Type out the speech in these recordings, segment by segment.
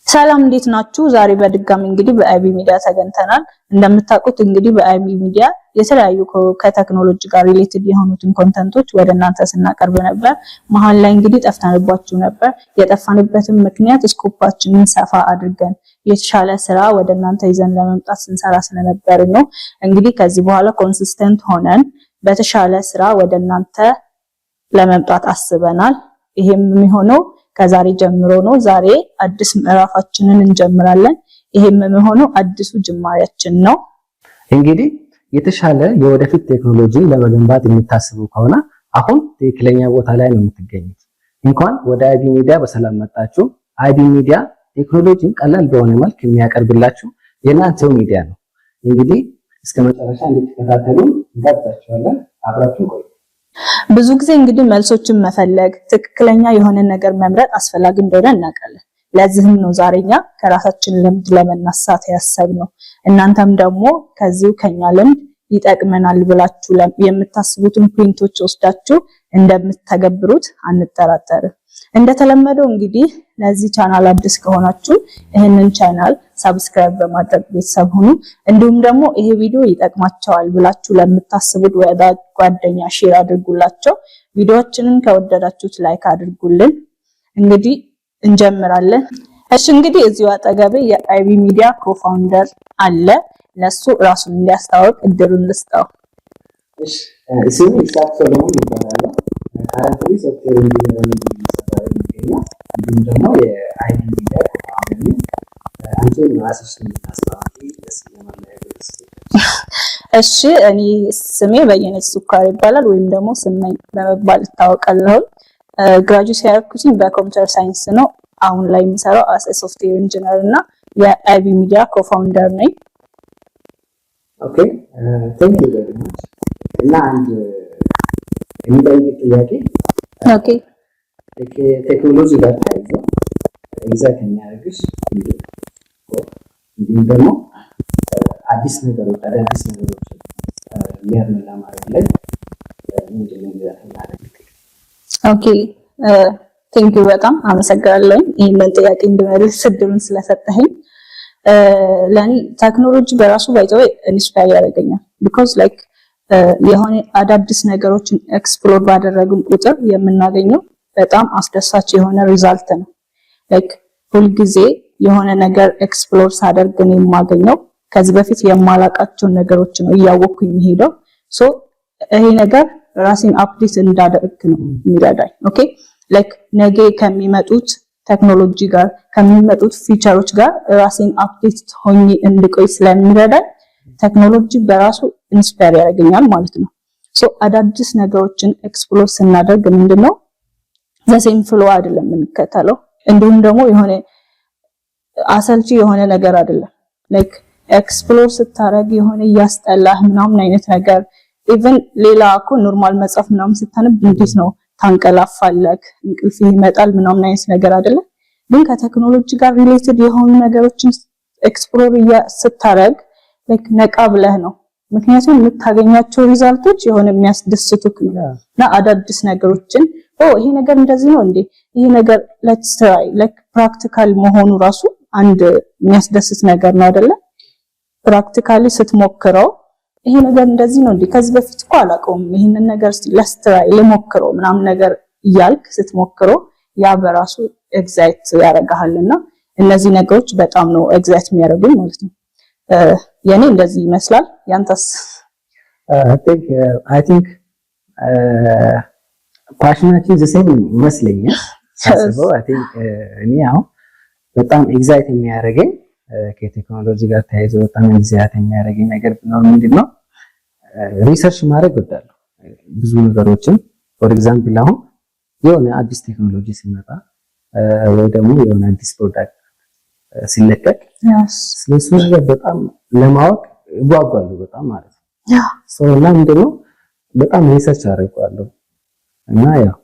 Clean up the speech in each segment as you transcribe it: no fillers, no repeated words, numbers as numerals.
ሰላም እንዴት ናችሁ? ዛሬ በድጋሚ እንግዲህ በአይቢ ሚዲያ ተገኝተናል። እንደምታውቁት እንግዲህ በአይቢ ሚዲያ የተለያዩ ከቴክኖሎጂ ጋር ሪሌትድ የሆኑትን ኮንተንቶች ወደ እናንተ ስናቀርብ ነበር። መሀል ላይ እንግዲህ ጠፍተንባችሁ ነበር። የጠፋንበትም ምክንያት ስኮፓችንን ሰፋ አድርገን የተሻለ ስራ ወደ እናንተ ይዘን ለመምጣት ስንሰራ ስለነበር ነው። እንግዲህ ከዚህ በኋላ ኮንሲስተንት ሆነን በተሻለ ስራ ወደ እናንተ ለመምጣት አስበናል። ይሄም የሚሆነው ከዛሬ ጀምሮ ነው። ዛሬ አዲስ ምዕራፋችንን እንጀምራለን። ይሄም የሚሆነው አዲሱ ጅማሬያችን ነው። እንግዲህ የተሻለ የወደፊት ቴክኖሎጂን ለመገንባት የሚታስቡ ከሆነ አሁን ትክክለኛ ቦታ ላይ ነው የምትገኙት። እንኳን ወደ አይቢ ሚዲያ በሰላም መጣችሁ። አይቢ ሚዲያ ቴክኖሎጂን ቀላል በሆነ መልክ የሚያቀርብላችሁ የእናንተው ሚዲያ ነው። እንግዲህ እስከ መጨረሻ እንድትከታተሉ እንጋብዛችኋለን። አብራችሁ ቆዩ። ብዙ ጊዜ እንግዲህ መልሶችን መፈለግ ትክክለኛ የሆነ ነገር መምረጥ አስፈላጊ እንደሆነ እናውቃለን። ለዚህም ነው ዛሬኛ ከራሳችን ልምድ ለመናሳት ያሰብነው። እናንተም ደግሞ ከዚሁ ከኛ ልምድ ይጠቅመናል ብላችሁ የምታስቡትን ፖይንቶች ወስዳችሁ እንደምትተገብሩት አንጠራጠርም። እንደተለመደው እንግዲህ ለዚህ ቻናል አዲስ ከሆናችሁ ይህንን ቻናል ሰብስክራይብ በማድረግ ቤተሰብ ሁኑ። እንዲሁም ደግሞ ይሄ ቪዲዮ ይጠቅማቸዋል ብላችሁ ለምታስቡት ወዳጅ ጓደኛ ሼር አድርጉላቸው። ቪዲዮአችንን ከወደዳችሁት ላይክ አድርጉልን። እንግዲህ እንጀምራለን። እሺ እንግዲህ እዚሁ አጠገቤ የአይቢ ሚዲያ ኮፋውንደር አለ። ለሱ ራሱን እንዲያስተዋውቅ እድሉን ልስጠው። እሺ ስሜ ኢሳቅ ሰሎሞን ይባላል። ካራንትሊ ሶፍትዌር ኢንጂነር ነኝ። እንዲሁም ደግሞ የአይቢ ሚዲያ ኮፋውንደር ነኝ። አንቺ ራስሽን እንድታስተዋውቂ ደስ ይለኛል። እሺ እኔ ስሜ በየነች ሱካር ይባላል ወይም ደግሞ ስመኝ በመባል እታወቃለሁ። ግራጁዌት ያደረኩት በኮምፒውተር ሳይንስ ነው። አሁን ላይ የምሰራው አስ ሶፍትዌር ኢንጂነር እና የአይቢ ሚዲያ ኮፋውንደር ነኝ። ኦኬ ቴንክ ዩ ቬሪ ማች። እና አንድ የሚጠይቅ ጥያቄ ኦኬ ቴክኖሎጂ ጋር ተያይዞ ኤግዛክት የሚያደርግሽ እንዲሁም ደግሞ አዲስ ነገሮች አዳዲስ ነገሮች ለምን ለማድረግ ላይ ምንድን ነው የሚያደርግ? ኦኬ ቴንክ ዩ በጣም አመሰግናለሁ ይሄንን ጥያቄ እንድመልስ እድሉን ስለሰጠኸኝ። ለኔ ቴክኖሎጂ በራሱ ባይዘው ኢንስፓየር ያደርገኛል። ቢኮዝ ላይክ የሆነ አዳዲስ ነገሮችን ኤክስፕሎር ባደረግን ቁጥር የምናገኘው በጣም አስደሳች የሆነ ሪዛልት ነው። ላይክ ሁል ጊዜ የሆነ ነገር ኤክስፕሎር ሳደርግ ነው የማገኘው ከዚህ በፊት የማላቃቸው ነገሮች ነው እያወቅኩኝ የሚሄደው። ሶ ይሄ ነገር ራሴን አፕዴት እንዳደርግ ነው የሚረዳኝ። ኦኬ ላይክ ነገ ከሚመጡት ቴክኖሎጂ ጋር ከሚመጡት ፊቸሮች ጋር ራሴን አፕዴት ሆኜ እንድቆይ ስለሚረዳኝ ቴክኖሎጂ በራሱ ኢንስፓየር ያደርገኛል ማለት ነው። ሶ አዳዲስ ነገሮችን ኤክስፕሎር ስናደርግ ምንድነው ዘሴም ፍሎ አይደለም የምንከተለው። እንዲሁም ደግሞ የሆነ አሰልቺ የሆነ ነገር አይደለም። ላይክ ኤክስፕሎር ስታረግ የሆነ ያስጠላህ ምናምን አይነት ነገር ኢቭን ሌላ እኮ ኖርማል መጽሐፍ ምናምን ስታነብ እንዴት ነው ታንቀላፋለህ እንቅልፍ ይመጣል ምናምን አይነት ነገር አይደለም። ግን ከቴክኖሎጂ ጋር ሪሌትድ የሆኑ ነገሮችን ኤክስፕሎር ስታረግ ላይክ ነቃ ብለህ ነው። ምክንያቱም የምታገኛቸው ሪዛልቶች የሆነ የሚያስደስቱክ እና አዳዲስ ነገሮችን ይሄ ነገር እንደዚህ ነው እንዴ ይሄ ነገር ሌትስ ትራይ ላይክ ፕራክቲካል መሆኑ ራሱ አንድ የሚያስደስት ነገር ነው አይደለ? ፕራክቲካሊ ስትሞክረው ይሄ ነገር እንደዚህ ነው እንዴ ከዚህ በፊት እኮ አላውቀውም ይሄንን ነገር እስቲ ሌትስ ትራይ ልሞክረው ምናምን ነገር እያልክ ስትሞክረው ያ በራሱ ኤግዛይት ያደርጋልና እነዚህ ነገሮች በጣም ነው ኤግዛይት የሚያደርጉኝ ማለት ነው። የኔ እንደዚህ ይመስላል። ያንተስ? አይ ቲንክ ፓሽናችን ዘሴም ይመስለኛል ሳስበው። አይ ቲንክ እኔ አሁን በጣም ኤግዛይት የሚያደርገኝ ከቴክኖሎጂ ጋር ተያይዞ በጣም ኤግዛይት የሚያደርገኝ ነገር ነው ምንድነው ሪሰርች ማድረግ እወዳለሁ። ብዙ ነገሮችን ፎር ኤግዛምፕል አሁን የሆነ አዲስ ቴክኖሎጂ ሲመጣ ወይ ደግሞ የሆነ አዲስ ፕሮዳክት ሲለቀቅ ስለሱ ነገር በጣም ለማወቅ እጓጓለሁ በጣም ማለት ነው። እና ምንድነው በጣም ሪሰርች አደርጋለሁ እና ያው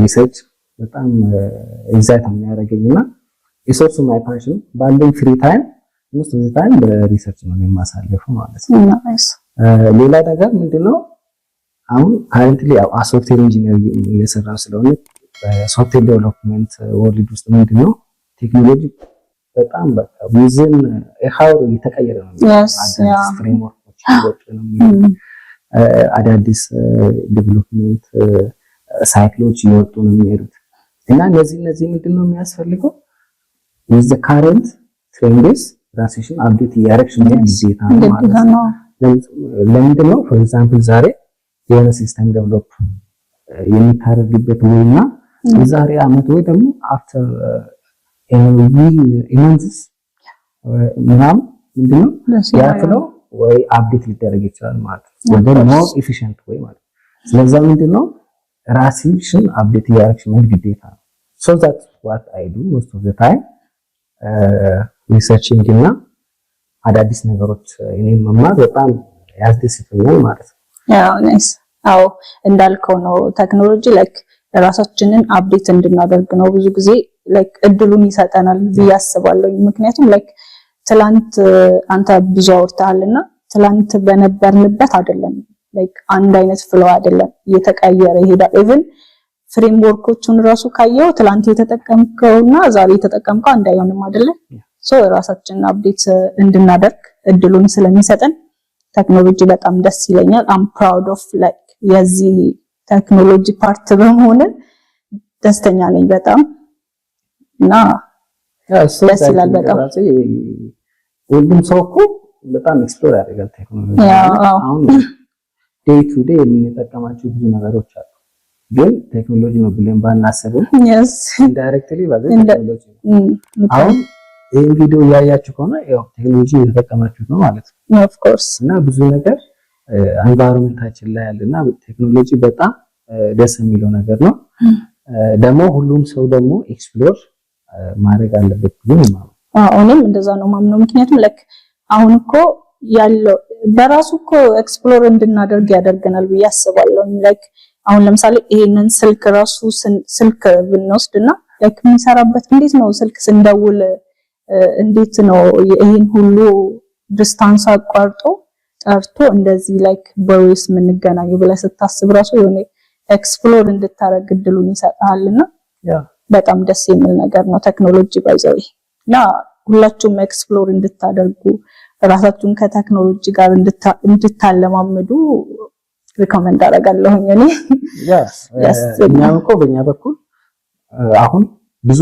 ሪሰርች በጣም ኤግዛይት የሚያደርገኝና የሶርሱ ማይ ፓሽን ባለኝ ፍሪ ታይም most of the time በሪሰርች ነው የማሳልፈው ማለት ነው። ሌላ ነገር ምንድነው አሁን ካረንትሊ ያው ሶፍትዌር ኢንጂነር እየሰራሁ ስለሆነ በሶፍትዌር ዴቨሎፕመንት ወርልድ ውስጥ ምንድነው ቴክኖሎጂ በጣም በቃ ዊዝን ሃው እየተቀየረ ነው። አዳዲስ ፍሬምወርኮች እየወጡ ነው። አዳዲስ ዴቨሎፕመንት ሳይክሎች እየወጡ ነው የሚሄዱት እና እነዚህ ምንድነው የሚያስፈልገው with the current trends ራስሽን አፕዴት እያደረግሽ ነው ግዴታ ነው ማለት ነው። ለምንድን ነው for example ዛሬ የሆነ ሲስተም ዴቨሎፕ የሚታረግበት ወይና የዛሬ አመት ወይ ደግሞ after ኢማንስ ምናምን ምንድነው ያለው ወይ አፕዴት ሊደረግ ይችላል ማለት ነው። ወደ ሞር ኤፊሺየንት ወይ ማለት ነው። ስለዚህ ምንድነው ራስሽን አፕዴት እያደረግሽ ነው ግዴታ ነው። so that's what I do most of the time ሪሰርችንግ እና አዳዲስ ነገሮች እኔም መማር በጣም ያስደስተኛል ማለት ነው። ያው ናይስ። አዎ እንዳልከው ነው ቴክኖሎጂ ላይክ ራሳችንን አፕዴት እንድናደርግ ነው ብዙ ጊዜ ላይክ እድሉን ይሰጠናል ብዬ አስባለሁ። ምክንያቱም ላይክ ትላንት አንተ ብዙ አውርተሃልና ትላንት በነበርንበት አይደለም ላይክ አንድ አይነት ፍሎው አይደለም እየተቀየረ ይሄዳል። ኢቭን ፍሬምወርኮቹን ራሱ ካየው ትላንት የተጠቀምከውና ዛሬ የተጠቀምከው አንድ አይሆንም አይደለ? ሶ ራሳችንን አፕዴት እንድናደርግ እድሉን ስለሚሰጠን ቴክኖሎጂ በጣም ደስ ይለኛል። አም ፕራውድ ኦፍ ላይክ የዚህ ቴክኖሎጂ ፓርት በመሆን ደስተኛ ነኝ በጣም እና ደስ ይላል በጣም። ሁሉም ሰው እኮ በጣም ኤክስፕሎር ያደርጋል ቴክኖሎጂ። አሁን ዴይ ቱ ዴይ የምንጠቀማቸው ብዙ ነገሮች አሉ፣ ግን ቴክኖሎጂ ነው ብለን ባናስብም ኢንዳይሬክትሊ ቴክኖሎጂ ነው። አሁን ይሄን ቪዲዮ ያያችሁ ከሆነ ያው ቴክኖሎጂ እየተጠቀማችሁት ነው ማለት ነው ኦፍ ኮርስ። እና ብዙ ነገር ኤንቫይሮንመንታችን ላይ ያለና ቴክኖሎጂ በጣም ደስ የሚለው ነገር ነው። ደግሞ ሁሉም ሰው ደግሞ ኤክስፕሎር ማድረግ አለበት ግን ማለት እኔም እንደዛ ነው ማምነው። ምክንያቱም ለክ አሁን እኮ ያለው በራሱ እኮ ኤክስፕሎር እንድናደርግ ያደርገናል ብዬ አስባለሁ። ላይክ አሁን ለምሳሌ ይሄንን ስልክ ራሱ ስልክ ብንወስድና ላይክ የሚሰራበት እንዴት ነው ስልክ ስንደውል እንዴት ነው ይሄን ሁሉ ዲስታንስ አቋርጦ ጠርቶ እንደዚህ ላይክ በዌስ የምንገናኝ ብለህ ስታስብ ራሱ የሆነ ኤክስፕሎር እንድታረግ እድሉን ይሰጣልና በጣም ደስ የሚል ነገር ነው ቴክኖሎጂ ባይዘው እና ሁላችሁም ኤክስፕሎር እንድታደርጉ ራሳችሁን ከቴክኖሎጂ ጋር እንድታለማምዱ ሪኮመንድ አደርጋለሁ። እኔ እኛም እኮ በእኛ በኩል አሁን ብዙ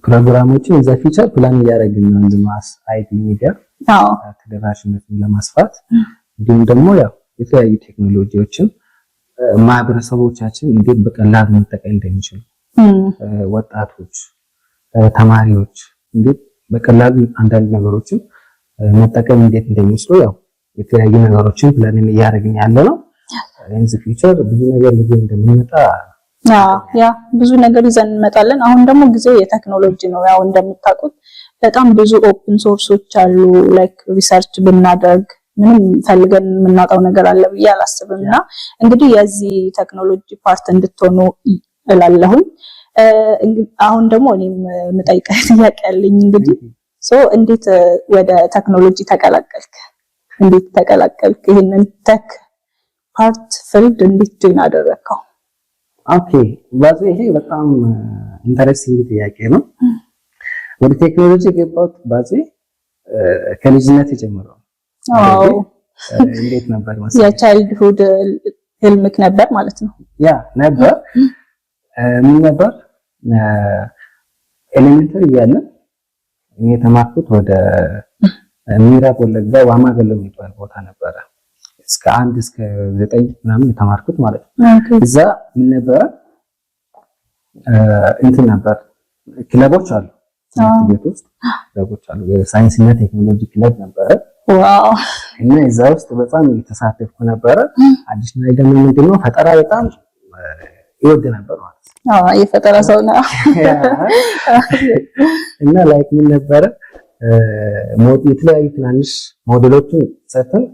ፕሮግራሞችን እዛ ፊቸር ፕላን እያደረግን ነው እንደማስ አይቲ ሚዲያ ተደራሽነትን ለማስፋት እንዲሁም ደግሞ ያው የተለያዩ ቴክኖሎጂዎችን ማህበረሰቦቻችን እንዴት በቀላሉ መጠቀም እንደሚችሉ ወጣቶች፣ ተማሪዎች እንዴት በቀላሉ አንዳንድ ነገሮችን መጠቀም እንዴት እንደሚችሉ ያው የተለያዩ ነገሮችን ፕላን እያደረግን ያለ ነው። ኢንዚ ፊቸር ብዙ ነገር ይዘን እንደምንመጣ ያ ብዙ ነገር ይዘን እንመጣለን። አሁን ደግሞ ጊዜው የቴክኖሎጂ ነው። ያው እንደምታውቁት በጣም ብዙ ኦፕን ሶርሶች አሉ። ላይክ ሪሰርች ብናደርግ ምንም ፈልገን የምናጣው ነገር አለ ብዬ አላስብምና እንግዲህ የዚህ ቴክኖሎጂ ፓርት እንድትሆኑ እላለሁኝ። አሁን ደግሞ እኔም የምጠይቀህ ጥያቄ አለኝ። እንግዲህ እንዴት ወደ ቴክኖሎጂ ተቀላቀልክ? እንዴት ተቀላቀልክ? ይሄንን ቴክ ፓርት ፊልድ እንዴት ጆይን አደረግከው? ኦኬ ባዚ ይሄ በጣም ኢንተረስቲንግ ጥያቄ ነው። ወደ ቴክኖሎጂ የገባሁት ባዚ ከልጅነት ጀምሮ እንዴት ነበር ማለት የቻይልድሁድ ህልምክ ነበር ማለት ነው? ያ ነበር። ምን ነበር ኤሌመንተሪ ያለ እኔ የተማርኩት ወደ ምዕራብ ወለጋ ዋማ ገሎ የሚባል ቦታ ነበረ። እስከ 1 እስከ 9 ምናምን የተማርኩት ማለት ነው። እዛ ምን ነበር እንትን ነበር ክለቦች አሉ፣ ትምህርት ቤት ውስጥ ክለቦች አሉ። የሳይንስና ቴክኖሎጂ ክለብ ነበረ። ዋው! እና እዛ ውስጥ በጣም የተሳተፍኩ ነበረ። አዲሽናል ደግሞ ምንድነው ፈጠራ በጣም ይወድ ነበር ማለት ነው። የፈጠራ ሰው ነው። እና ላይክ ምን ነበረ የተለያዩ ትናንሽ ሞዴሎችን ሰጥተን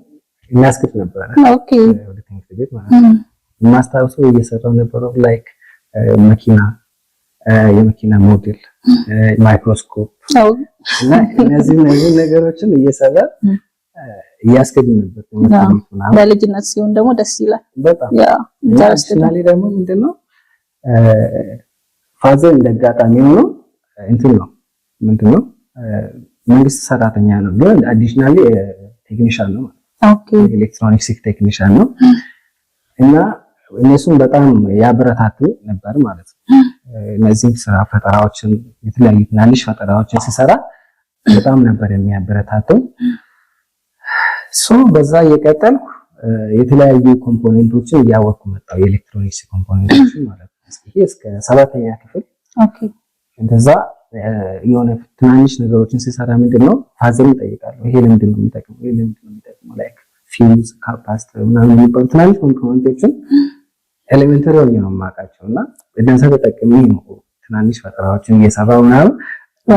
እናስከፍ ነበር። ኦኬ ወደ ትምህርት ቤት ማለት ነው። ማስታወሰው እየሰራው ነበረው ላይክ መኪና፣ የመኪና ሞዴል፣ ማይክሮስኮፕ እና እነዚህ ነገሮችን እየሰራ እያስከድ ነበር ትምህርት ቤት ምናምን። በልጅነት ሲሆን ደግሞ ደስ ይላል በጣም ያ ኢንተረስቲንግ ደግሞ ምንድነው ፋዘር እንደጋጣሚ ሆኖ እንትን ነው ምንድነው መንግስት ሰራተኛ ነው ግን አዲሽናሊ ቴክኒሻን ነው። ኦኬ ኤሌክትሮኒክስ ቴክኒሻን ነው እና እነሱም በጣም ያበረታቱ ነበር ማለት ነው። እነዚህ ስራ ፈጠራዎችን የተለያዩ ትናንሽ ፈጠራዎችን ሲሰራ በጣም ነበር የሚያበረታተው። በዛ እየቀጠልኩ የተለያዩ ኮምፖኔንቶችን እያወቅኩ መጣሁ። የኤሌክትሮኒክስ ኮምፖኔንቶችን ማለት ነው። እስከ 7ኛ ክፍል እንደዛ የሆነ ትናንሽ ነገሮችን ሲሰራ ምንድነው ፋዘርን እጠይቃለሁ። ይሄ ለምንድን ነው የሚጠቅመው? ይሄ ለምንድን ነው የሚጠቅመው? ላይክ ፊውዝ፣ ካፓሲተር ምናምን የሚባሉ ትናንሽ ኮምፖኔንቶችን ኤሌመንተሪ ሆኜ ነው የማውቃቸውና እነዛ ተጠቅሜ ነው ትናንሽ ፈጠራዎችን እየሰራሁ ምናምን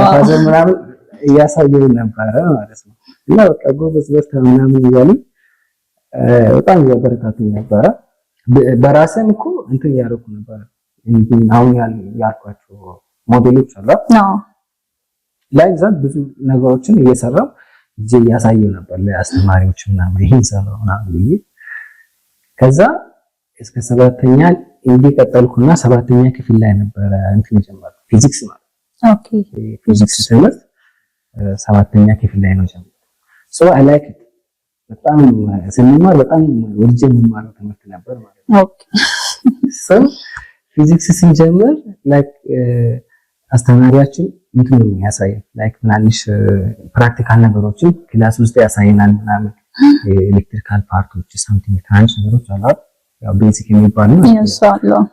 ፋዘር ምናምን እያሳየሁ ነበረ ማለት ነው። እና በቃ ጎበዝ በርታ ምናምን እያሉ በጣም እያበረታቱኝ ነበረ። በራሴም እኮ እንትን እያደረኩ ነበረ። አሁን ያልኳቸው ሞዴሎች አሉ ላይ ዛት ብዙ ነገሮችን እየሰራሁ እጄ እያሳየሁ ነበር ለአስተማሪዎች ምናምን ይሄን ሰራው ምናምን ብዬ ከዛ እስከ 7ኛ እንዲቀጠልኩና 7ኛ ክፍል ላይ ነበረ እንትን የጀመርኩት ፊዚክስ ማለት ኦኬ ፊዚክስ ትምህርት 7ኛ ክፍል ላይ ነው ጀመርኩት። አይ ላይክ ኢት በጣም ስንማር በጣም ወድጄ የምማረው ትምህርት ነበር ማለት ነው። ኦኬ ፊዚክስ ስንጀምር ላይክ አስተማሪያችን ምንድን ነው የሚያሳየን ላይክ ትናንሽ ፕራክቲካል ነገሮችን ክላስ ውስጥ ያሳየናል ምናምን ኤሌክትሪካል ፓርቶች ሳምቲንግ ትናንሽ ነገሮች አሉ ያው ቤዚክ የሚባሉ ነው።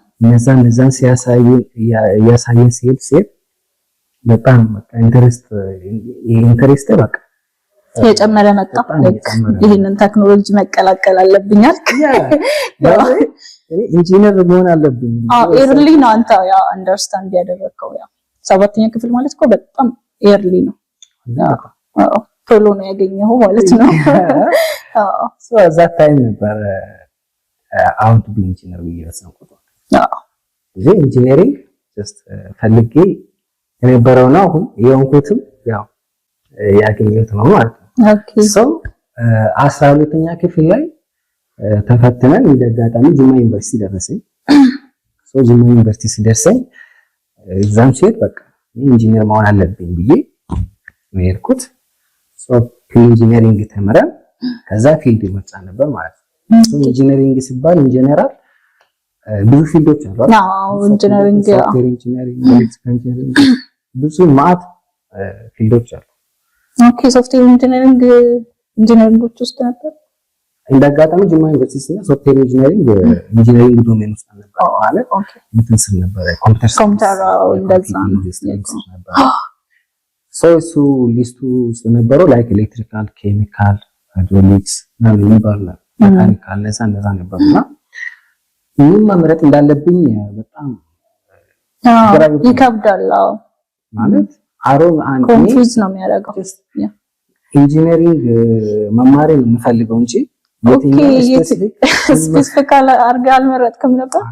እነዛን ሲያሳየን ሲሄድ በጣም በቃ ኢንተረስት በቃ የጨመረ መጣ። ይሄንን ቴክኖሎጂ መቀላቀል አለብኛል ኢንጂነር መሆን አለብኝ። ኤርሊ ነው አንተ ያው አንደርስታንድ ያደረከው ያው 7ኛ ክፍል ማለት እኮ በጣም ኤርሊ ነው። ቶሎ ነው ያገኘው ማለት ነው። እዛ ታይም ነበር አሁን ቱ ቢ ኢንጂነር ወሰንኩት። ይሄ ኢንጂነሪንግ ጀስት ፈልጌ የነበረው ነው። አሁን የሆንኩትም ያው ያገኘሁት ነው ማለት ነው። ኦኬ 12ኛ ክፍል ላይ ተፈትነን እንደጋጣሚ ጅማ ዩኒቨርሲቲ ደረሰኝ። ጅማ ዩኒቨርሲቲ ሲደርሰኝ ኤግዛም ሲሄድ በቃ ኢንጂነር መሆን አለብኝ ብዬ ነው የሄድኩት። ኢንጂነሪንግ ተምረን ከዛ ፊልድ ምርጫ ነበር ማለት ነው። ኢንጂነሪንግ ሲባል ኢንጂነራል ብዙ ፊልዶች አሉ። ኢንጂነሪንግ ብዙ ማት ፊልዶች አሉ። ኦኬ ሶፍትዌር ኢንጂነሪንጎች ውስጥ ነበር። እንደጋጣሚ ጅማ ዩኒቨርሲቲ እና ሶፍትዌር ኢንጂነሪንግ ዶሜን ውስጥ ነበር ማለት እንትን ስል ነበር ኮምፒውተር እንደዛ ነበር። እሱ ሊስቱ ውስጥ ነበረው ላይክ ኤሌክትሪካል፣ ኬሚካል፣ ሃይድሮሊክስ ምናምን የሚባሉ ሜካኒካል እንደዛ ነበርና ምን መምረጥ እንዳለብኝ በጣም ይከብዳል ማለት ኮንፊውዝ ነው የሚያደርገው። ኢንጂነሪንግ መማርን የምፈልገው እንጂ ስፔሲፊክ አድርገህ አልመረጥክም ነበር?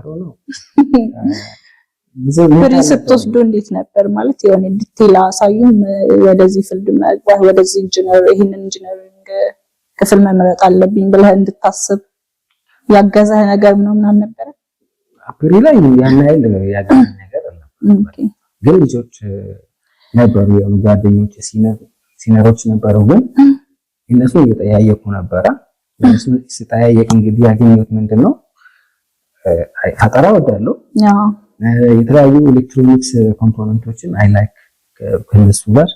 ፍሪ ስትወስዱ እንዴት ነበር ማለት የሆነ ዲቴል አሳዩም ወደዚህ ፊልድ መግባት ወደዚህ ኢንጂነሪንግ ክፍል መምረጥ አለብኝ ብለህ እንድታስብ ያገዘህ ነገር ምናምን ነበር? ፍሪ ላይ ያን አይል ያገዘህ ነገር አለ። ግን ልጆች ነበሩ የሆኑ ጓደኞች ሲነሮች ነበሩ ግን እነሱ እየጠያየቁ ነበረ። እነሱ ሲጠያየቅ እንግዲህ ያገኘሁት ምንድነው ፈጠራ ወዳለው የተለያዩ ኤሌክትሮኒክስ ኮምፖነንቶችን አይ ላይክ ከነሱ ጋር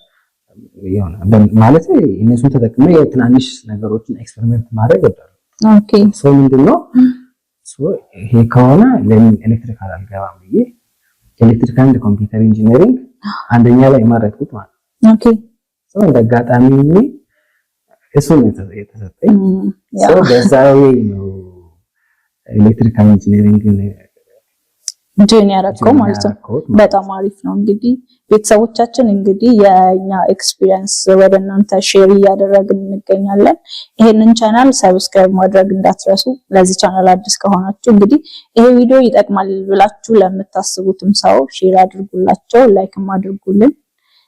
የሆነ ማለት እነሱን ተጠቅመ የትናንሽ ነገሮችን ኤክስፐሪመንት ማድረግ ወዳለው። ኦኬ ምንድነው ይሄ ከሆነ ለምን ኤሌክትሪካል አልገባም ብዬ ኤሌክትሪካል ኤንድ ኮምፒውተር ኢንጂነሪንግ አንደኛ ላይ ማረጥኩት ማለት ነው። ኦኬ እንደጋጣሚ እሱ ነው የተሰጠኝ። በዛው ነው ኤሌክትሪካል ኢንጂነሪንግ ጆይን ያደረገው ማለት ነው። በጣም አሪፍ ነው። እንግዲህ ቤተሰቦቻችን እንግዲህ የኛ ኤክስፒሪየንስ ወደ እናንተ ሼር እያደረግን እንገኛለን። ይሄንን ቻናል ሰብስክራይብ ማድረግ እንዳትረሱ። ለዚህ ቻናል አዲስ ከሆናችሁ እንግዲህ ይሄ ቪዲዮ ይጠቅማል ብላችሁ ለምታስቡትም ሰው ሼር አድርጉላቸው፣ ላይክም አድርጉልን።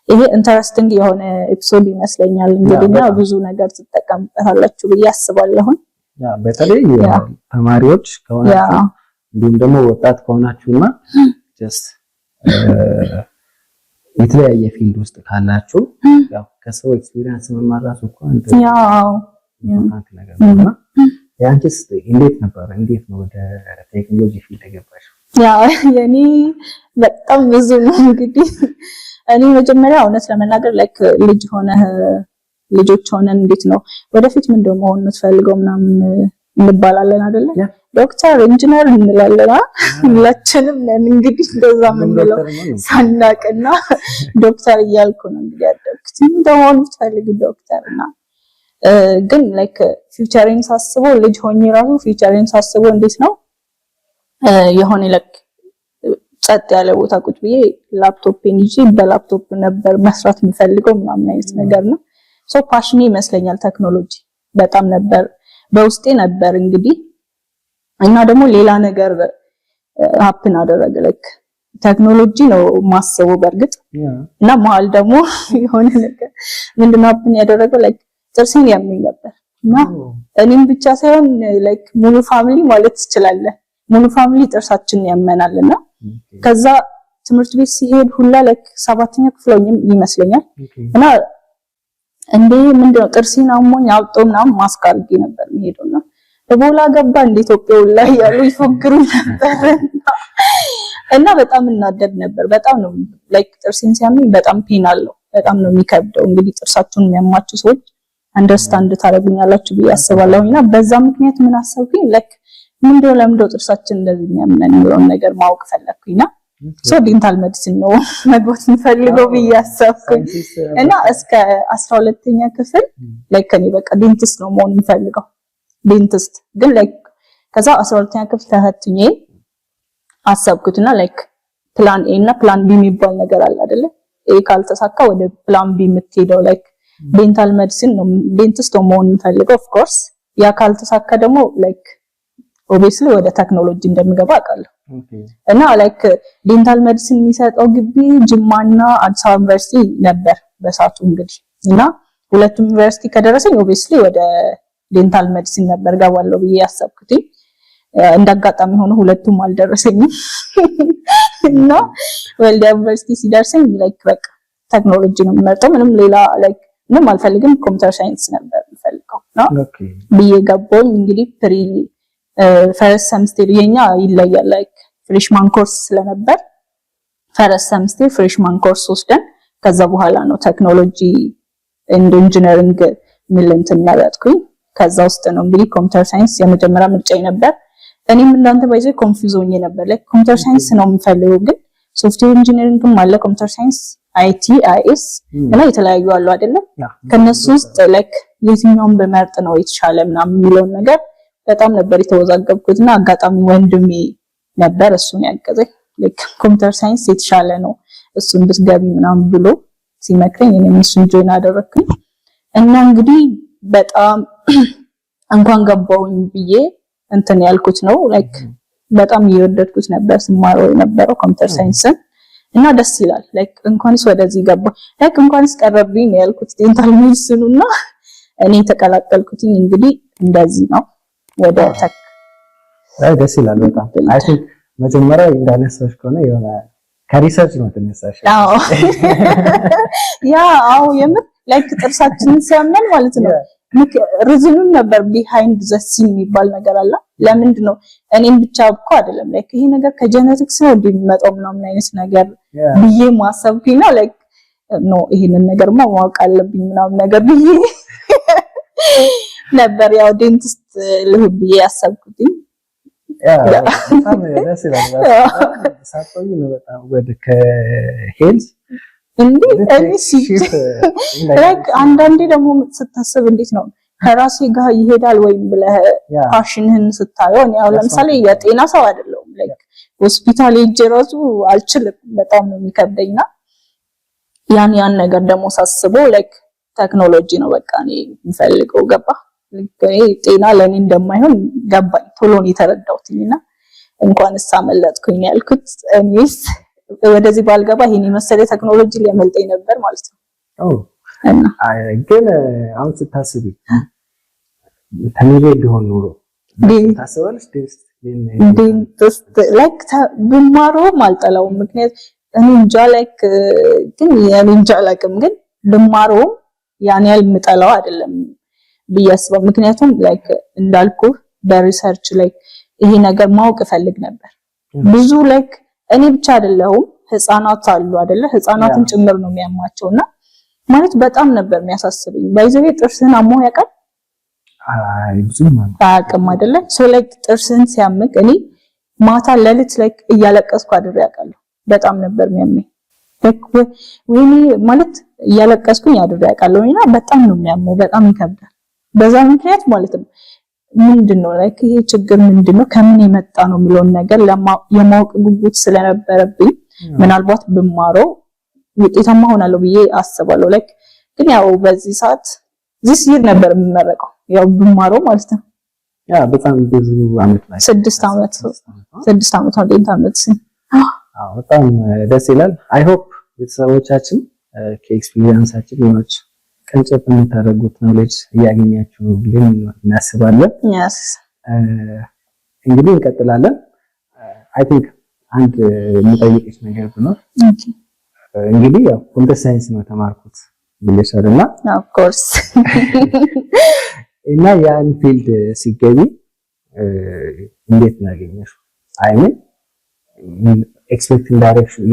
ይሄ ኢንተረስቲንግ የሆነ ኤፒሶድ ይመስለኛል። እንግዲህና ብዙ ነገር ትጠቀሙበታላችሁ ብዬ አስባለሁ። በተለይ ተማሪዎች ከሆናችሁ እንዲሁም ደግሞ ወጣት ከሆናችሁና ጀስት የተለያየ ፊልድ ውስጥ ካላችሁ ያው ከሰው ኤክስፒሪየንስ መማር ራሱ እኮ ያው ኢምፖርታንት ነገር ነው። ያንቺስ እንዴት ነው ወደ ቴክኖሎጂ ፊልድ የገባሽ? ያው የኔ በጣም ብዙ ነው እንግዲህ እኔ መጀመሪያ እውነት ለመናገር ላይክ ልጆች ሆነን እንዴት ነው ወደፊት ምንድነው መሆን የምትፈልገው ምናምን እንባላለን አይደለ? ዶክተር ኢንጂነር እንላለን ሁላችንም ነን እንግዲህ እንደዛ ምንለው ሳናቅና ዶክተር እያልኩ ነው እንግዲህ ያደግኩት እንደሆነ ፈልግ ዶክተርና ግን ላይክ ፊውቸሪን ሳስበው ልጅ ሆኜ ራሱ ፊውቸሪን ሳስበው እንዴት ነው የሆነ ለክ ጸጥ ያለ ቦታ ቁጭ ብዬ ላፕቶፕን ይዤ በላፕቶፕ ነበር መስራት የምፈልገው ምናምን አይነት ነገር ነው። ሶ ፓሽኔ ይመስለኛል ቴክኖሎጂ በጣም ነበር በውስጤ ነበር እንግዲህ እና ደግሞ ሌላ ነገር ሀፕን አደረገ ለክ ቴክኖሎጂ ነው ማሰቡ በርግጥ እና መሀል ደግሞ የሆነ ነገር ምንድነው ሀፕን ያደረገው ለክ ጥርሴን ያመኝ ነበር እና እኔም ብቻ ሳይሆን ለክ ሙሉ ፋሚሊ ማለት ትችላለህ ሙሉ ፋሚሊ ጥርሳችን ያመናልና ከዛ ትምህርት ቤት ሲሄድ ሁላ ለክ 7ኛ ክፍል ይመስለኛል እና እንዴ ምንድነው ጥርሴን አሞኝ አውጦ ምናምን ማስክ አድርጌ ነበር የሚሄደውና በቦላ ገባ እንደ ኢትዮጵያው ላይ ያሉ ይፎክሩ ነበር እና በጣም እናደድ ነበር በጣም ነው ላይክ ጥርሴን ሲያመኝ በጣም ፔን አለው በጣም ነው የሚከብደው እንግዲህ ጥርሳችሁን የሚያማችሁ ሰዎች አንደርስታንድ ታደርጉኛላችሁ ብዬ አስባለሁና በዛ ምክንያት ምን አሰብኩኝ ላይክ ምንድነው ለምንድነው ጥርሳችን እንደዚህ የሚያመን የሚለውን ነገር ማወቅ ፈለኩኝና ሶ ዴንታል ሜዲሲን ነው መግባት እንፈልገው ብዬ አሰብኩኝ እና እስከ 12ኛ ክፍል ላይክ እኔ በቃ ዴንቲስት ነው መሆን እንፈልገው ዴንቲስት ግን ላይክ ከዛ 12ኛ ክፍል ተፈትኜ አሰብኩትና ላይክ ፕላን ኤ እና ፕላን ቢ የሚባል ነገር አለ አይደለ ኤ ካልተሳካ ወደ ፕላን ቢ የምትሄደው ላይክ ዴንታል ሜዲሲን ነው ዴንቲስት ነው መሆን እንፈልገው ኦፍ ኮርስ ያ ካልተሳካ ደግሞ ላይክ ኦብቪስሊ ወደ ቴክኖሎጂ እንደምገባ አውቃለሁ እና ላይክ ዴንታል ሜዲሲን የሚሰጠው ግቢ ጅማና አዲስ አበባ ዩኒቨርሲቲ ነበር በሳቱ እንግዲህ እና ሁለቱም ዩኒቨርሲቲ ከደረሰኝ ኦብቪስሊ ወደ ዴንታል ሜዲሲን ነበር ገባለሁ ብዬ ያሰብኩት እንዳጋጣሚ ሆኖ ሁለቱም አልደረሰኝም እና ወልዲያ ዩኒቨርሲቲ ሲደርሰኝ ላይክ በቃ ቴክኖሎጂ ነው የምመርጠው ምንም ሌላ ላይክ ምንም አልፈልግም ኮምፒውተር ሳይንስ ነበር የምፈልገው ነው ብዬ ገባኝ እንግዲህ ፕሪ ፈርስት ሰምስተር የኛ ይለያል ላይክ ፍሬሽማን ኮርስ ስለነበር ፈርስት ሰምስተር ፍሬሽማን ኮርስ ወስደን ከዛ በኋላ ነው ቴክኖሎጂ ኤንድ ኢንጂነሪንግ ሚለንትን መረጥኩኝ ከዛ ውስጥ ነው እንግዲህ ኮምፒውተር ሳይንስ የመጀመሪያ ምርጫዬ ነበር እኔም እንዳንተ ባይዘ ኮንፊውዝ ሆኜ ነበር ላይክ ኮምፒውተር ሳይንስ ነው የምፈልገው ግን ሶፍትዌር ኢንጂነሪንግም አለ ኮምፒውተር ሳይንስ አይቲ አይኤስ እና የተለያዩ አሉ አይደለ ከነሱ ውስጥ ላይክ የትኛውን በመርጥ ነው የተሻለ ምናምን የሚለውን ነገር በጣም ነበር የተወዛገብኩትና አጋጣሚ ወንድሜ ነበር እሱን ያገዘኝ ላይክ ኮምፒውተር ሳይንስ የተሻለ ነው እሱን ብትገቢ ምናምን ብሎ ሲመክረኝ እኔም እሱን ጆይን አደረኩኝ እና እንግዲህ በጣም እንኳን ገባውኝ ብዬ እንትን ያልኩት ነው ላይክ በጣም እየወደድኩት ነበር ስማረው የነበረው ኮምፒውተር ሳይንስን እና ደስ ይላል ላይክ እንኳንስ ወደዚህ ገባ ላይክ እንኳንስ ቀረብኝ ነው ያልኩት ዴንታል ሜዲሲኑና እኔ ተቀላቀልኩት እንግዲህ እንደዚህ ነው ወደ ተክ ደስ ይላል በጣም አይ ቲንክ መጀመሪያ እንዳነሳሽ ከሆነ የሆነ ከሪሰርች ነው ተነሳሽ አዎ የምር ላይክ ጥርሳችንን ሲያመን ማለት ነው ሪዝኑን ነበር ቢሃይንድ ዘ ሲን የሚባል ነገር አለ ለምንድን ነው እኔም ብቻ እኮ አይደለም ላይክ ይሄ ነገር ከጄኔቲክስ ነው እንደሚመጣው ምናምን አይነት ነገር ብዬ ማሰብኩኝ ነው ላይክ ኖ ይሄንን ነገርማ ማወቅ አለብኝ ምናምን ነገር ብዬ ነበር ያው ዴንቲስት ልሁን ብዬ ያሰብኩት በጣም ደስ ይላል ሳቆይ ነው በጣም ወደ ከሄልዝ እንዴ ላይክ አንዳንዴ ደግሞ ስታስብ እንዴት ነው ከራሴ ጋር ይሄዳል ወይም ብለህ ፓሽንህን ስታየው ያው ለምሳሌ የጤና ሰው አይደለሁም ላይክ ሆስፒታል ሄጄ ራሱ አልችልም በጣም ነው የሚከብደኝና ያን ነገር ደግሞ ሳስበው ላይክ ቴክኖሎጂ ነው በቃ እኔ የምፈልገው ገባ ጤና ለኔ እንደማይሆን ገባኝ ቶሎ ነው የተረዳሁትና እንኳንስ አመለጥኩኝ ያልኩት እኔስ ወደዚህ ባልገባ ይሄን መሰለ ቴክኖሎጂ ሊያመልጠኝ ነበር ማለት ነው እና ግን አሁን ስታስቢ ተሚሬ ቢሆን ኑሮ ታስባለሽ ዴንቲስት ላይክ ብማረው ማልጠላው ምክንያት እኔ እንጃ ላይክ ግን እኔ እንጃ አላውቅም ግን ልማረው ያን ያህል ምጠላው አይደለም ብያስበው ምክንያቱም ላይክ እንዳልኩ በሪሰርች ላይክ ይሄ ነገር ማወቅ ፈልግ ነበር ብዙ ላይክ እኔ ብቻ አይደለሁም ህፃናት አሉ አይደለ ህፃናትን ጭምር ነው የሚያማቸውና ማለት በጣም ነበር የሚያሳስበኝ ባይዘቤ ጥርስህን አሞ ያውቃል ብዙም አቅም አይደለ ሶ ላይክ ጥርስህን ሲያምቅ እኔ ማታ ለሊት ላይክ እያለቀስኩ አድሬ ያውቃለሁ በጣም ነበር የሚያመኝ ላይክ ወይኔ ማለት እያለቀስኩኝ አድሬ ያውቃለሁና በጣም ነው የሚያመው በጣም ይከብዳል በዛ ምክንያት ማለት ነው ምንድነው ላይክ ይሄ ችግር ምንድነው ከምን የመጣ ነው የሚለውን ነገር የማወቅ ጉጉት ስለነበረብኝ ምናልባት ብማረው ውጤታማ ሆናለሁ ብዬ አስባለሁ ላይክ ግን ያው በዚህ ሰዓት this year ነበር የምመረቀው ያው ብማረው ማለት ነው ያ በጣም ብዙ አመት ላይ 6 አመት በጣም ደስ ይላል አይ ሆፕ ቤተሰቦቻችን ከኤክስፒሪየንሳችን የሆነች ቀንጨብ የምታደርጉት ኖሌጅ እያገኛችሁ ብለን እናስባለን እንግዲህ እንቀጥላለን አይ ቲንክ አንድ የምጠይቅሽ ነገር ብኖር እንግዲህ ያው ኮምፒውተር ሳይንስ ነው ተማርኩት ብለሻልና ኦፍ ኮርስ እና ያን ፊልድ ሲገቢ እንዴት እናገኘሽ አይ ሚን ኤክስፔክት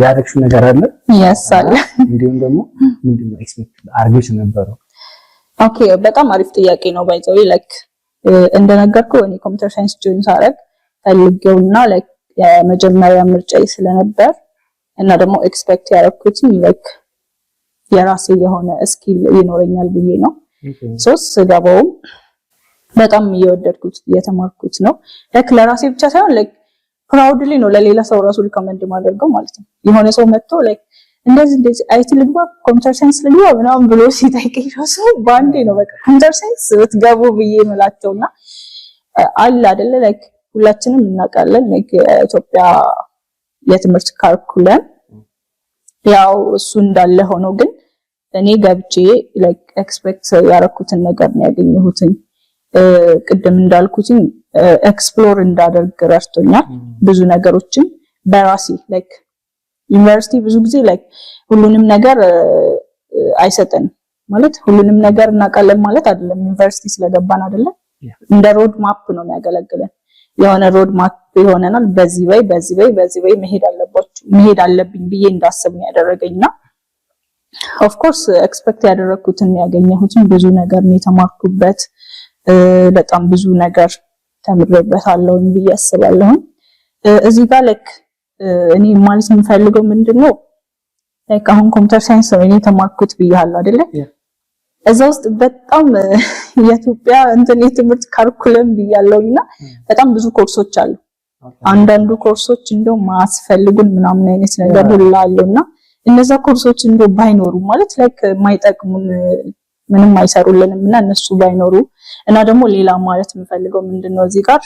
ያደረግሽው ነገር አለ ያሳለ እንዴም ደግሞ ምንድነው ኤክስፔክት አርገሽ ነበር ኦኬ በጣም አሪፍ ጥያቄ ነው ባይዘው ላይክ እንደነገርኩ እኔ ኮምፒውተር ሳይንስ ጆይን ሳረግ ፈልጌውና ላይክ የመጀመሪያ ምርጫዬ ስለነበር እና ደግሞ ኤክስፔክት ያደረኩት ላይክ የራሴ የሆነ ስኪል ይኖረኛል ብዬ ነው ሶስ ገባው በጣም እየወደድኩት የተማርኩት ነው ላይክ ለራሴ ብቻ ሳይሆን ላይክ ፕራውድሊ ነው ለሌላ ሰው ራሱ ሪኮመንድ ማድረገው ማለት ነው የሆነ ሰው መጥቶ ላይክ እንደዚህ አይቲ ልግባ ኮምፒውተር ሳይንስ ልግባ ምናምን ብሎ ሲጠይቀኝ ራሱ ባንዴ ነው በቃ ኮምፒውተር ሳይንስ ብትገቡ ብዬ መላቸውና አለ አይደለ ላይክ ሁላችንም እናውቃለን ላይክ የኢትዮጵያ የትምህርት ካሪኩለም ያው እሱ እንዳለ ሆኖ ግን እኔ ገብቼ ላይክ ኤክስፔክት ያረኩትን ነገር ነው ያገኘሁትኝ ቅድም እንዳልኩት ኤክስፕሎር እንዳደርግ ረድቶኛል ብዙ ነገሮችን በራሴ ላይክ ዩኒቨርሲቲ ብዙ ጊዜ ላይክ ሁሉንም ነገር አይሰጠንም ማለት ሁሉንም ነገር እናውቃለን ማለት አይደለም ዩኒቨርሲቲ ስለገባን አይደለም እንደ ሮድ ማፕ ነው የሚያገለግለን የሆነ ሮድ ማፕ ይሆነናል በዚህ ወይ መሄድ አለብኝ ብዬ እንዳስብ ያደረገኝና ኦፍ ኮርስ ኤክስፔክት ያደረኩትን ያገኘሁትን ብዙ ነገር ነው የተማርኩበት በጣም ብዙ ነገር ተምሬበታለሁ ብዬ አስባለሁ እዚህ ጋር ላይክ እኔ ማለት የምፈልገው ምንድነው ላይክ አሁን ኮምፒውተር ሳይንስ ነው እኔ ተማርኩት ብያለሁ አይደለ እዛ ውስጥ በጣም የኢትዮጵያ የትምህርት ካሪኩለም ብያለሁና በጣም ብዙ ኮርሶች አሉ አንዳንዱ ኮርሶች እንደው ማስፈልጉን ምናምን አይነት ነገር ሁሉ አለውና እነዛ ኮርሶች እንደው ባይኖሩ ማለት ላይክ ማይጠቅሙን ምንም አይሰሩልንምና እነሱ ባይኖሩ እና ደግሞ ሌላ ማለት የምፈልገው ምንድነው እዚህ ጋር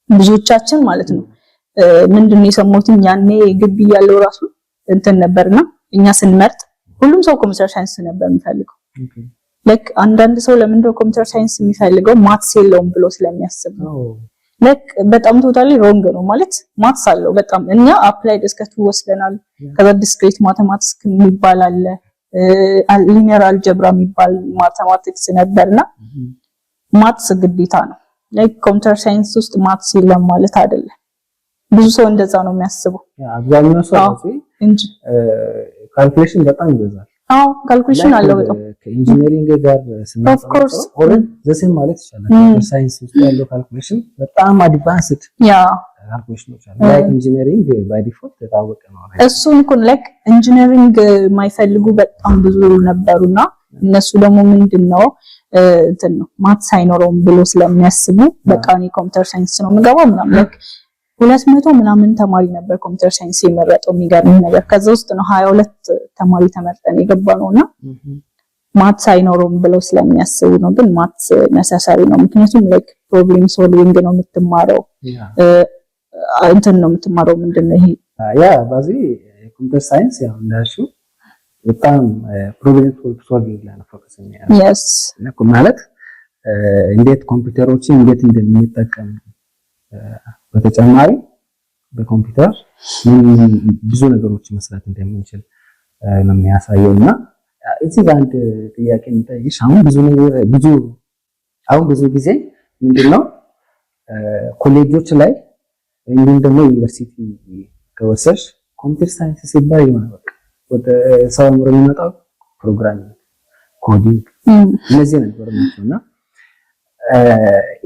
ብዙዎቻችን ማለት ነው ምንድነው የሰሞትኝ ያኔ ግቢ ያለው ራሱ ነበርና እኛ ስንመርጥ ሁሉም ሰው ኮምፒውተር ሳይንስ ነበር የሚፈልገው ላይክ አንዳንድ ሰው ለምንድነው ኮምፒውተር ሳይንስ የሚፈልገው ማትስ የለውም ብሎ ስለሚያስብ ነው ላይክ በጣም ቶታሊ ሮንግ ነው ማለት ማትስ አለው በጣም እኛ አፕላይድ እስከ 2 ወስደናል ከዛ ዲስክሪት ማቴማቲክስ የሚባል አለ ሊኒየር አልጀብራ የሚባል ማቴማቲክስ ነበርና ማትስ ግዴታ ነው ላይክ ኮምፒውተር ሳይንስ ውስጥ ማትስ የለም ማለት አይደለም ብዙ ሰው እንደዛ ነው የሚያስበው አብዛኛው ሰው እንጂ ካልኩሌሽን በጣም ይበዛል ካልኩሌሽን አለው በጣም ከኢንጂነሪንግ ጋር ስናወራ ኦሬንጅ ዘሴም ማለት ይችላል ኮምፒውተር ሳይንስ ውስጥ ያለው ካልኩሌሽን በጣም አድቫንስድ ካልኩሌሽኖች አሉ ላይክ ኢንጂነሪንግ ባይ ዲፎልት የታወቀ ነው እሱን ኮን ላይክ ኢንጂነሪንግ የማይፈልጉ በጣም ብዙ ነበሩና እነሱ ደግሞ ምንድነው ነው ማትስ አይኖርም ብሎ ስለሚያስቡ በቃ እኔ ኮምፒውተር ሳይንስ ነው የምገባው ምናምን ላይክ 200 ምናምን ተማሪ ነበር ኮምፒውተር ሳይንስ የመረጠው የሚገርም ነገር ከዛ ውስጥ ነው 22 ተማሪ ተመርጠን የገባነውና ማትስ አይኖርም ብለው ስለሚያስቡ ነው ግን ማትስ ነሰሰሪ ነው ምክንያቱም ላይክ ፕሮብሌም ሶልቪንግ ነው የምትማረው ነው የምትማረው ምንድነው ይሄ ያ ባዚ ኮምፒውተር ሳይንስ ያው እንዳልሽው በጣም ፕሮብሌም ሶልቪንግ ላይ ነው ፎከስ የሚያደርገው yes ማለት እንዴት ኮምፒውተሮችን እንዴት እንደምንጠቀም በተጨማሪ በኮምፒውተር ብዙ ነገሮች መስራት እንደምንችል ነው የሚያሳየውና እዚህ ጋር አንድ ጥያቄ እንጠይቅሽ። አሁን ብዙ ጊዜ ምንድነው ኮሌጆች ላይ እንዲሁም ደግሞ ዩኒቨርሲቲ ከወሰሽ ኮምፒውተር ሳይንስ ሲባል ይሆናል በቃ ወደ ሰው አእምሮ የሚመጣው ፕሮግራሚንግ፣ ኮዲንግ እነዚህ ነገሮች ናቸውና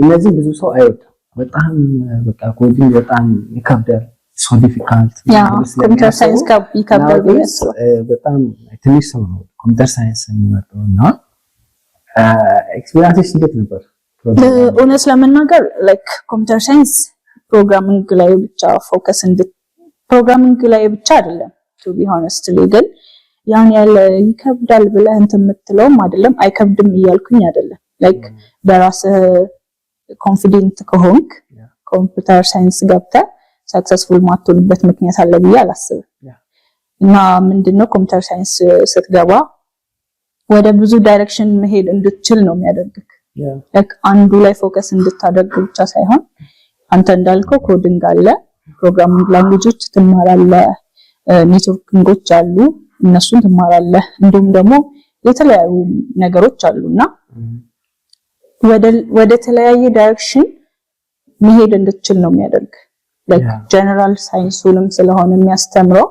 እነዚህ ብዙ ሰው አይወጣም። በጣም በቃ ኮዲንግ በጣም ይከብዳል፣ ሶ ዲፊካልት ኮምፒውተር ሳይንስ ይከብዳል በጣም ትንሽ ሰው ነው ኮምፒውተር ሳይንስ የሚመርጠውና ኤክስፒሪየንስ እንዴት ነበር? እውነት ለመናገር ላይክ ኮምፒውተር ሳይንስ ፕሮግራሚንግ ላይ ብቻ ፎከስ ፕሮግራሚንግ ላይ ብቻ አይደለም ቱ ቢ ሆነስትሊ ግን ያን ያለ ይከብዳል ብለህ እንትን የምትለውም አይደለም አይከብድም እያልኩኝ አይደለም ላይክ በራስህ ኮንፊደንት ከሆንክ ኮምፒውተር ሳይንስ ገብተህ ሰክሰስፉል ማትሆንበት ምክንያት አለ ብዬ አላስብም እና ምንድነው ኮምፒውተር ሳይንስ ስትገባ ወደ ብዙ ዳይሬክሽን መሄድ እንድትችል ነው የሚያደርግክ ላይክ አንዱ ላይ ፎከስ እንድታደርግ ብቻ ሳይሆን አንተ እንዳልከው ኮዲንግ አለ ፕሮግራሚንግ ላንጉጆች ትማራለህ ኔትወርኪንጎች አሉ እነሱን ትማራለህ እንዲሁም ደግሞ የተለያዩ ነገሮች አሉና ወደ ተለያየ ዳይሬክሽን መሄድ እንድትችል ነው የሚያደርግ ላይክ ጀነራል ሳይንሱንም ስለሆነ የሚያስተምረው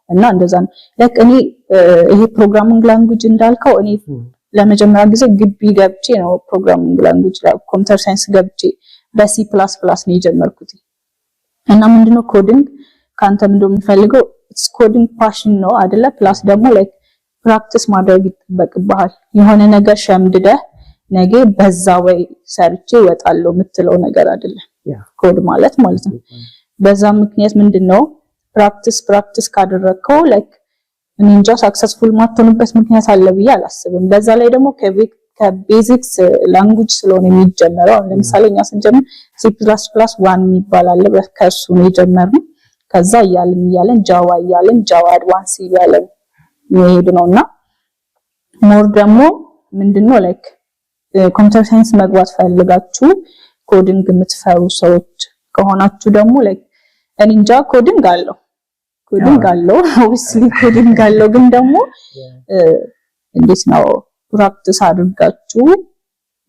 እና እንደዛ ነው ላይክ እኔ ይሄ ፕሮግራሚንግ ላንጉጅ እንዳልከው እኔ ለመጀመሪያ ጊዜ ግቢ ገብቼ ነው ፕሮግራሚንግ ላንጉጅ ኮምፒውተር ሳይንስ ገብቼ በሲ++ ነው የጀመርኩት እና ምንድነው ኮዲንግ ካንተ ምንድነው የሚፈልገው ኮዲንግ ፓሽን ነው አይደለ ፕላስ ደግሞ ላይክ ፕራክቲስ ማድረግ ይጠበቅብሃል የሆነ ነገር ሸምድደህ ነገ በዛ ወይ ሰርቼ እወጣለሁ የምትለው ነገር አይደለም ኮድ ማለት ነው በዛ ምክንያት ምንድነው ፕራክቲስ ካደረከው ላይክ እንጃ ሰክሰስፉል ማትሆንበት ምክንያት አለ ብዬ አላስብም በዛ ላይ ደግሞ ከቤዚክስ ላንጉጅ ስለሆነ የሚጀመረው ለምሳሌ እኛ ስንጀምር C++1 የሚባል አለ ከሱ ነው የጀመርነው ከዛ እያልን ጃዋ አድቫንስ እያልን ይሄድ ነውና ሞር ደግሞ ምንድነው ላይክ ኮምፒውተር ሳይንስ መግባት ፈልጋችሁ ኮዲንግ የምትፈሩ ሰዎች ከሆናችሁ ደግሞ ላይክ እንጃ ኮዲንግ አለው obviously ኮዲንግ አለው ግን ደግሞ እንዴት ነው ፕራክቲስ አድርጋችሁ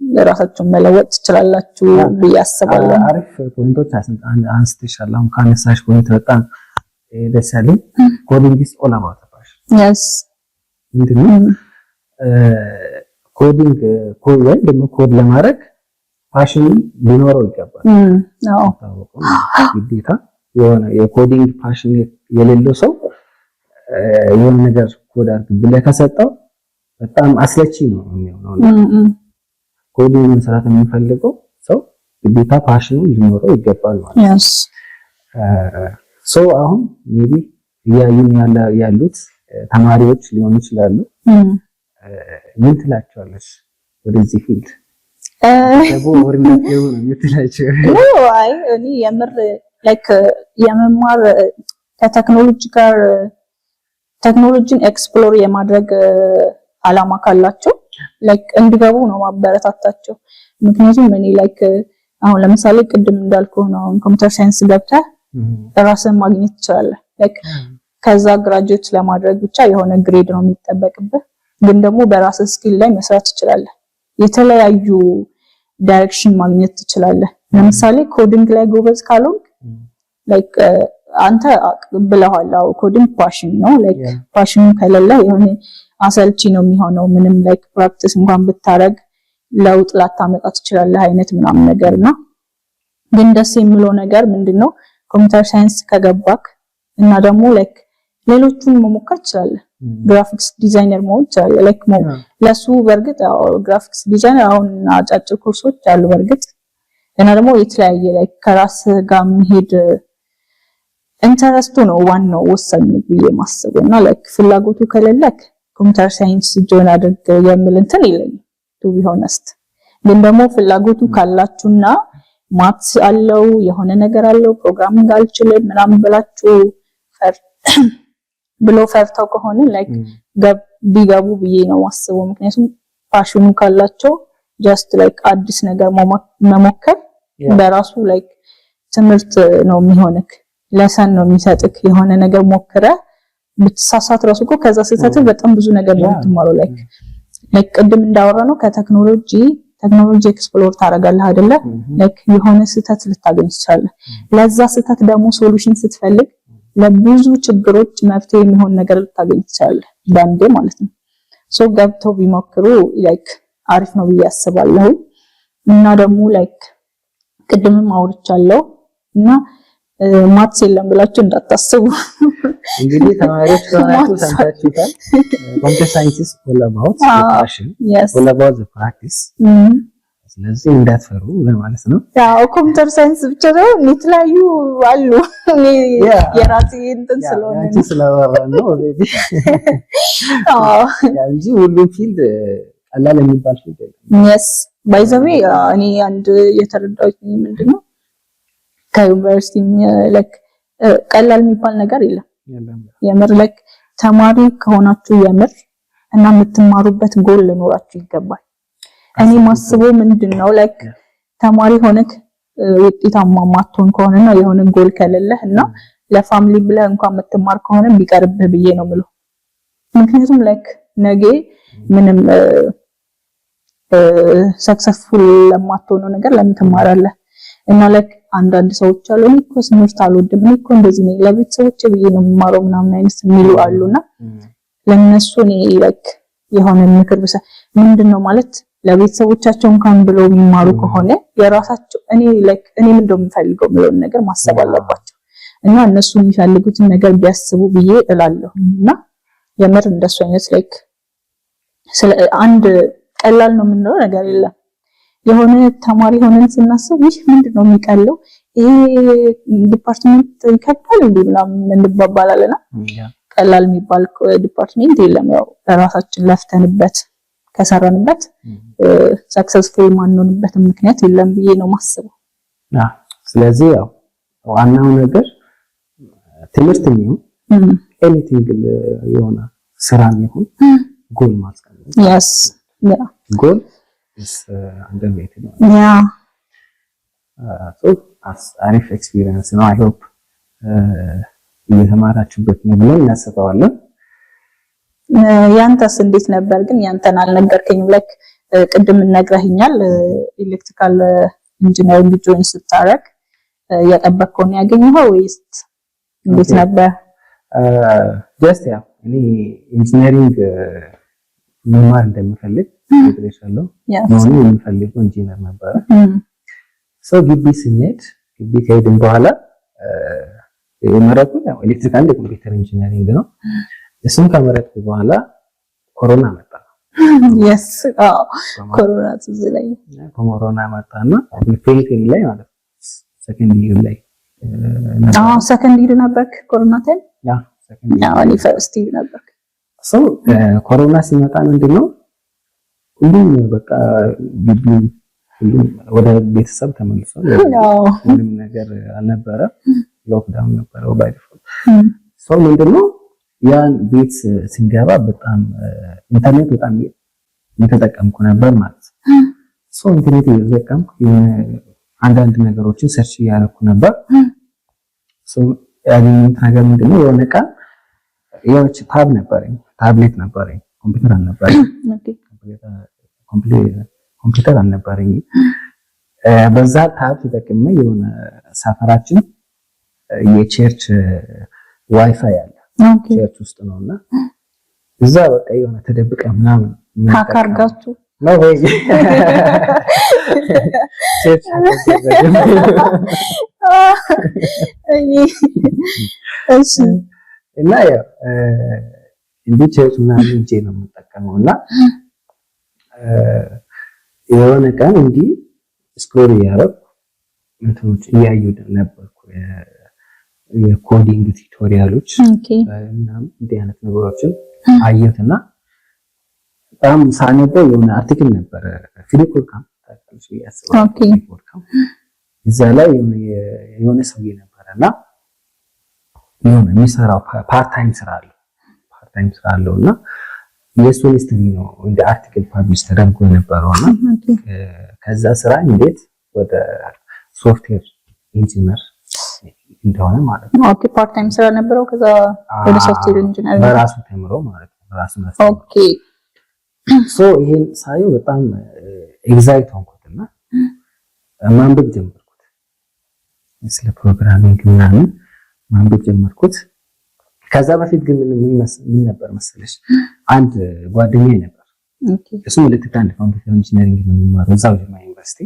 ለራሳችሁን መለወጥ ትችላላችሁ ብዬ አስባለሁ አሪፍ ፖይንቶች አንስተሻል አሁን ካነሳሽ ፖይንት በጣም ደስ ያለኝ ኮዲንግ is all about passion yes ምንድነው ኮዲንግ ወይ ደግሞ ኮድ ለማድረግ ፓሽን ሊኖረው ይገባል አዎ ግዴታ የሆነ የኮዲንግ ፓሽን የሌለው ሰው የሆነ ነገር ኮድ አድርግ ብለህ ከሰጠው በጣም አስለቺ ነው የሚሆነው ኮዲንግ መስራት የሚፈልገው ሰው ግዴታ ፓሽን ሊኖረው ይገባል ማለት ነው ሶ አሁን ሜቢ ያሉት ተማሪዎች ሊሆኑ ይችላሉ ምን ትላቸዋለሽ ወደዚህ ፊልድ ወርነት ነው የምትላቸው አይ እኔ የምር ላይክ የመማር ከቴክኖሎጂ ጋር ቴክኖሎጂን ኤክስፕሎር የማድረግ አላማ ካላቸው ላይክ እንዲገቡ ነው ማበረታታቸው ምክንያቱም እኔ ላይክ አሁን ለምሳሌ ቅድም እንዳልኩህ ነው ኮምፒውተር ሳይንስ ገብተህ ራስን ማግኘት ትችላለህ ላይክ ከዛ ግራጁዌት ለማድረግ ብቻ የሆነ ግሬድ ነው የሚጠበቅብህ ግን ደግሞ በራስ ስኪል ላይ መስራት ትችላለህ የተለያዩ ዳይሬክሽን ማግኘት ትችላለህ ለምሳሌ ኮዲንግ ላይ ጎበዝ ካልሆንክ ላይክ አንተ ብለሃል ኮዲንግ ፓሽን ነው ላይክ ፓሽኑ ከሌለ የሆነ አሰልቺ ነው የሚሆነው ምንም ላይክ ፕራክቲስ እንኳን ብታረግ ለውጥ ላታመጣ ትችላለህ አይነት ምናምን ነገርና ግን ደስ የሚለው ነገር ምንድነው ኮምፒውተር ሳይንስ ከገባክ እና ደግሞ ላይክ ሌሎቹን መሞከር ትችላለህ ግራፊክስ ዲዛይነር መሆን ትችላለህ ላይክ ለሱ በርግጥ ግራፊክስ ዲዛይነር አሁን አጫጭር ኮርሶች አሉ በርግጥ እና ደግሞ የተለያየ ላይክ ከራስ ጋር መሄድ ኢንተረስቱ ነው ዋናው ወሳኝ ብዬ ማስበውና ላይክ ፍላጎቱ ከሌለክ ኮምፒውተር ሳይንስ ጆይን አድርግ የሚል እንትን የለኝም ቱ ቢ ሆነስት ግን ደግሞ ፍላጎቱ ካላችሁና ማትስ አለው የሆነ ነገር አለው ፕሮግራሚንግ አልችልም ምናምን ብላችሁ ፈርተው ከሆነ ላይክ ቢገቡ ብዬ ነው ማስበው ምክንያቱም ፓሽኑ ካላቸው ጀስት ላይክ አዲስ ነገር መሞከር በራሱ ላይክ ትምህርት ነው የሚሆነክ ለሰን ነው የሚሰጥክ የሆነ ነገር ሞክረ ብትሳሳት ራሱ እኮ ከዛ ስህተት በጣም ብዙ ነገር ነው የምትማረው ላይክ ቅድም እንዳወራ ነው ከቴክኖሎጂ ኤክስፕሎር ታደርጋለህ አይደለ ላይክ የሆነ ስህተት ልታገኝ ትችላለህ ለዛ ስህተት ደግሞ ሶሉሽን ስትፈልግ ለብዙ ችግሮች መፍትሄ የሚሆን ነገር ልታገኝ ትችላለህ ባንዴ ማለት ነው ሶ ገብተው ቢሞክሩ ላይክ አሪፍ ነው ብዬ አስባለሁ እና ደግሞ ላይክ ቅድምም አውርቻለሁ እና ማትስ የለም ብላችሁ እንዳታስቡ እንግዲህ ተማሪዎች ከሆናችሁ ሰምታችሁታል ኮምፒውተር ሳይንስ is all about the passion all about the practice ስለዚህ እንዳትፈሩ ለማለት ነው ያው ኮምፒውተር ሳይንስ ብቻ ነው የተለያዩ አሉ የራሴ እንትን ስለሆነ ነው ስለወራ ነው ኦሬዲ እንጂ ሁሉም ፊልድ ቀላል የሚባል ፊልድ yes by the way እኔ አንድ የተረዳሁት ምንድነው ከዩኒቨርሲቲ ላይክ ቀላል የሚባል ነገር የለም የምር ላይክ ተማሪ ከሆናችሁ የምር እና የምትማሩበት ጎል ሊኖራችሁ ይገባል እኔ ማስበው ምንድነው ላይክ ተማሪ ሆነክ ውጤታማ ማትሆን ከሆነና የሆነ ጎል ከሌለህ እና ለፋሚሊ ብለህ እንኳን የምትማር ከሆነ ቢቀርብህ ብዬ ነው የምለው ምክንያቱም ላይክ ነገ ምንም ሰክሰስፉል ለማትሆነው ነገር ለምን ትማራለህ እና ላይክ አንዳንድ ሰዎች አሉ እኮ ስምርት አልወድም እኮ እንደዚህ ነው ለቤተሰቦቼ ብዬ ነው የምማረው ምናምን አይነት የሚሉ አሉና ለነሱ እኔ ላይክ የሆነ ምክር ብቻ ምንድነው ማለት ለቤተሰቦቻቸው እንኳን ብለው የሚማሩ ከሆነ የራሳቸው እኔ ላይክ እኔ ምንድነው የምፈልገው ምለው ነገር ማሰብ አለባቸው እና እነሱ የሚፈልጉትን ነገር ቢያስቡ ብዬ እላለሁና የምር እንደሱ አይነት ላይክ አንድ ቀላል ነው የምንለው ነገር የለም የሆነ ተማሪ ሆነን ስናስብ ይህ ምንድነው የሚቀለው ይሄ ዲፓርትመንት ይከብዳል እንደምናም እንባባላለና ቀላል የሚባል ዲፓርትመንት የለም ያው ራሳችን ለፍተንበት ከሰራንበት ሰክሰስፉል ማንሆንበት ምክንያት የለም ብዬ ነው ማስበው ስለዚህ ያው ዋናው ነገር ትምህርት ነው ኤኒቲንግ የሆነ ስራ ነው ጎል ማስቀመጥ yes yeah goal is underrated yeah so as arif experience no I hope እየተማራችሁበት ነው ብለን እናስባለን ያንተስ እንዴት ነበር ግን ያንተን አልነገርከኝም ላይክ ቅድም ነግረህኛል ኤሌክትሪካል ኢንጂነሪንግ ጆይን ስታረግ ያጠበቅከው ነው ያገኘኸው ወይስ እንዴት ነበር just ያው እኔ ኢንጂነሪንግ መማር እንደምፈልግ ተደረሻለሁ ነው የምፈልገው ኢንጂነር ነበር ሶ ግቢ ስንሄድ ግቢ ከሄድን በኋላ የመረጥኩት ያው ኤሌክትሪካል ኤንድ ኮምፒውተር ኢንጂነሪንግ ነው እሱን ከመረጥኩ በኋላ ኮሮና መጣ yes ኮሮና ትዝለኝ ኮሮና መጣና ፔሪፌሪ ላይ ማለት ሰከንድ ይር ላይ ሰከንድ ይር ነበር ኮሮና ታይም ያ ሰከንድ ያው እኔ ፈርስት ይር ነበር ሶ ኮሮና ሲመጣ ምንድነው ሁሉም በቃ ግቢ ሁሉም ወደ ቤተሰብ ተመልሷል ምንም ነገር አልነበረ ሎክዳውን ነበር ባይ ዲፎልት ሶ ምንድነው ያን ቤት ሲንገባ በጣም ኢንተርኔት በጣም እየተጠቀምኩ ነበር ማለት ሶ ኢንተርኔት እየተጠቀምኩ አንዳንድ ነገሮችን ሰርች እያደረኩ ነበር ሶ ያገኘሁት ነገር ምንድነው የሆነ ቀን የሆነች ታብ ነበረኝ ታብሌት ነበረኝ ኮምፒውተር አልነበረኝ ኮምፒውተር አልነበረኝ በዛ ታብ ተጠቅሜ የሆነ ሰፈራችን የቸርች ዋይፋይ አለ ቸርች ውስጥ ነውና እዛ በቃ የሆነ ተደብቀ ምናምን ታካርጋችሁ ነው ወይ ቸርች እሺ እና ያው እንዴ ቸርች ምናምን እንጂ ነው የምጠቀመውና የሆነ ቀን እንዲ ስክሮል ያረብ እንትኖች እያየሁ ነበርኩ የኮዲንግ ቱቶሪያሎች እና እንዲህ አይነት ነገሮችን አየሁትና በጣም ሳነበው የሆነ አርቲክል ነበር ፊሊፖር ካምፕ ታውቃለሽ ያስባል እዛ ላይ የሆነ ሰውዬ ነበርና የሆነ የሚሰራው ፓርት ታይም ስራ አለውና የሱን ስተዲ ነው እንደ አርቲክል ፐብሊሽ ተደርጎ ነበርና ከዛ ስራ እንዴት ወደ ሶፍትዌር ኢንጂነር እንደሆነ ማለት ነው። ኦኬ ፓርት ታይም ስራ ነበረው ከዛ ወደ ሶፍትዌር ኢንጂነሪንግ በራሱ ተምሮ ማለት ነው በራሱ መስራት። ኦኬ ሶ ይሄን ሳየው በጣም ኤግዛይት ሆንኩትና ማንበብ ጀመርኩት። ስለ ፕሮግራሚንግ ምናምን ማንበብ ጀመርኩት። ከዛ በፊት ግን ምን ነበር መሰለሽ አንድ ጓደኛዬ ነበር። እሱም ኤሌክትሪካል ኤንድ ኮምፒውተር ኢንጂነሪንግ ነው የሚማረው እዛው ጅማ ዩኒቨርሲቲ።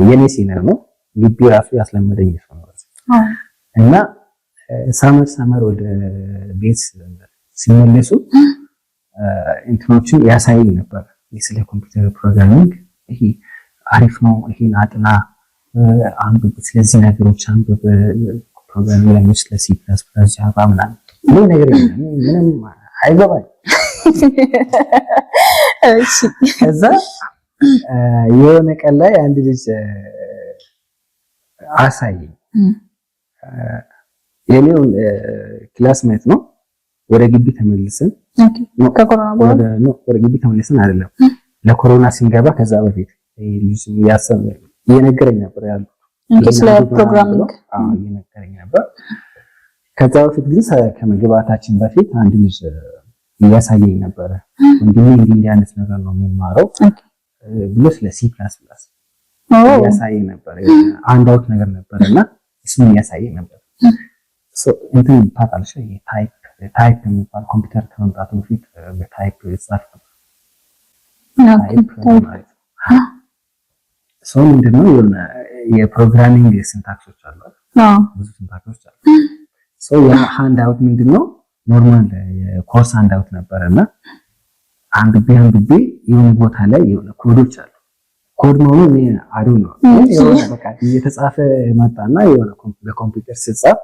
የኔ ሲኒየር ነው። ግቢ ራሱ ያስለመደኝ እሱ ነው። እና ሰመር ወደ ቤት ሲመለሱ እንትኖችን ያሳየኝ ነበር። ስለ ኮምፒውተር ፕሮግራሚንግ ይሄ አሪፍ ነው፣ ይሄን አጥና፣ አንብብ፣ ስለዚህ ነገሮች አንብብ፣ ፕሮግራሚንግ ላይ ስለ ሲ ፕላስ ፕላስ ጃቫ ምናምን ምን ነገር ምንም አይገባኝ። እሺ ከዛ የሆነ ቀን ላይ አንድ ልጅ አሳየኝ። የኔው ክላስሜት ነው። ወደ ግቢ ተመልሰን ከኮሮና በኋላ ወደ ግቢ ተመልሰን አይደለም ለኮሮና ሲንገባ ከዛ በፊት ልጅ ያሰበ እየነገረኝ ነበር ያለው ስለ ፕሮግራሚንግ እየነገረኝ ነበር። ከዛ በፊት ግን ከመግባታችን በፊት አንድ ልጅ እያሳየኝ ነበረ። እንዲህ አይነት ነገር ነው የሚማረው ብሎ ስለ ሲ ፕላስ ፕላስ እያሳየኝ ነበር። አንድ አውት ነገር ነበርና እሱን እያሳየኝ ነበር። እንትን ታውቃለሽ ታይፕ የሚባል ኮምፒውተር ከመምጣቱ በፊት በታይፕ ይጻፍ ነበር። ሰው ምንድነው የሆነ የፕሮግራሚንግ ሲንታክሶች አሉ። ብዙ ሲንታክሶች አሉ። ሰው የሃንድ አውት ምንድነው ኖርማል የኮርስ ሃንድ አውት ነበርና አንብቤ የሆነ ቦታ ላይ የሆነ ኮዶች አሉ። ኮድ ነው አዱ ነው የሆነ በቃ እየተጻፈ መጣና የሆነ በኮምፒውተር ሲጻፍ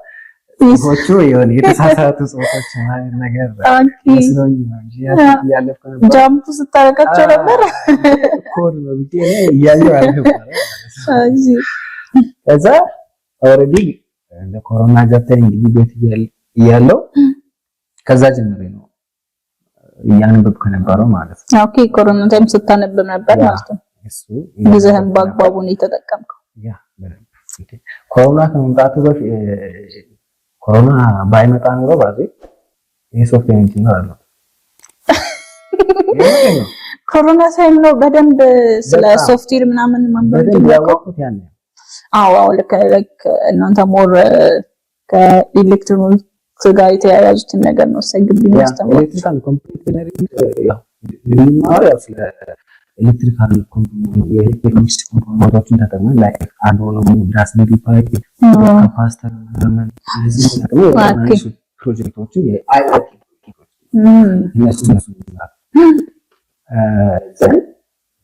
ጽሁፎቹ የሆነ የተሳሳቱ ጽሁፎች ነገር ስለኝ ነው ያለፈ ነበር። ጃምፕ ስታረቃቸው ነበር ኮድ ነው ብቻ እያየሁ ነበር። እሺ ከዛ ኦሬዲ ለኮሮና ገብተን እንግዲህ ቤት እያለው ከዛ ጀምሬ ነው እያነበብኩ ነበረው ማለት ነው። ኦኬ ኮሮና ታይም ስታነብ ነበር ማለት ነው። እሱ ጊዜህን በአግባቡ ነው የተጠቀምከው። ያ ኮሮና ከመምጣቱ በፊት ኮሮና ባይመጣ ኖሮ ባዚ የሶፍትዌር ኢንጂነር አለው። ኮሮና ታይም ነው በደንብ ስለ ሶፍትዌር ምናምን ማንበብ ያወቅኩት ያኔ። አዎ ልክ እናንተ ሞር ከኤሌክትሮኒክስ ጋር የተያያዙትን ነገር ነው ሰግብ የሚያስተምሩት። ኤሌክትሪካል ኮምፒውተር ያው የሚማረው ያው ስለ ኤሌክትሪካል የኤሌክትሮኒክስ ኮምፖነንቶችን ተጠቅመን ላይ አርዱኖ፣ ራስቤሪ ፓይ፣ ካፓሲተር ምናምን እዚህ ተጠቅመን ፕሮጀክቶችን የአይኦቲ እነሱ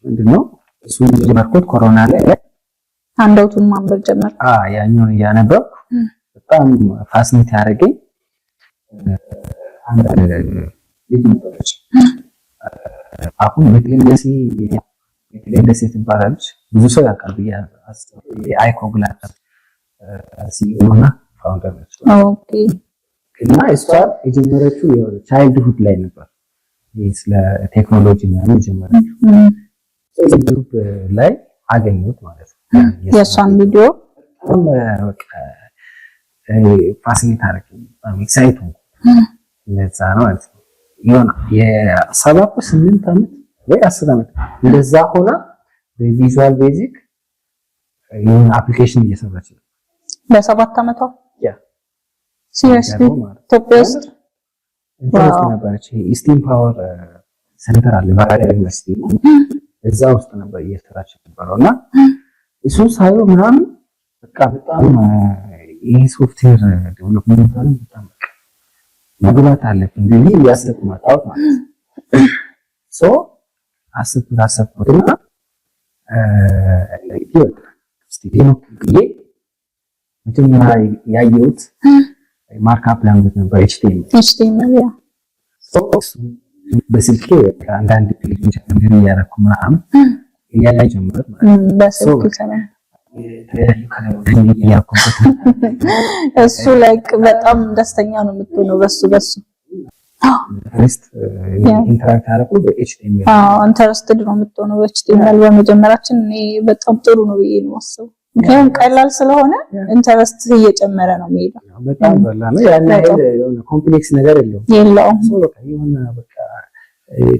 ምንድነው እሱ ጀመርኩት ኮሮና ላይ አንዳውቱን ማንበብ ጀመር። ያኛውን እያነበብኩ በጣም ፋሲኔት ያደረገኝ አንድ ልጅ ነበረች። አሁን በቴሌንደሲ ትባላለች። ብዙ ሰው ያውቃል ብዬ አስባለሁ። የአይኮግላስ ሲሆንና ፋውንደር ነች። ኦኬ እና እሷ የጀመረችው የሆነ ቻይልድሁድ ላይ ነበር። ስለ ቴክኖሎጂ ምናምን የጀመረችው ዩቲዩብ ላይ አገኘሁት ማለት ነው። የእሷን ቪዲዮ በቃ ፋሲኔት አደረገኝ። በጣም ኤክሳይት ሆንኩ። ለዛ ነው ማለት ነው የሆነ የ7-8 ዓመት ወይ 10 ዓመት እንደዛ ሆና በቪዥዋል ቤዚክ የሆነ አፕሊኬሽን እየሰራች ነው። በ7 ዓመቷ ያ ሲሪየስሊ ኢትዮጵያ ውስጥ ነበረች። ኢስቲም ፓወር ሴንተር አለ ባህርዳር ዩኒቨርሲቲ እዛ ውስጥ ነበር እየሰራች ነበረውና እሱን ሳየው ምናምን በቃ በጣም ይሄ ሶፍትዌር ዴቨሎፕመንት በጣም መግባት አለብኝ እንዴ ያሰብኩ መጣው ማለት ሶ አሰብኩትና ስቲዲዮ ብዬ መጀመሪያ ያየሁት ማርክአፕ ላንጉጅ ነበር HTML ያ በስልኬ አንዳንድ ፔጆች እንደዚህ ያደረኩ ምናምን እያላይ ጀመረ ማለት በስልክ ሰላም እሱ ላይክ በጣም ደስተኛ ነው የምትሆነው በሱ ኢንተራክት አደረኩ በኤችቲኤምኤል ኢንተረስትድ ነው የምትሆነው በኤችቲኤምኤል በመጀመራችን እኔ በጣም ጥሩ ነው ብዬ ነው የማስበው ምክንያቱም ቀላል ስለሆነ ኢንተረስት እየጨመረ ነው የሚሄደው። በጣም ቀላል ነው። ያን ያህል የሆነ ኮምፕሌክስ ነገር የለውም። በቃ የሆነ በቃ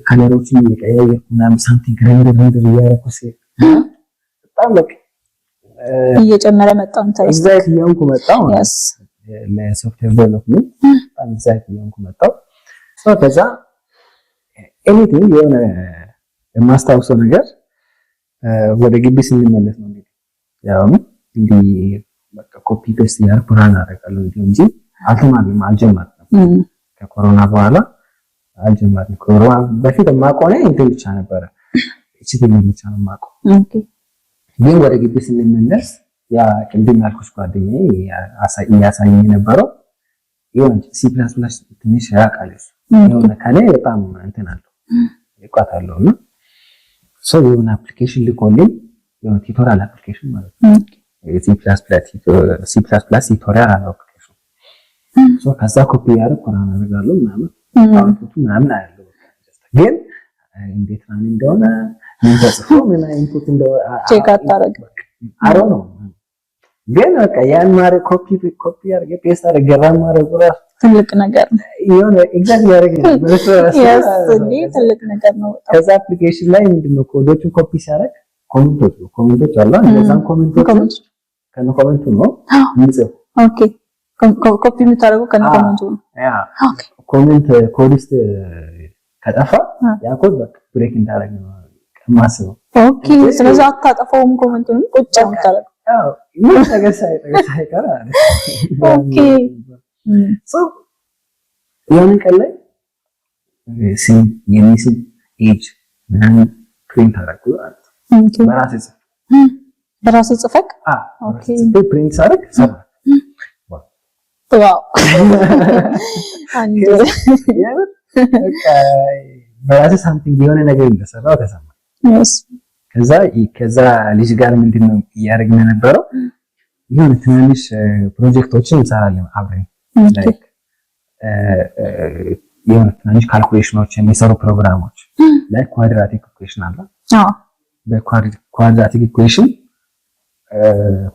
ከለሮችን እየቀያየርኩ ምናምን ሳምቲንግ ረንደር እያደረኩ በጣም በቃ እየጨመረ መጣው ኢንተረስት ኤግዛክት እየሆንኩ መጣው ለሶፍትዌር ዴቨሎፕመንት በጣም ኤግዛክት እየሆንኩ መጣው። ከዛ ኤኒቲንግ የሆነ የማስታውሰው ነገር ወደ ግቢ ስንመለስ ነው እንግዲህ ያው እንግዲህ በቃ ኮፒ ፔስት ያደርኩ ራን አደርጋለሁ እንጂ አልጀመርንም። ከኮሮና በኋላ አልጀመርንም። ኮሮና በፊት የማውቀው እንትን ብቻ ነበረ ኤችቲኤምኤል ብቻ ነው የማውቀው። ግን ወደ ግቢ ስንመለስ ያ ቅድም ያልኩሽ ጓደኛዬ እያሳየኝ የነበረው የሆነ ሲ ፕላስ ፕላስ ትንሽ ያውቃል የሆነ ከኔ በጣም እንትን አለው ይቋት አለውና ሰው የሆነ አፕሊኬሽን ልኮልኝ የሆነ ቲዩቶሪያል አፕሊኬሽን ማለት ነው ሲ ፕላስ ፕላስ ቲዩቶሪያል አፕሊኬሽን ከዛ ኮፒ ያደረኩ ራን አደርጋለሁ ምናምን አያለሁ። ግን እንዴት ራን እንደሆነ ምን ተጽፎ ምን ኢንፑት እንደሆነ ቼክ አታረግ አሮ ነው። ግን በቃ ያን ማረ ኮፒ አድርጌ ፔስት አድርጌ ራን ማድረግ ራሱ ትልቅ ነገር ነው። የሆነ ኤግዛክት ያደረገኝ ትልቅ ነገር ነው። ከዛ አፕሊኬሽን ላይ ምንድነው ኮዶቹን ኮፒ ሲያደርግ ኮሜንቶች አሉ። እነዛን ኮሜንቶች ከነ ኮሜንቱ ነው የሚጽፍ። ኦኬ ኮፒ የምታደርገው ከነ ኮሜንቱ ነው። ያ ኮሜንት ኮዲስት ከጠፋ ያ ኮድ በቃ ብሬክ እንዳደረገ ነው ማስበው። ኦኬ ስለዚህ አታጠፋውም ኮሜንቱን ቁጭ አምታረግ። አዎ ምን ነገር ሳይቀር ኦኬ የሆነ ቀን ላይ የሚስም ኤጅ ምናምን ፕሪንት አደረኩ ማለት ነው። በራሴ ጽፈክ ኦኬ ፕሪንት ሳደርግ ሰራ ዋው አንዴ በራሴ ሳምቲንግ የሆነ ነገር እንደሰራው ተሰማ። ከዛ ልጅ ጋር ምንድነው እያደረግን የነበረው የሆነ ትንንሽ ፕሮጀክቶችን እንሰራለን አብረን ላይክ የሆነ ትንንሽ ካልኩሌሽኖች የሚሰሩ ፕሮግራሞች ላይክ ኳድራቲክ ኢኩዌሽን አለ። በኳድራቲክ ኢኩዌሽን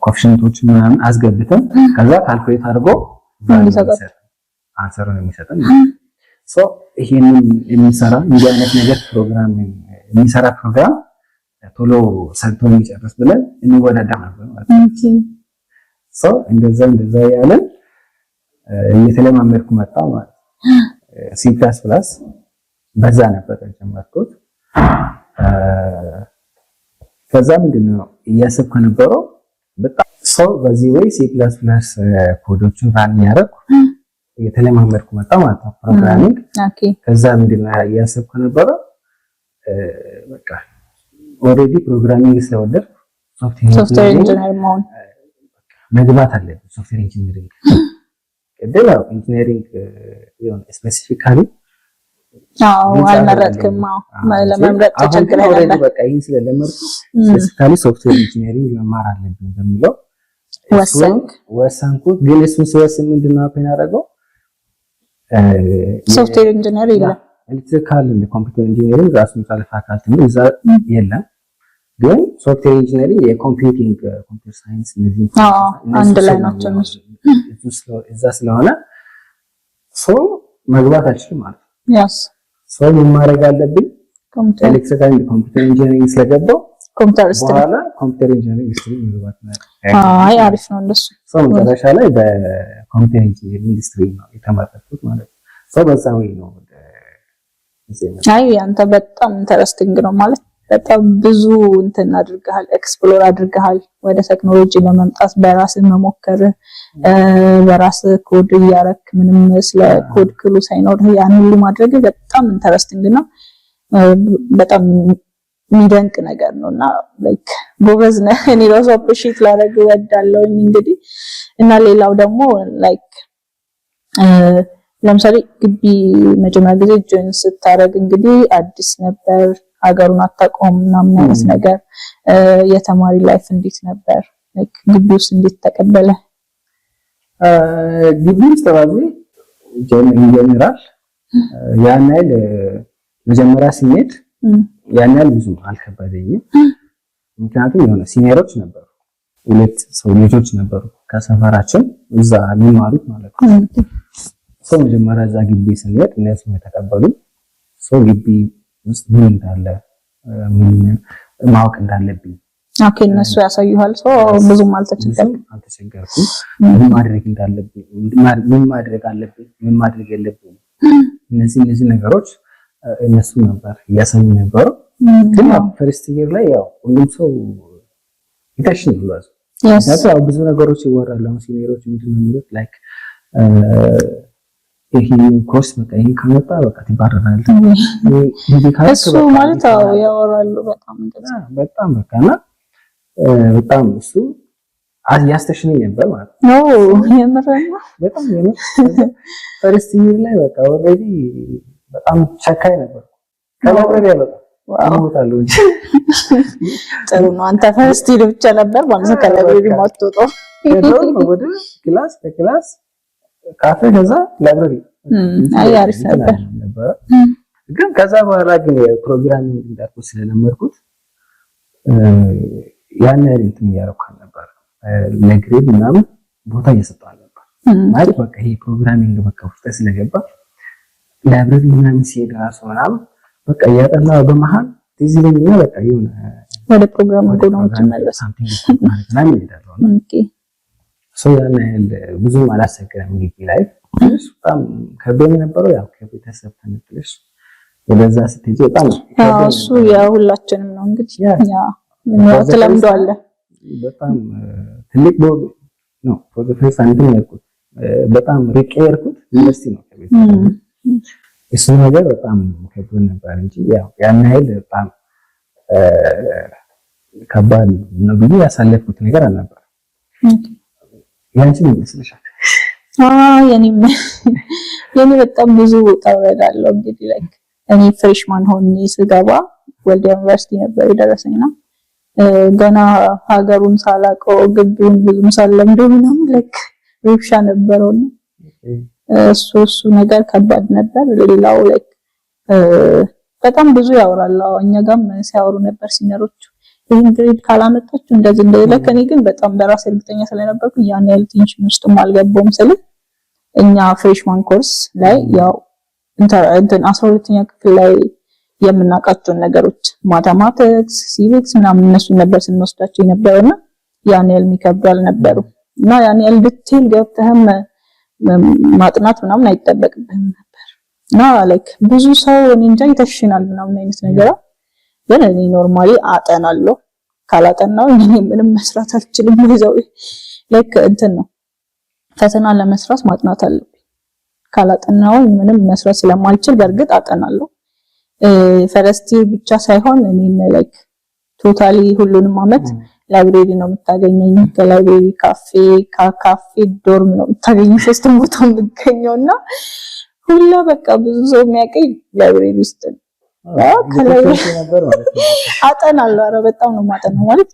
ኮኤፊሺየንቶች ምናምን አስገብተን ከዛ ካልኩሌት አድርጎ አንሰሩን የሚሰጠን ይሄንን የሚሰራ እንዲህ አይነት ነገር ፕሮግራም የሚሰራ ፕሮግራም ቶሎ ሰርቶ የሚጨርስ ብለን እንወዳደር ነበር ማለት ነው። እንደዛ ያለን እየተለማመድኩ መጣ ማለት ሲ ፕላስ ፕላስ በዛ ነበር የጀመርኩት። ከዛ ምንድነው እያሰብኩ ነበረው በጣም ሰው በዚህ ወይ ሲ ፕላስ ፕላስ ኮዶችን ራን ያደረኩ እየተለማመድኩ መጣ ማለት ነው ፕሮግራሚንግ። ከዛ ምንድነው እያሰብኩ ነበረው በቃ ኦሬዲ ፕሮግራሚንግ ስለወደድኩ ሶፍትዌር ኢንጂነር መሆን መግባት አለብኝ። ሶፍትዌር ኢንጂነሪንግ ቅድም ኢንጂነሪንግ የሆነ ስፔሲፊካሊ አልመረጥክም። ለመምረጥ ተቸግረህ ነበር። በቃ ይሄን ስለለመድኩ ስፔሲፊካሊ ሶፍትዌር ኢንጂነሪንግ መማር አለብኝ በሚለው ወሰንኩ። ግን እሱን ስወስን ምንድነው አፕን ያደረገው ሶፍትዌር ኢንጂነር ይላል ኤሌክትሪካል እንደ ኮምፒውተር ኢንጂነሪንግ ራሱን ሳለ ፋካልቲ ነው እዛ የለም። ግን ሶፍትዌር ኢንጂነሪንግ የኮምፒውቲንግ ኮምፒውተር ሳይንስ እነዚህ አንድ ላይ ናቸው። እዛ ስለሆነ መግባት አልችልም ማለት ነው። ያስ ምን ማድረግ አለብኝ? ኤሌክትሪካል እንደ ኮምፒውተር ኢንጂነሪንግ ስለገባው ኮምፒውተር በኋላ ኮምፒውተር ኢንጂነሪንግ ስትሪም መግባት ነው። አሪፍ ነው እንደሱ። መጨረሻ ላይ በኮምፒውተር ኢንጂነሪንግ ስትሪም ነው የተመረጥኩት ማለት ነው። በዛ ወይ ነው አንተ በጣም ኢንተረስቲንግ ነው ማለት በጣም ብዙ እንትን አድርገሃል፣ ኤክስፕሎር አድርገሃል ወደ ቴክኖሎጂ ለመምጣት በራስህ መሞከር፣ በራስህ ኮድ እያረክ ምንም ስለ ኮድ ክሉ ሳይኖር ያን ሁሉ ማድረግ በጣም ኢንተረስቲንግ ነው። በጣም የሚደንቅ ነገር ነውና ላይክ ጎበዝ ነህ። እኔ ራሱ አፕሪሺየት ላደርግ እወዳለሁ እንግዲህ እና ሌላው ደግሞ ላይክ ለምሳሌ ግቢ መጀመሪያ ጊዜ ጆይን ስታረግ እንግዲህ አዲስ ነበር፣ ሀገሩን አታውቀውም ምናምን አይነት ነገር። የተማሪ ላይፍ እንዴት ነበር? ላይክ ግቢ ውስጥ እንዴት ተቀበለ? ግቢ ውስጥ ተባዚ ጀነራል ያን ያህል መጀመሪያ ስንሄድ ያን ያህል ብዙ አልከበደኝም። ምክንያቱም የሆነ ሲኒየሮች ነበሩ ሁለት ሰው ልጆች ነበሩ ከሰፈራችን እዛ የሚማሩት ማለት ነው። ሰው መጀመሪያ እዛ ግቢ ስንሄድ እነሱ የተቀበሉ ሰው ግቢ ውስጥ ምን እንዳለ ምን ማወቅ እንዳለብኝ ኦኬ እነሱ ያሳዩሃል። ሰው ብዙም አልተቸገርኩም። ምን ማድረግ እንዳለብኝ ምን ማድረግ አለብኝ ምን ማድረግ የለብኝ እነዚህ ነገሮች እነሱ ነበር ያሳዩ ነበር። ግን ፈርስት ይር ላይ ያው ሁሉም ሰው ይተሽን ብሏል። ያው ብዙ ነገሮች ይወራሉ። ሲኒየሮች ምንድነው የሚሉት ላይክ ይሄ ኮርስ በቃ ይሄን ካመጣ በቃ ትባረራለህ እሱ ማለት ያወራሉ በጣም በቃና በጣም እሱ ያስተሽነኝ ነበር ማለት ነው። የምረና በጣም ፈርስት ይር ላይ በቃ ኦሬዲ በጣም ቸካይ ነበር። ከላብረሪ ያለጣ አሞታለሁ እንጂ ጥሩ ነው። አንተ ፈርስት ይር ብቻ ነበር ማለት ነው ከላብረሪ ማትወጣው ወደ ክላስ ከክላስ ካፌ ከዛ ላይብረሪ አሪፍ ነበር። ግን ከዛ በኋላ ግን ፕሮግራሚንግ እንዳልኩት ስለለመድኩት ያን ያህል እንትን እያደረኩ ነበር። ለግሬድ ምናምን ቦታ እየሰጠሁ ነበር ማለት በቃ ይሄ ፕሮግራሚንግ በቃ ውስጥ ስለገባ ላይብረሪ ምናምን ሲሄድ ራሱ ምናምን በቃ እያጠናሁ በመሃል ትዝ ይለኝና በቃ የሆነ ወደ ፕሮግራሚንግ ነው ተመለስ ምናምን እሄዳለሁ። ኦኬ ያን ያህል ብዙም አላስቸገረም። ግቢ ላይ በጣም ከበኝ ነበረው ያው ከቤተሰብ ተነጥለሽ ወደዛ ስትሄጂ በጣም እሱ ያሁላችንም ነው እንግዲህ ያ ተለምዷል። በጣም ትልቅ ቦርድ ነው ፕሮጀክት አንተን ያልኩት በጣም ርቄ ያልኩት ዩኒቨርሲቲ ነው ከቤተሰብ እሱ ነገር በጣም ከበኝ ነበር እንጂ ያው ያን ያህል በጣም ከባድ ነው ብዬ ያሳለፍኩት ነገር አልነበረም። ያንቺ ምን ይመስልሻል? የኔ በጣም ብዙ ተወረዳለሁ እንግዲህ ላይክ እኔ ፍሬሽማን ሆኜ ስገባ ወልዲያ ዩኒቨርሲቲ ነበር የደረሰኝና ገና ሀገሩን ሳላውቀው ግቢውን ብዙም ሳልለምደው ምናምን ላይክ ሪፍሻ ነበረውና እሱ ነገር ከባድ ነበር። ሌላው ላይክ በጣም ብዙ ያወራል። እኛ ጋርም ሲያወሩ ነበር ሲኒየሮቹ ይሄን ግሬድ ካላመጣችሁ እንደዚህ ላይክ እኔ ግን በጣም በራሴ እርግጠኛ ስለነበርኩ ያን ያህል ቴንሽን ውስጥ አልገባውም። ስለ እኛ ፍሬሽማን ኮርስ ላይ ያው እንትን 12ኛ ክፍል ላይ የምናውቃቸው ነገሮች ማቴማቲክስ፣ ሲቪክስ ምናምን እነሱ ነበር ስንወስዳቸው የነበረውና ያን ያህል የሚከብዱ አልነበሩ እና ያን ያህል ዲቴል ገብተህም ማጥናት ምናምን አይጠበቅብህም ነበር እና ላይክ ብዙ ሰው እኔ እንጃ ይተሽናል ምናምን አይነት ነገር ግን እኔ ኖርማሊ አጠናለሁ። ካላጠናው እኔ ምንም መስራት አልችልም። ይዘው ላይክ እንትን ነው ፈተና ለመስራት ማጥናት አለብኝ። ካላጠናው ምንም መስራት ስለማልችል በእርግጥ አጠናለሁ። ፈረስቲ ብቻ ሳይሆን እኔ ላይክ ቶታሊ ሁሉንም አመት ላይብሬሪ ነው የምታገኘኝ። ከላይብሬሪ ካፌ ዶርም ነው የምታገኘኝ። ሶስቱም ቦታ የምገኘውና ሁላ በቃ ብዙ ሰው የሚያቀኝ ላይብሬሪ ውስጥ ነው። አጠናለሁ። ኧረ በጣም ነው ማጠናው ማለት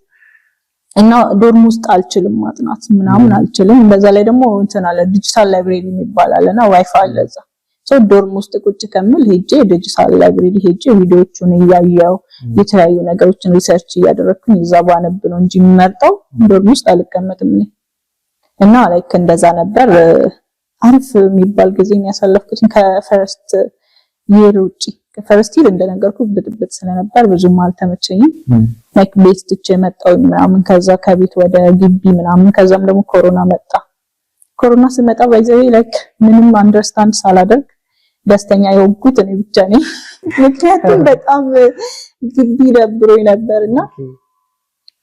እና ዶርም ውስጥ አልችልም ማጥናት ምናምን አልችልም። በዛ ላይ ደግሞ እንትን አለ ዲጂታል ላይብሬሪ የሚባል አለና ዋይፋይ አለ እዛ ሰው ዶርም ውስጥ ቁጭ ከመል ሄጄ ዲጂታል ላይብሬሪ ሄጄ ቪዲዮዎችን እያየሁ የተለያዩ ነገሮችን ሪሰርች እያደረኩኝ እዛ ባነብ ነው እንጂ የምመርጠው ዶርም ውስጥ አልቀመጥም ነኝ እና ላይክ እንደዛ ነበር። አሪፍ የሚባል ጊዜ ነው ያሳለፍኩት ከፈርስት ይር ውጪ። ከፈርስት ይር እንደነገርኩ ብጥብጥ ስለነበር ብዙም አልተመቸኝም። ላይክ ቤት ትቼ መጣሁ ምናምን ከዛ ከቤት ወደ ግቢ ምናምን ከዛም ደግሞ ኮሮና መጣ። ኮሮና ሲመጣ ባይዘይ ላይክ ምንም አንደርስታንድ ሳላደርግ ደስተኛ የሆንኩት እኔ ብቻ ነኝ። ምክንያቱም በጣም ግቢ ደብሮኝ ነበርና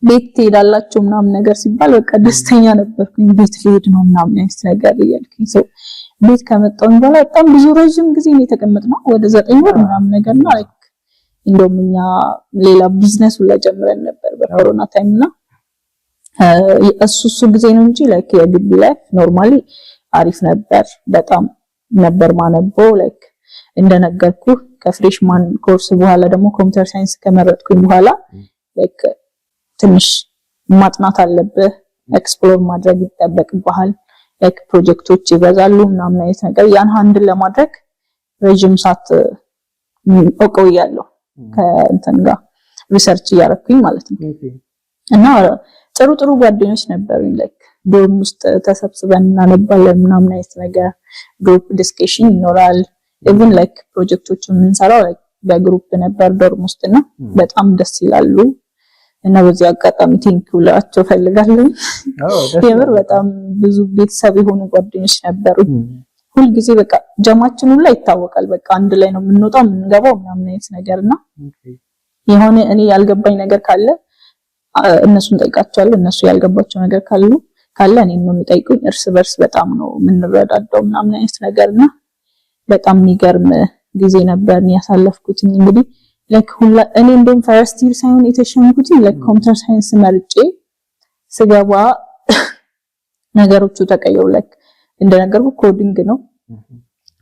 ቤት ትሄዳላችሁ ምናምን ነገር ሲባል በቃ ደስተኛ ነበርኩኝ። ቤት ልሄድ ነው ምናምን አይነት ነገር እያልኩኝ ሰው ቤት ከመጣሁኝ በኋላ በጣም ብዙ ረጅም ጊዜ ነው የተቀመጥነው ወደ 9 ወር ምናምን ነገርና ላይክ እንደውም እኛ ሌላ ቢዝነስ ሁላ ጀምረን ነበር በኮሮና ታይምና እሱ ጊዜ ነው እንጂ ላይክ የግቢ ላይፍ ኖርማሊ አሪፍ ነበር። በጣም ነበር ማነበው ላይክ እንደነገርኩ ከፍሬሽማን ኮርስ በኋላ ደግሞ ኮምፒውተር ሳይንስ ከመረጥኩኝ በኋላ ላይክ ትንሽ ማጥናት አለብህ፣ ኤክስፕሎር ማድረግ ይጠበቅብሃል። ላይክ ፕሮጀክቶች ይበዛሉ ምናምን አይነት ነገር ያን ሃንድል ለማድረግ ረጅም ሰዓት እቆያለሁ ከእንትን ጋር ሪሰርች እያደረኩኝ ማለት ነው እና ጥሩ ጥሩ ጓደኞች ነበሩኝ። ላይክ ዶርም ውስጥ ተሰብስበን እናነባለን ምናምን አይነት ነገር ግሩፕ ዲስከሽን ይኖራል። ኢቭን ላይክ ፕሮጀክቶችን የምንሰራው ላይክ በግሩፕ ነበር ዶርም ውስጥና በጣም ደስ ይላሉ። እና በዚህ አጋጣሚ ቴንኪው ላቸው ፈልጋለሁ። የምር በጣም ብዙ ቤተሰብ የሆኑ ጓደኞች ነበሩኝ። ሁል ጊዜ በቃ ጀማችን ሁሉ ይታወቃል። በቃ አንድ ላይ ነው የምንወጣው የምንገባው ምናምን አይነት ነገርና የሆነ እኔ ያልገባኝ ነገር ካለ እነሱን ጠይቃቸዋለሁ። እነሱ ያልገባቸው ነገር ካለ እኔን ነው የሚጠይቁኝ። እርስ በርስ በጣም ነው የምንረዳዳው ምናምን አይነት ነገርና በጣም የሚገርም ጊዜ ነበር ያሳለፍኩት። እንግዲህ ላይክ እኔ እንደውም ፈርስት ይር ሳይሆን የተሸነፍኩት ላይክ ኮምፒውተር ሳይንስ መርጬ ስገባ ነገሮቹ ተቀየሩ። ላይክ እንደነገርኩ ኮዲንግ ነው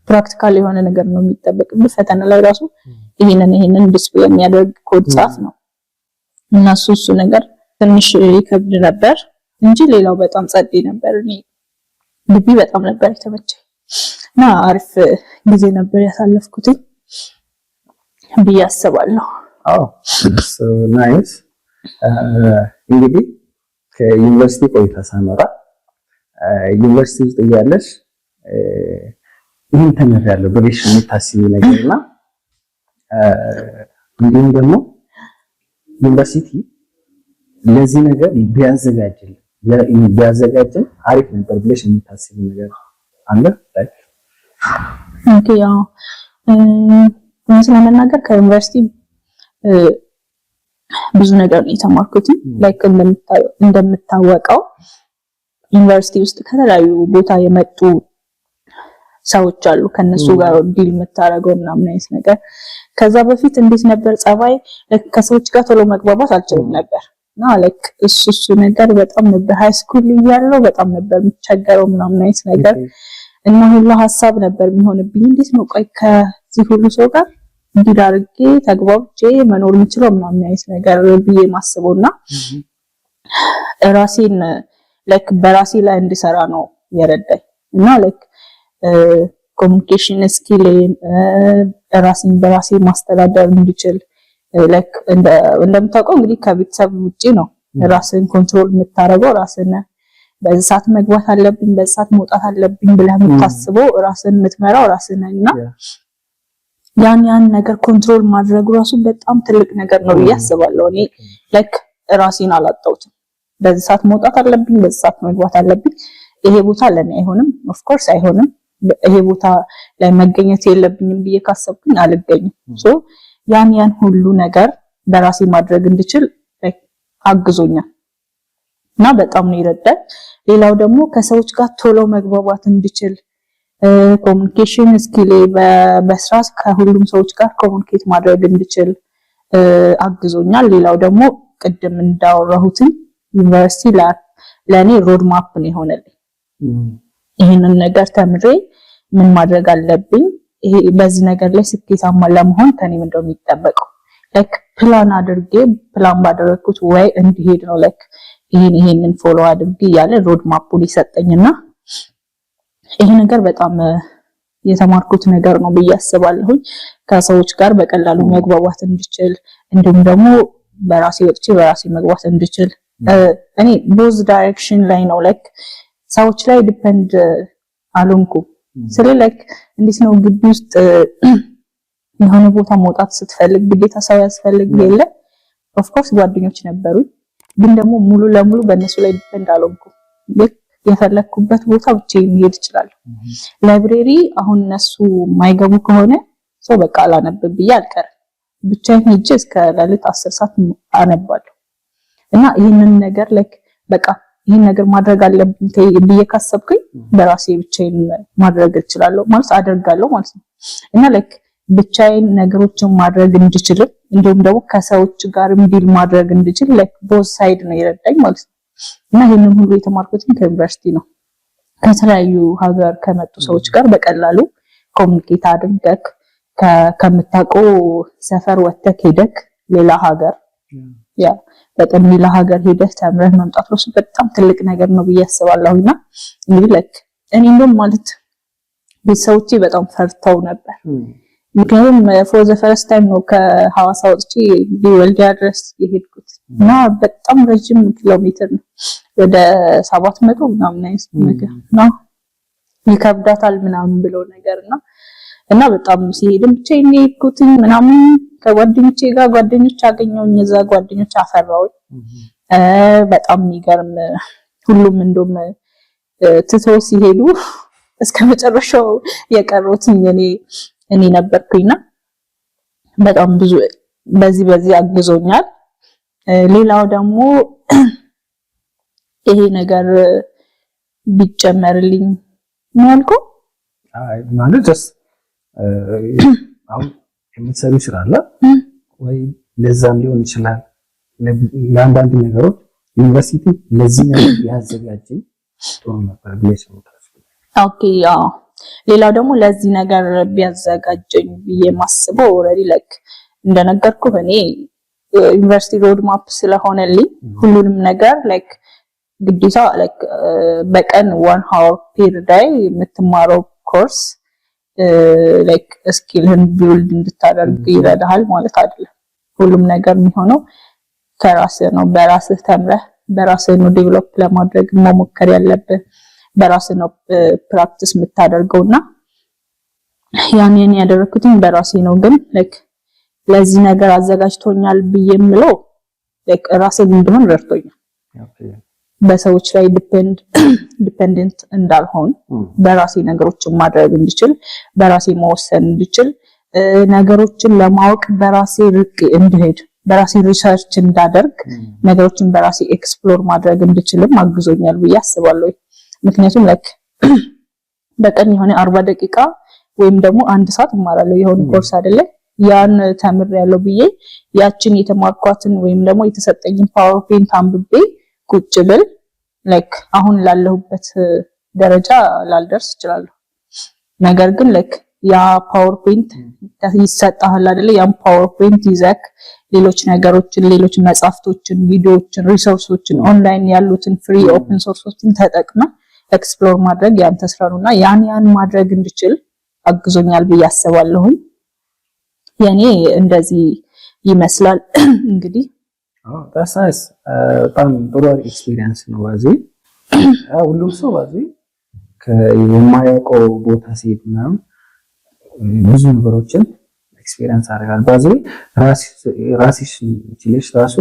ፕራክቲካል የሆነ ነገር ነው የሚጠበቅብህ። ፈተና ላይ ራሱ ይሄንን ዲስፕሌይ የሚያደርግ ኮድ ጻፍ ነው እና እሱ ነገር ትንሽ ይከብድ ነበር እንጂ ሌላው በጣም ጸዴ ነበር። እኔ ግቢ በጣም ነበር የተመቸኝ እና አሪፍ ጊዜ ነበር ያሳለፍኩት ብዬ አስባለሁ። so nice እንግዲህ ከዩኒቨርሲቲ ቆይታ ሳመራ ዩኒቨርሲቲ ውስጥ እያለሽ ይሄን ተመራለሁ ብለሽ የምታስቢው ነገርና እንዲሁም ደግሞ ዩኒቨርሲቲ ለዚህ ነገር ቢያዘጋጅን አሪፍ ነበር ብለሽ የምታስቢው ነገር አለ? ኦኬ ያው ስለመናገር ከዩኒቨርሲቲ ብዙ ነገር ነው የተማርኩት። ላይክ እንደምታወቀው ዩኒቨርሲቲ ውስጥ ከተለያዩ ቦታ የመጡ ሰዎች አሉ። ከነሱ ጋር ዲል የምታረገው ምናምን አይነት ነገር ከዛ በፊት እንዴት ነበር ጸባይ ከሰዎች ጋር ቶሎ መግባባት አልችልም ነበር እና ላይክ እሱ ነገር በጣም ነበር ሃይ ስኩል እያለሁ በጣም ነበር የምቸገረው ምናምን አይነት ነገር እና ሁሉ ሐሳብ ነበር የሚሆንብኝ። እንዴት ነው ቆይ ከዚህ ሁሉ ሰው ጋር ዲል አድርጌ ተግባብቼ መኖር የምችለው ምናምን አይነት ነገር ብዬ ማስበውና ራሴን ላይክ በራሴ ላይ እንድሰራ ነው የረዳኝ እና ላይክ ኮሙኒኬሽን ስኪልን ራሴን በራሴ ማስተዳደር እንድችል ላይክ እንደምታውቀው እንግዲህ ከቤተሰብ ውጪ ነው ራስን ኮንትሮል የምታረገው። ራስን በዚህ ሰዓት መግባት አለብኝ በዚህ ሰዓት መውጣት አለብኝ ብለህ የምታስበው ራስን የምትመራው ራስን እና ያን ነገር ኮንትሮል ማድረግ ራሱ በጣም ትልቅ ነገር ነው ብዬ አስባለሁ። እኔ ላይክ ራሴን አላጣሁትም። በዚህ ሰዓት መውጣት አለብኝ በዚህ ሰዓት መግባት አለብኝ። ይሄ ቦታ ለኔ አይሆንም ኦፍ ኮርስ አይሆንም። ይሄ ቦታ ላይ መገኘት የለብኝም ብዬ ካሰብኩኝ አልገኝም። ሶ ያን ሁሉ ነገር በራሴ ማድረግ እንድችል አግዞኛል እና በጣም ነው ይረዳል። ሌላው ደግሞ ከሰዎች ጋር ቶሎ መግባባት እንድችል ኮሙኒኬሽን ስኪል በስራስ ከሁሉም ሰዎች ጋር ኮሙኒኬት ማድረግ እንድችል አግዞኛል። ሌላው ደግሞ ቅድም እንዳወራሁት ዩኒቨርሲቲ ለኔ ሮድ ማፕ ነው የሆነልኝ። ይሄንን ነገር ተምሬ ምን ማድረግ አለብኝ ይሄ በዚህ ነገር ላይ ስኬታማ ለመሆን ከኔ ምንድነው የሚጠበቀው ላይክ ፕላን አድርጌ ፕላን ባደረኩት ወይ እንዲሄድ ነው ላይክ ይሄንን ፎሎ አድርጌ ያለ ሮድ ማፑን ይሰጠኝና ይሄ ነገር በጣም የተማርኩት ነገር ነው ብዬ አስባለሁ። ከሰዎች ጋር በቀላሉ መግባባት እንድችል እንዲሁም ደግሞ በራሴ ወጥቼ በራሴ መግባባት እንድችል እኔ ቦዝ ዳይሬክሽን ላይ ነው ላይክ ሰዎች ላይ ዲፔንድ አልሆንኩም። ስለዚህ ላይክ እንዴት ነው ግቢ ውስጥ የሆነ ቦታ መውጣት ስትፈልግ ግዴታ ሰው ያስፈልግ የለ ኦፍ ኮርስ ጓደኞች ነበሩኝ ግን ደግሞ ሙሉ ለሙሉ በእነሱ ላይ ዲፔንድ አልሆንኩም። የፈለኩበት ቦታ ብቻዬን መሄድ እችላለሁ። ላይብረሪ አሁን እነሱ ማይገቡ ከሆነ ሰው በቃ አላነብም ብዬ አልቀርም። ብቻዬን ሄጄ እስከ ሌሊት 10 ሰዓት አነባለሁ እና ይሄንን ነገር ላይክ በቃ ይሄን ነገር ማድረግ አለብኝ ብዬ ካሰብኩኝ በራሴ ብቻዬን ማድረግ እችላለሁ ማለት አደርጋለሁ ማለት ነው እና ላይክ ብቻዬን ነገሮችን ማድረግ እንድችል እንዲሁም ደግሞ ከሰዎች ጋር ዲል ማድረግ እንድችል ላይክ ቦዝ ሳይድ ነው ይረዳኝ ማለት ነው እና ይሄንን ሁሉ የተማርኩት ከዩኒቨርሲቲ ነው። ከተለያዩ ሀገር ከመጡ ሰዎች ጋር በቀላሉ ኮሙኒኬት አድርገክ ከምታውቀው ሰፈር ወጥተህ ሄደክ ሌላ ሀገር በጣም ሌላ ሀገር ሄደህ ተምረህ መምጣት ነው በጣም ትልቅ ነገር ነው ብዬ አስባለሁና እንግዲህ ላይክ እኔ እንደውም ማለት ቤተሰቦቼ በጣም ፈርተው ነበር። ምክንያቱም for the first time ነው ከሐዋሳ ወጥቼ ወልዲያ ድረስ የሄድኩት እና በጣም ረጅም ኪሎ ሜትር ነው ወደ 700 ምናምን አይነት ነገር ነው ይከብዳታል ምናምን ብሎ ነገርና እና በጣም ሲሄድም ብቻዬን ሄድኩኝ ምናምን ከጓደኞቼ ጋር ጓደኞች አገኘሁኝ እዛ ጓደኞች አፈራሁኝ በጣም የሚገርም ሁሉም እንደውም ትቶ ሲሄዱ እስከመጨረሻው የቀሩትኝ እኔ ነበርኩኝና በጣም ብዙ በዚህ አግዞኛል ሌላው ደግሞ ይሄ ነገር ቢጨመርልኝ ማልኩ ማለት አሁን የምትሰሩ ይችላል ወይ ለዛም ሊሆን ይችላል ለአንዳንድ ነገሮች ዩኒቨርሲቲ ለዚህ ነገር ያዘጋጅኝ ጥሩ ነበር ብለሽ ነው ኦኬ ያው ሌላው ደግሞ ለዚህ ነገር ቢያዘጋጀኝ ብዬ ማስበው ኦሬዲ ላይክ እንደነገርኩ እኔ ዩኒቨርሲቲ ሮድ ማፕ ስለሆነልኝ ሁሉንም ነገር ላይክ ግዴታ ላይክ በቀን 1 hour per day የምትማረው ኮርስ ላይክ ስኪልን ቢልድ እንድታደርግ ይረዳሃል ማለት አይደለም ሁሉም ነገር የሚሆነው ከራስህ ነው በራስህ ተምረህ በራስህ ነው ዴቨሎፕ ለማድረግ መሞከር ያለብህ በራስህ ነው ፕራክቲስ የምታደርገውና ያንን ያደረኩትኝ በራሴ ነው ግን ላይክ ለዚህ ነገር አዘጋጅቶኛል ብዬምለው ላይክ ራስን እንደሆን ረድቶኛል በሰዎች ላይ ዲፔንደንት እንዳልሆን በራሴ ነገሮችን ማድረግ እንድችል በራሴ መወሰን እንድችል ነገሮችን ለማወቅ በራሴ ርቅ እንድሄድ በራሴ ሪሰርች እንዳደርግ ነገሮችን በራሴ ኤክስፕሎር ማድረግ እንድችልም አግዞኛል ብዬ አስባለሁ ምክንያቱም ላይክ በቀን የሆነ 40 ደቂቃ ወይም ደግሞ 1 ሰዓት እማራለሁ የሆነ ኮርስ አይደለ ያን ተምሬያለሁ ብዬ ያችን የተማርኳትን ወይም ደግሞ የተሰጠኝን ፓወርፖይንት አንብቤ ቁጭ ብል ላይክ አሁን ላለሁበት ደረጃ ላልደርስ እችላለሁ ነገር ግን ላይክ ያ ፓወርፖይንት ይሰጣል አይደለ ያን ፓወርፖይንት ይዘክ ሌሎች ነገሮችን ሌሎች መጻፍቶችን ቪዲዮዎችን ሪሶርሶችን ኦንላይን ያሉትን ፍሪ ኦፕን ሶርሶችን ተጠቅመ ኤክስፕሎር ማድረግ ያን ተስራሩና ያን ማድረግ እንድችል አግዞኛል ብዬ አስባለሁ ያኔ እንደዚህ ይመስላል እንግዲህ ታሳስ በጣም ጥሩ ኤክስፒሪየንስ ነው ዋዚ ሁሉም ሰው ዋዚ ከየማያውቀው ቦታ ሲሄድና ብዙ ነገሮችን ኤክስፒሪየንስ አደርጋለሁ ባዚ ራስሽ ችለሽ ራሱ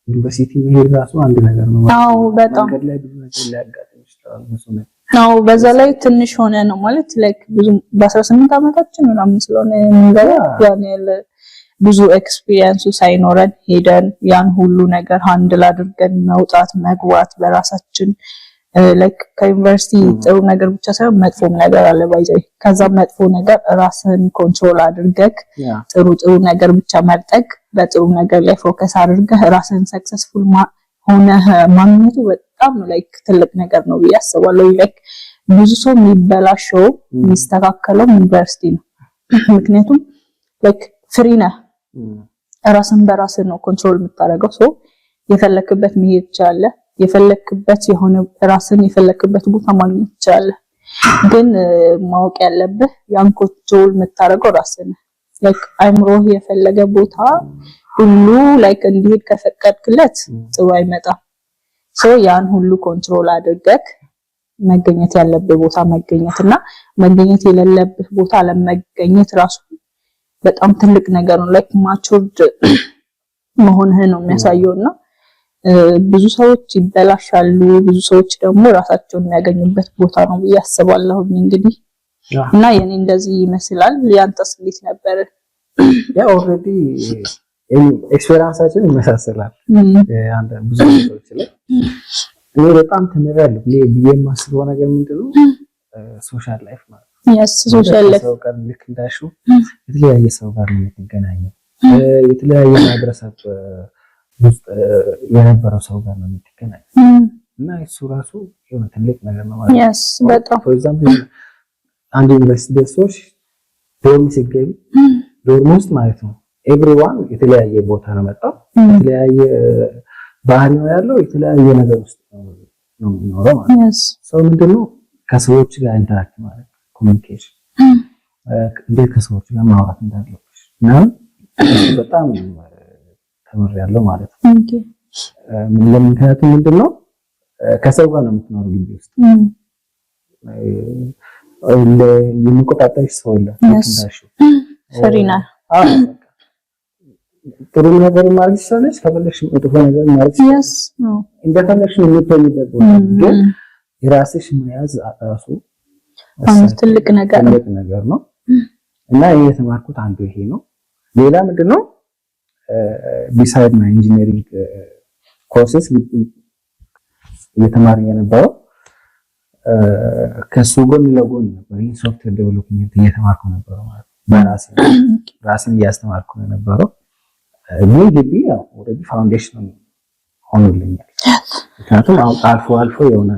ዩኒቨርሲቲ መሄድ ራሱ አንድ ነገር ነው አዎ በጣም ከላይ ብዙ ነገር ሊያጋጥም ይችላል መስሎኝ አዎ በዛ ላይ ትንሽ ሆነ ነው ማለት ላይክ ብዙ በ18 አመታችን ምናምን ስለሆነ እንገባ ያኔል ብዙ ኤክስፒሪየንሱ ሳይኖረን ሄደን ያን ሁሉ ነገር ሃንድል አድርገን መውጣት መግባት በራሳችን ላይክ ከዩኒቨርሲቲ ጥሩ ነገር ብቻ ሳይሆን መጥፎም ነገር አለ ባይዘይ ከዛ መጥፎ ነገር ራስን ኮንትሮል አድርገክ ጥሩ ነገር ብቻ መርጠክ በጥሩ ነገር ላይ ፎከስ አድርገህ ራስን ሰክሰስፉል ሆነ ማግኘቱ በጣም ላይክ ትልቅ ነገር ነው ያስባለሁ ላይክ ብዙ ሰው የሚበላሸው የሚስተካከለው ዩኒቨርሲቲ ነው ምክንያቱም ላይክ ፍሪ ነህ ራስን በራስህ ነው ኮንትሮል የምታደርገው ሶ የፈለክበት መሄድ ይችላል የፈለክበት የሆነ ራስን የፈለክበት ቦታ ማግኘት ይችላል ግን ማወቅ ያለብህ ያን ኮንትሮል የምታደርገው ራስህ ነህ ላይክ አይምሮህ የፈለገ ቦታ ሁሉ ላይክ እንዲሄድ ከፈቀድክለት ጥሩ አይመጣም ሶ ያን ሁሉ ኮንትሮል አድርገህ መገኘት ያለብህ ቦታ መገኘትና መገኘት የሌለብህ ቦታ ለመገኘት ራሱ በጣም ትልቅ ነገር ነው ላይክ ማቹርድ መሆንህ ነው የሚያሳየውና ብዙ ሰዎች ይበላሻሉ ብዙ ሰዎች ደግሞ ራሳቸውን የሚያገኙበት ቦታ ነው ያስባለሁ እንግዲህ እና የኔ እንደዚህ ይመስላል ያንተስ እንዴት ነበር ያ ኦሬዲ ኤክስፒሪየንሳችን ይመሳሰላል አንድ ብዙ ሰዎች ላይ እኔ በጣም ተመራለሁ ብዬ የማስበው ነገር ምንድነው ሶሻል ላይፍ ማለት ሶሻል ላይፍ ሰው ጋር ልክ እንዳሹ የተለያየ ሰው ጋር ነው የምትገናኘው የተለያየ ማድረሳብ ውስጥ የነበረው ሰው ጋር ነው የምትገናኘው እና እሱ ራሱ የሆነ ትልቅ ነገር ነው ማለት ነው በጣም for example አንድ ዩኒቨርሲቲ ደርሶሽ ዶርም ሲገቢ ዶርም ውስጥ ማለት ነው ኤቭሪዋን የተለያየ ቦታ ነው መጣው የተለያየ ባህሪ ነው ያለው የተለያየ ነገር ውስጥ ነው የሚኖረው ማለት ነው ሰው ምንድነው ከሰዎች ጋር ኢንተራክት ማለት ኮሙኒኬሽን እንዴት ከሰዎች ጋር ማውራት እንዳለብሽ እና በጣም ተምሬያለሁ ማለት ነው። ምክንያቱም ምንድነው ከሰው ጋር ነው የምትኖረው ግቢ ውስጥ የሚቆጣጠርሽ ሰው የለም። ፍሪና ጥሩ ነገር ማድረግ ይችላልሽ፣ ከፈለግሽ መጥፎ ነገር ማድረግ ይችላልሽ። እንደፈለግሽ የምትሆኝበት ቦታ ግን የራስሽ መያዝ ራሱ ትልቅ ነገር ነው እና የተማርኩት አንዱ ይሄ ነው። ሌላ ምንድነው ቢሳይድ ማይ ኢንጂነሪንግ ኮርስስ እየተማርን የነበረው ከሱ ጎን ለጎን ነበር ሶፍትዌር ዴቨሎፕመንት እየተማርኩ ነበር ማለት ነው። ራሴን እያስተማርኩ የነበረው ግን ግቢ ያው ኦልሬዲ ፋውንዴሽን ሆኖልኛል። ምክንያቱም አልፎ የሆነ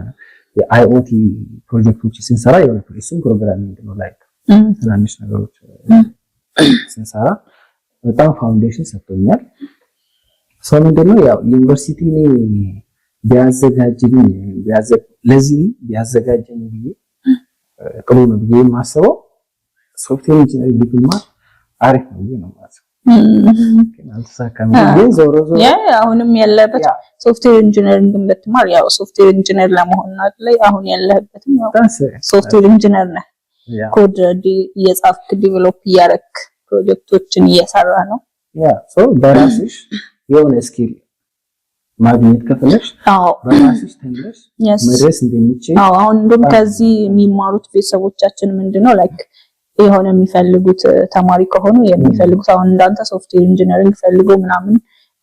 የአይኦቲ ፕሮጀክቶች ስንሰራ የሆነ እሱም ፕሮግራሚንግ ነው ላይክ ትናንሽ ነገሮች ስንሰራ በጣም ፋውንዴሽን ሰጥቶኛል። ሰው ምንድነው ያው ዩኒቨርሲቲ ላይ ለዚህ ቢያዘጋጀኝ ብዬ ጥሩ ነው ብዬ የማስበው ሶፍትዌር ኢንጂነሪንግ ዲፕሎማ አሪፍ ነው ብዬ ነው የማስበው። ግን ዞሮ አሁንም ያለበት ሶፍትዌር ኢንጂነሪንግ ብትማር ያው ሶፍትዌር ኢንጂነር ለመሆን ነው ላይ አሁን ያለበትም ያው ሶፍትዌር ኢንጂነር ነህ። ኮድ እየጻፍክ ዲቨሎፕ እያደረክ ፕሮጀክቶችን እየሰራ ነው። በራስሽ የሆነ ስኪል ማግኘት ከፈለሽ በራስሽ ተምረሽ መድረስ እንደሚችል አሁን እንደውም ከዚህ የሚማሩት ቤተሰቦቻችን ምንድነው ላይክ የሆነ የሚፈልጉት ተማሪ ከሆኑ የሚፈልጉት አሁን እንዳንተ ሶፍትዌር ኢንጂነሪንግ ፈልጎ ምናምን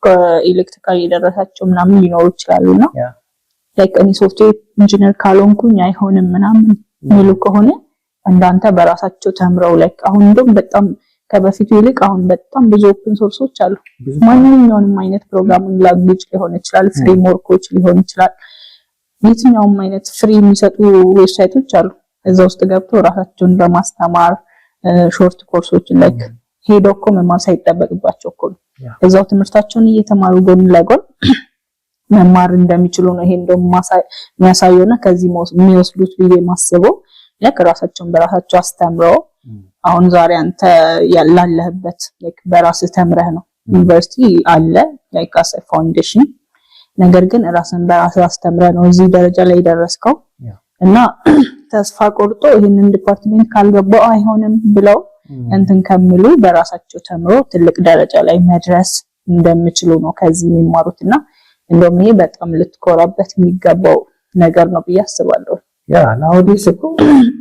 ከኤሌክትሪካል የደረሳቸው ምናምን ሊኖሩ ይችላሉና ላይክ እኔ ሶፍትዌር ኢንጂነር ካልሆንኩኝ አይሆንም ምናምን የሚሉ ከሆነ እንዳንተ በራሳቸው ተምረው ላይክ አሁን እንደውም በጣም ከበፊቱ ይልቅ አሁን በጣም ብዙ ኦፕን ሶርሶች አሉ። ማንኛውንም አይነት ፕሮግራሚንግ ላንጉዌጅ ሊሆን ይችላል፣ ፍሬምወርኮች ሊሆን ይችላል፣ የትኛውም አይነት ፍሪ የሚሰጡ ዌብሳይቶች አሉ። እዛ ውስጥ ገብተው ራሳቸውን በማስተማር ሾርት ኮርሶችን ላይክ ሄደው እኮ መማር ሳይጠበቅባቸው እኮ እዛው ትምህርታቸውን እየተማሩ ጎን ለጎን መማር እንደሚችሉ ነው። ይሄ እንደውም የሚያሳየውና ከዚህ የሚወስዱት ብዬ ማስበው ላይክ ራሳቸውን በራሳቸው አስተምረው አሁን ዛሬ አንተ ያላለህበት ላይክ በራስህ ተምረህ ነው። ዩኒቨርሲቲ አለ ላይክ አስ ፋውንዴሽን፣ ነገር ግን ራስን በራስህ አስተምረህ ነው እዚህ ደረጃ ላይ ደረስከው እና ተስፋ ቆርጦ ይሄንን ዲፓርትመንት ካልገባው አይሆንም ብለው እንትን ከሚሉ በራሳቸው ተምሮ ትልቅ ደረጃ ላይ መድረስ እንደሚችሉ ነው ከዚህ የሚማሩትና እንደውም ይሄ በጣም ልትኮራበት የሚገባው ነገር ነው ብዬ አስባለሁ። ያ ናውዲስ እኮ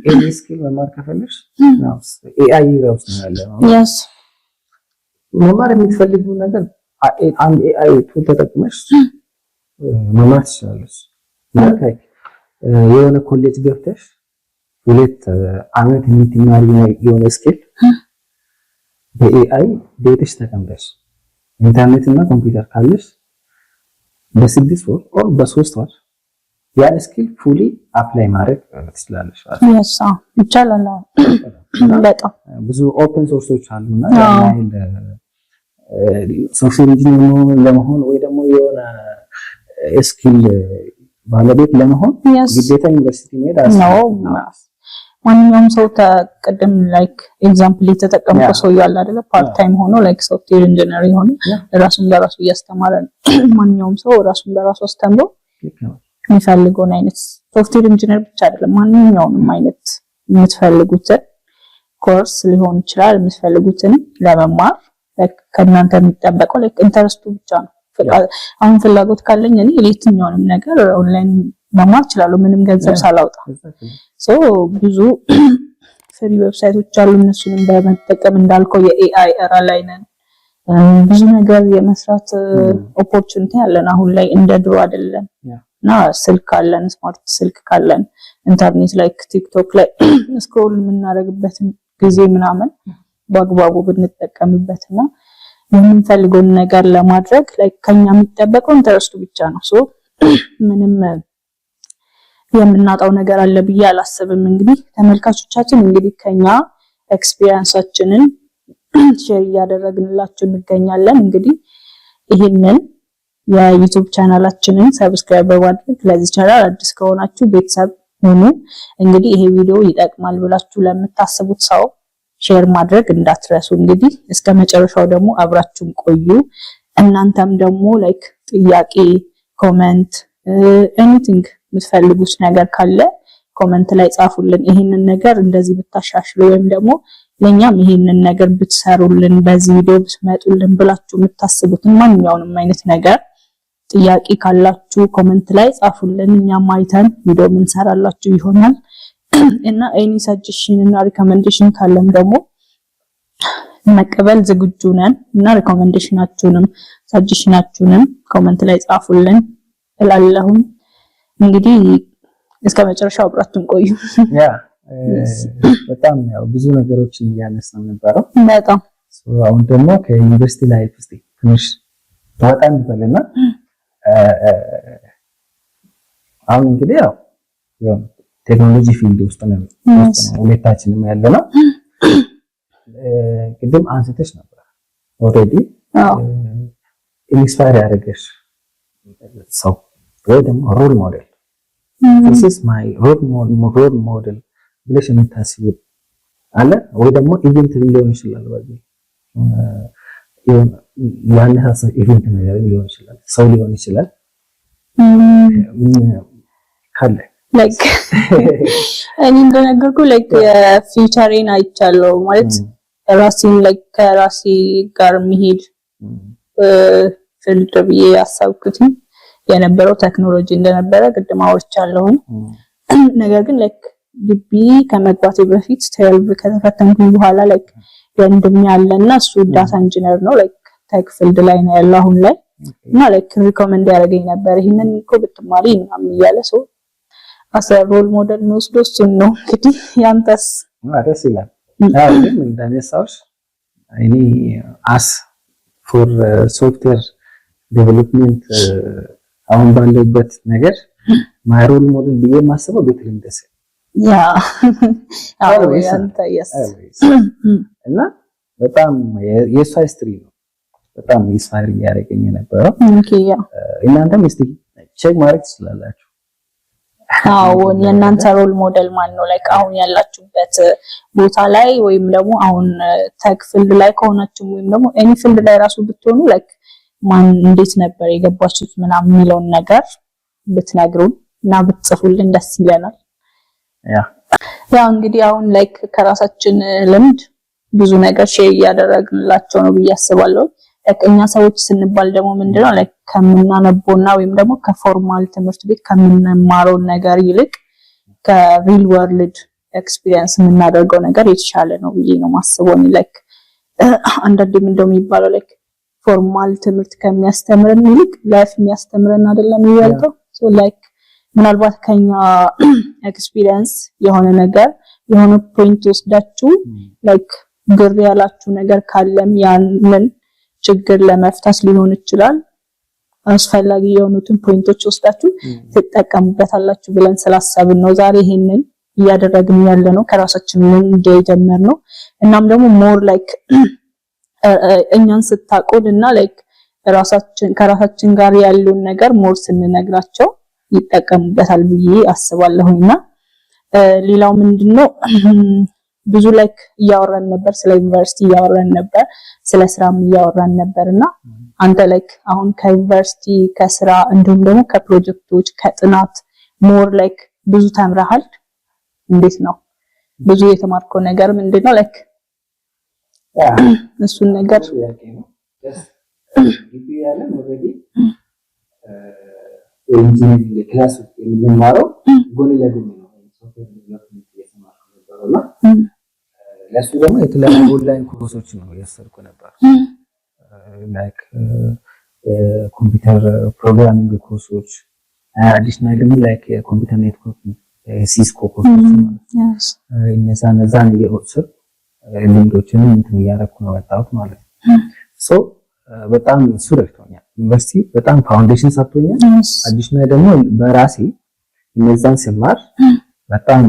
ኤኒ ስኪል መማር ከፈለሽ ነው ኤአይ ራሱ ነው yes መማር የምትፈልጊው ነገር አንድ ኤአይ ቱል ተጠቅመሽ መማር ትችላለሽ። ማለት የሆነ ኮሌጅ ገብተሽ 2 አመት የምትማሪ የሆነ ስኪል በኤአይ ቤትሽ ተቀምጠሽ ኢንተርኔት እና ኮምፒውተር ካለሽ በ6 ወር ኦር በ3 ወር ያን ስኪል ፉሊ አፕላይ ማድረግ ትችላለሽ ማለት ነው። yes ይቻላል። በጣም ብዙ ኦፕን ሶርሶች አሉና ያናይል ሶፍትዌር ኢንጂነር ለመሆን ወይ ደግሞ የሆነ ስኪል ባለቤት ለመሆን ግዴታ ዩኒቨርሲቲ መሄድ አስፈልግም። ማንኛውም ሰው ተቀደም ላይክ ኤግዛምፕል የተጠቀመው ሰው ያለ አይደለ ፓርት ታይም ሆኖ ላይክ ሶፍትዌር ኢንጂነር ሆኖ ራሱን በራሱ እያስተማረ ማንኛውም ሰው ራሱን በራሱ አስተምሮ የሚፈልገውን አይነት ሶፍትዌር ኢንጂነር ብቻ አይደለም ማንኛውንም አይነት የምትፈልጉትን ኮርስ ሊሆን ይችላል የምትፈልጉትን ለመማር ከእናንተ የሚጠበቀው ላይክ ኢንተረስቱ ብቻ ነው። አሁን ፍላጎት ካለኝ እኔ የትኛውንም ነገር ኦንላይን መማር እችላለሁ ምንም ገንዘብ ሳላወጣ። ብዙ ፍሪ ዌብሳይቶች አሉ እነሱንም በመጠቀም እንዳልከው የኤአይ ኤራ ላይ ነን። ብዙ ነገር የመስራት ኦፖርቹኒቲ አለን አሁን ላይ እንደ ድሮ አይደለም። እና ስልክ አለን ስማርት ስልክ ካለን ኢንተርኔት ላይ ቲክቶክ ላይ ስክሮል የምናደርግበትን ጊዜ ምናምን በአግባቡ ብንጠቀምበትና የምንፈልገውን ነገር ለማድረግ ላይ ከኛ የሚጠበቀው ኢንተረስቱ ብቻ ነው። ምንም የምናጣው ነገር አለ ብዬ አላስብም። እንግዲህ ተመልካቾቻችን እንግዲህ ከኛ ኤክስፒሪየንሳችንን ሼር እያደረግንላችሁ እንገኛለን። እንግዲህ ይሄንን የዩቲዩብ ቻናላችንን ሰብስክራይብ በማድረግ ለዚህ ቻናል አዲስ ከሆናችሁ ቤተሰብ ሁኑ። እንግዲህ ይሄ ቪዲዮ ይጠቅማል ብላችሁ ለምታስቡት ሰው ሼር ማድረግ እንዳትረሱ። እንግዲህ እስከ መጨረሻው ደግሞ አብራችሁን ቆዩ። እናንተም ደግሞ ላይክ ጥያቄ ኮሜንት ኤኒቲንግ የምትፈልጉት ነገር ካለ ኮሜንት ላይ ጻፉልን። ይሄንን ነገር እንደዚህ ብታሻሽሉ ወይም ደግሞ ለኛም ይሄንን ነገር ብትሰሩልን በዚህ ቪዲዮ ብትመጡልን ብላችሁ የምታስቡትን ማንኛውንም አይነት ነገር ጥያቄ ካላችሁ ኮሜንት ላይ ጻፉልን። እኛም አይተን ቪዲዮ እንሰራላችሁ ይሆናል እና ኤኒ ሰጀሽን እና ሪኮመንዴሽን ካለም ደግሞ መቀበል ዝግጁ ነን እና ሪኮመንዴሽናችሁንም ሰጀሽናችሁንም ኮሜንት ላይ ጻፉልን እላለሁ። እንግዲህ እስከ መጨረሻው አብራችሁን ቆዩ። በጣም ያው ብዙ ነገሮችን እያነሳን ነበር። በጣም አሁን ደግሞ ከዩኒቨርሲቲ ላይፍ ውስጥ ትንሽ ወጣ እንበልና አሁን እንግዲህ ያው ቴክኖሎጂ ፊልድ ውስጥ ነው ሁለታችንም ያለነው። ቅድም አንስተሽ ነበር ኦልሬዲ ኢንስፓየር ያደረገሽ ሰው ወይ ደግሞ ሮል ሞዴል this is my role model ብለሽ የምታስቢው አለ ወይ ደግሞ ኢቨንት ሊሆን ይችላል ወይ ያነሳሳ ኢቨንት ነገር ሊሆን ይችላል ሰው ሊሆን ይችላል ካለ ላይክ እኔ እንደነገርኩ ላይክ የፊውቸሬን አይቻለሁ ማለት ራሴን ላይክ ከራሴ ጋር የሚሄድ ፊልድ ብዬ ያሰብኩት የነበረው ቴክኖሎጂ እንደነበረ ቅድም አውርቻለሁ። ነገር ግን ላይክ ግቢ ከመግባቴ በፊት 12 ከተፈተንኩ በኋላ ላይክ ወንድም ያለና እሱ ዳታ ኢንጂነር ነው ላይክ ቴክ ፊልድ ላይ ነው ያለው አሁን ላይ እና ላይክ ሪኮመንድ ያደርገኝ ነበር ይሄንን እኮ ብትማሪ ምናምን እያለ ሰው አሰ ሮል ሞዴል ነው እሱን ነው እንግዲህ ያንተስ? ደስ ይላል። አዎ ግን እንደነሳውሽ እኔ አስ ፎር ሶፍትዌር ዴቨሎፕመንት አሁን ባለበት ነገር ማይ ሮል ሞዴል ብዬ ማስበው ቤተልሔም ደሴ ያ አዎ ያንተ yes እና በጣም የሷ ሂስትሪ ነው በጣም ኢንስፓየር ያደረገኝ ነበር። ኦኬ ያ እናንተም እስቲ ቼክ ማድረግ ትችላላችሁ። አዎ የእናንተ ሮል ሞዴል ማን ነው ላይክ አሁን ያላችሁበት ቦታ ላይ ወይም ደግሞ አሁን ቴክ ፊልድ ላይ ከሆናችሁ ወይም ደግሞ ኤኒ ፊልድ ላይ ራሱ ብትሆኑ ላይክ ማን እንዴት ነበር የገባችሁት ምናምን የሚለውን ነገር ብትነግሩን እና ብትጽፉልን ደስ ይለናል። ያ እንግዲህ አሁን ላይክ ከራሳችን ልምድ ብዙ ነገር ሼር እያደረግንላቸው ነው ብዬ አስባለሁ። እኛ ሰዎች ስንባል ደግሞ ምንድነው ላይክ ከምናነበውና ወይም ደግሞ ከፎርማል ትምህርት ቤት ከምንማረው ነገር ይልቅ ከሪል ወርልድ ኤክስፒሪየንስ የምናደርገው ነገር የተሻለ ነው ብዬ ነው ማስበው። ላይክ አንዳንዴም እንደሚባለው ላይክ ፎርማል ትምህርት ከሚያስተምረን ይልቅ ላይፍ የሚያስተምረን አይደለም ይወልተው ሶ ላይክ ምናልባት ከኛ ኤክስፒሪየንስ የሆነ ነገር የሆነ ፖይንት ወስዳችሁ ላይክ ግር ያላችሁ ነገር ካለም ያንን ችግር ለመፍታት ሊሆን ይችላል አስፈላጊ የሆኑትን ፖይንቶች ወስዳችሁ ትጠቀሙበታላችሁ ብለን ስላሰብን ነው ዛሬ ይሄንን እያደረግን ያለነው ከራሳችን እንደጀመርነው እናም ደግሞ ሞር ላይክ እኛን ስታቆልና ላይክ ከራሳችን ጋር ያለውን ነገር ሞር ስንነግራቸው ይጠቀሙበታል ብዬ አስባለሁና ሌላው ምንድነው ብዙ ላይክ እያወራን ነበር ስለ ዩኒቨርሲቲ እያወራን ነበር ስለ ስራም እያወራን ነበርና አንተ ላይክ አሁን ከዩኒቨርሲቲ ከስራ እንዲሁም ደግሞ ከፕሮጀክቶች ከጥናት ሞር ላይክ ብዙ ተምረሃል እንዴት ነው ብዙ የተማርከው ነገር ምንድነው ላይክ እሱን ነገር ግቢ ያለን ኦልሬዲ ኢንጂነሪንግ ክላስ የምንማረው ጎን ለጎን ነው ሶፍትዌር ዴቨሎፕመንት እየተማርኩ ነበርና ለሱ ደግሞ የተለያዩ ኦንላይን ኮርሶች ነው እየወሰድኩ ነበር ላይክ ኮምፒውተር ፕሮግራሚንግ ኮርሶች አዲሽናል ደግሞ ላይክ ኮምፒውተር ኔትወርክ ሲስኮ ኮርሶች ማለት እነዛን እየወሰድኩ ልምዶችንም እንትን እያደረኩ ነው ወጣሁት ማለት ነው ሶ በጣም እሱ ረድቶኛል ዩኒቨርሲቲ በጣም ፋውንዴሽን ሰጥቶኛል አዲሽናል ደግሞ በራሴ እነዛን ስማር በጣም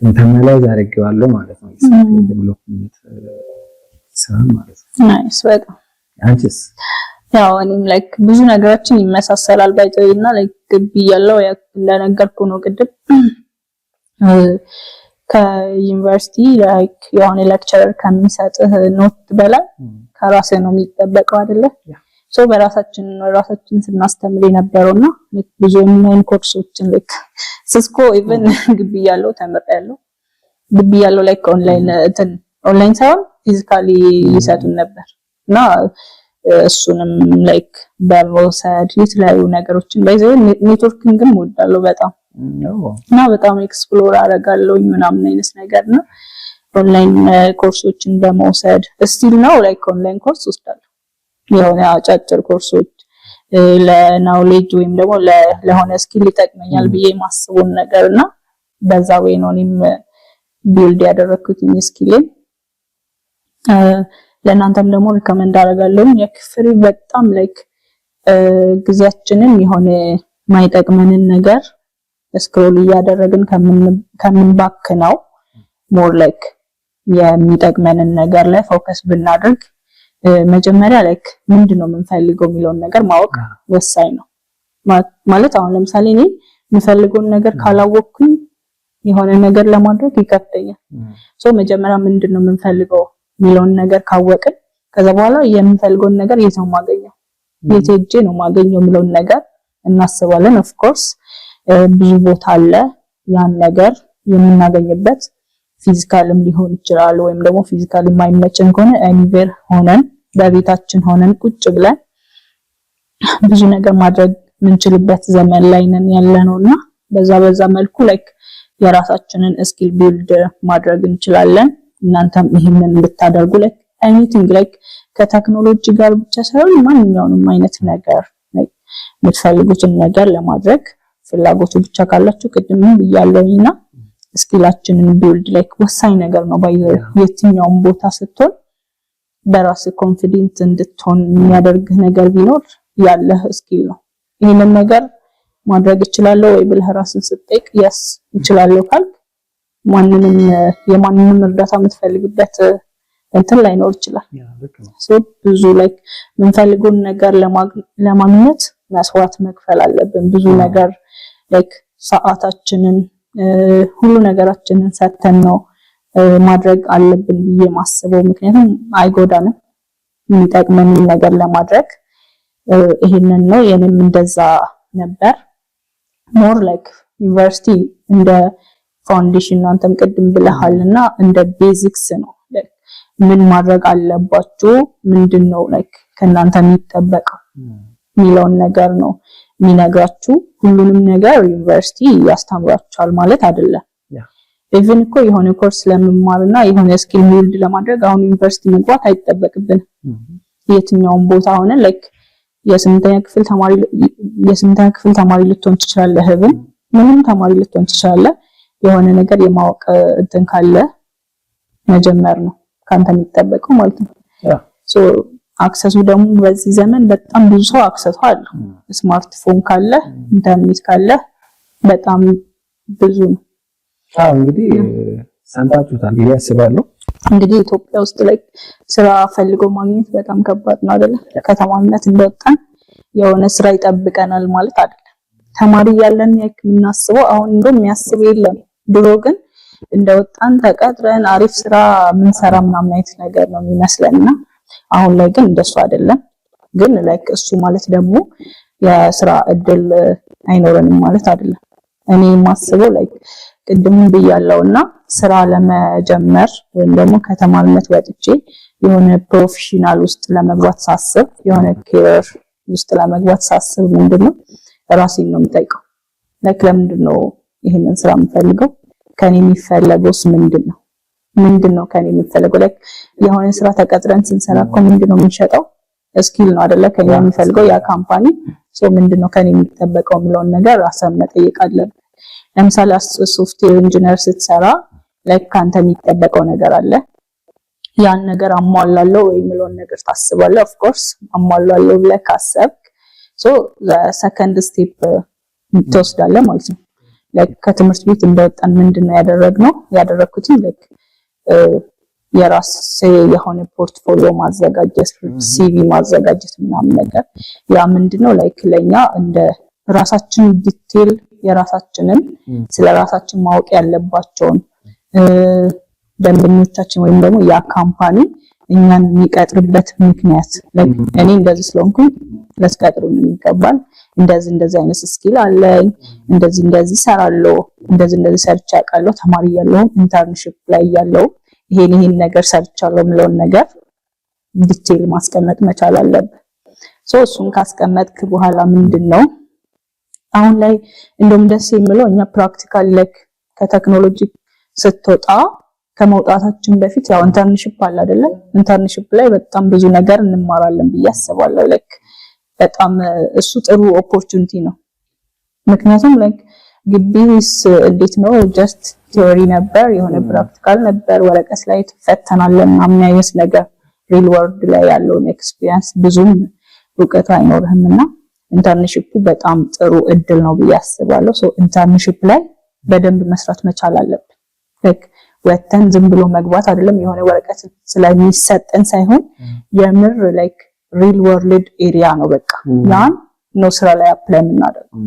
ኢንተርናላይዝ አድርጌዋለሁ ማለት ነው ሶፍትዌር ዴቨሎፕመንት ስራ ማለት ነው ናይስ በጣም አንቺስ ያው እኔም ላይክ ብዙ ነገሮችን ይመሳሰላል ባይተውና ላይክ ግቢ ያለው እንደነገርኩ ነው ቅድም ከዩኒቨርሲቲ ላይክ የሆነ ሌክቸረር ከሚሰጥህ ኖት በላይ ከራስህ ነው የሚጠበቀው አይደለ? ሶ በራሳችን ስናስተምር የነበረውና ብዙ ኦንላይን ኮርሶችን ልክ ሲስኮ ኢቭን ግቢ ያለው ተመጣጣለው ግቢ ያለው ላይክ ኦንላይን ሳይሆን ፊዚካሊ ይሰጡን ነበር እና እሱንም ላይክ በመውሰድ የተለያዩ ነገሮችን ባይዘው ኔትወርኪንግም ወዳለው በጣም እና በጣም ኤክስፕሎር አደርጋለሁኝ ምናምን አይነት ነገር ነው። ኦንላይን ኮርሶችን በመውሰድ ስቲል ነው ላይክ ኦንላይን ኮርስ ወስዳለሁ የሆነ አጫጭር ኮርሶች ለናውሌጅ ወይም ደግሞ ለሆነ ስኪል ይጠቅመኛል ብዬ ማስቡን ነገርና በዛ ወይ ነው እኔም ቢልድ ያደረኩት ስኪልን ለእናንተም ደግሞ ሪከመንድ አደርጋለሁ። የክፍል በጣም ላይክ ጊዜያችንን የሆነ ማይጠቅመንን ነገር ስክሮል እያደረግን ከምንባክነው ሞር ላይክ የሚጠቅመንን ነገር ላይ ፎከስ ብናደርግ መጀመሪያ ላይክ ምንድነው የምንፈልገው የሚለውን ነገር ማወቅ ወሳኝ ነው። ማለት አሁን ለምሳሌ እኔ የምፈልገውን ነገር ካላወቅኩኝ የሆነ ነገር ለማድረግ ይከብደኛል። ሶ መጀመሪያ ምንድነው የምንፈልገው የሚለውን ነገር ካወቅን ከዛ በኋላ የምንፈልገውን ነገር የት ነው ማገኘው የት ሄጄ ነው ማገኘው የሚለውን ነገር እናስባለን። ኦፍ ኮርስ ብዙ ቦታ አለ ያን ነገር የምናገኝበት ፊዚካልም ሊሆን ይችላል ወይም ደግሞ ፊዚካሊ የማይመቸን ከሆነ ኤኒዌር ሆነን በቤታችን ሆነን ቁጭ ብለን ብዙ ነገር ማድረግ ምንችልበት ዘመን ላይ ነን ያለነውና በዛ መልኩ ላይክ የራሳችንን ስኪል ቢልድ ማድረግ እንችላለን። እናንተም ይሄንን እንድታደርጉ ላይክ ኤኒቲንግ ላይክ ከቴክኖሎጂ ጋር ብቻ ሳይሆን ማንኛውንም አይነት ነገር ላይክ የምትፈልጉትን ነገር ለማድረግ ፍላጎቱ ብቻ ካላችሁ ቅድምም ብያለሁኝና ስኪላችንን ቢልድ ላይክ ወሳኝ ነገር ነው። የትኛውም ቦታ ስትሆን በራስ ኮንፊደንት እንድትሆን የሚያደርግ ነገር ቢኖር ያለህ ስኪል ነው። ይሄንን ነገር ማድረግ እችላለሁ ወይ ብለህ ራስን ስትጠይቅ yes እችላለሁ ካልክ የማንንም እርዳታ የምትፈልግበት እንትን ላይኖር ይችላል። ብዙ ላይክ የምንፈልገውን ነገር ለማግኘት መስዋዕት መክፈል አለብን። ብዙ ነገር ላይክ ሰዓታችንን ሁሉ ነገራችንን ሰተን ነው ማድረግ አለብን ብዬ ማስበው። ምክንያቱም አይጎዳንም የሚጠቅመን ነገር ለማድረግ ይሄንን ነው። የኔም እንደዛ ነበር። ሞር ላይክ ዩኒቨርሲቲ እንደ ፋውንዴሽን አንተም ቅድም ብለሃልና እንደ ቤዚክስ ነው። ላይክ ምን ማድረግ አለባችሁ ምንድነው ላይክ ከናንተ የሚጠበቀው የሚለውን ነገር ነው የሚነግራችሁ። ሁሉንም ነገር ዩኒቨርሲቲ ያስተምራችኋል ማለት አይደለም። ኢቭን እኮ የሆነ ኮርስ ለመማርና የሆነ ስኪል ቢልድ ለማድረግ አሁን ዩኒቨርሲቲ መግባት አይጠበቅብን። የትኛውም ቦታ ሆነ ላይክ የስምንተኛ ክፍል ተማሪ ልትሆን ትችላለህ። ምንም ተማሪ ልትሆን ትችላለህ። የሆነ ነገር የማወቅ እንትን ካለ መጀመር ነው ካንተ የሚጠበቀው ማለት ነው። ሶ አክሰሱ ደግሞ በዚህ ዘመን በጣም ብዙ ሰው አክሰሱ አለ። ስማርትፎን ካለ ኢንተርኔት ካለ በጣም ብዙ ነው። እንግዲህ ሰምታችሁታል ብዬ አስባለሁ። እንግዲህ ኢትዮጵያ ውስጥ ላይ ስራ ፈልጎ ማግኘት በጣም ከባድ ነው አይደለ? ከተማነት እንደወጣን የሆነ ስራ ይጠብቀናል ማለት አይደለም። ተማሪ ያለን የምናስበው አሁን እንደው የሚያስብ የለም። ድሮ ግን እንደወጣን ተቀጥረን አሪፍ ስራ ምንሰራ ምናምን አይነት ነገር ነው የሚመስለንና አሁን ላይ ግን እንደሱ አይደለም። ግን ላይክ እሱ ማለት ደግሞ የስራ እድል አይኖርንም ማለት አይደለም። እኔ የማስበው ላይክ ቅድም ብያለሁና ስራ ለመጀመር ወይም ደግሞ ከተማሪነት ወጥቼ የሆነ ፕሮፌሽናል ውስጥ ለመግባት ሳስብ የሆነ ኬሪየር ውስጥ ለመግባት ሳስብ ምንድነው ራሴን ነው የምጠይቀው። ላይክ ለምንድነው ይሄንን ስራ የምፈልገው? ከኔ የሚፈለገውስ ምንድነው ከኔ የሚፈለገው? ላይክ የሆነ ስራ ተቀጥረን ስንሰራ እኮ ምንድነው የምንሸጠው? ስኪል ነው አይደለ? ከኛ የሚፈልገው ያ ካምፓኒ ምንድነው ከኔ የሚጠበቀው የሚለውን ነገር ራስን መጠየቅ አለብን። ለምሳሌ ሶፍትዌር ኢንጂነር ስትሰራ ላይክ ካንተ የሚጠበቀው ነገር አለ። ያን ነገር አሟላለሁ ወይ የሚለውን ነገር ታስባለህ። ኦፍ ኮርስ አሟላለሁ ብለህ ካሰብክ ሰከንድ ስቴፕ ትወስዳለህ ማለት ነው። ላይክ ከትምህርት ቤት እንደወጣን ምንድነው ያደረኩት ላይክ የራሴ የሆነ ፖርትፎሊዮ ማዘጋጀት፣ ሲቪ ማዘጋጀት ምናምን ነገር ያ ምንድነው ላይክ ለኛ እንደ ራሳችን ዲቴል የራሳችንን ስለራሳችን ማወቅ ያለባቸውን ደንበኞቻችን ወይም ደግሞ ያ ካምፓኒ እኛን የሚቀጥርበት ምክንያት እኔ እንደዚህ ስለሆንኩኝ ለስቀጥሩኝ ይገባል፣ እንደዚህ አይነት ስኪል አለኝ፣ እንደዚህ ሰራለሁ፣ እንደዚህ ሰርቼ አውቃለሁ፣ ተማሪ ያለው ኢንተርንሺፕ ላይ ያለው ይሄን ነገር ሰርቻለሁ ምለውን ነገር ዲቴል ማስቀመጥ መቻል አለብህ። እሱን ካስቀመጥክ በኋላ ምንድነው አሁን ላይ እንደውም ደስ የሚለው እኛ ፕራክቲካል ላይክ ከቴክኖሎጂ ስትወጣ ከመውጣታችን በፊት ያው ኢንተርንሺፕ አለ አይደለ? ኢንተርንሺፕ ላይ በጣም ብዙ ነገር እንማራለን ብዬ አስባለሁ። ላይክ በጣም እሱ ጥሩ ኦፖርቹኒቲ ነው። ምክንያቱም ላይክ ግቢስ እንዴት ነው ጀስት ቲዮሪ ነበር፣ የሆነ ፕራክቲካል ነበር፣ ወረቀት ላይ ተፈተናለን ምናምን አይነት ነገር ሪል ወርልድ ላይ ያለውን ኤክስፒሪየንስ ብዙም እውቀቱ አይኖርህምና ኢንተርንሺፑ በጣም ጥሩ እድል ነው ብዬ አስባለሁ። ኢንተርንሺፕ ላይ በደንብ መስራት መቻል አለብን። ላይክ ወተን ዝም ብሎ መግባት አይደለም፣ የሆነ ወረቀት ስለሚሰጠን ሳይሆን የምር ላይክ ሪል ወርልድ ኤሪያ ነው። በቃ ያን ነው ስራ ላይ አፕላይ የምናደርገው።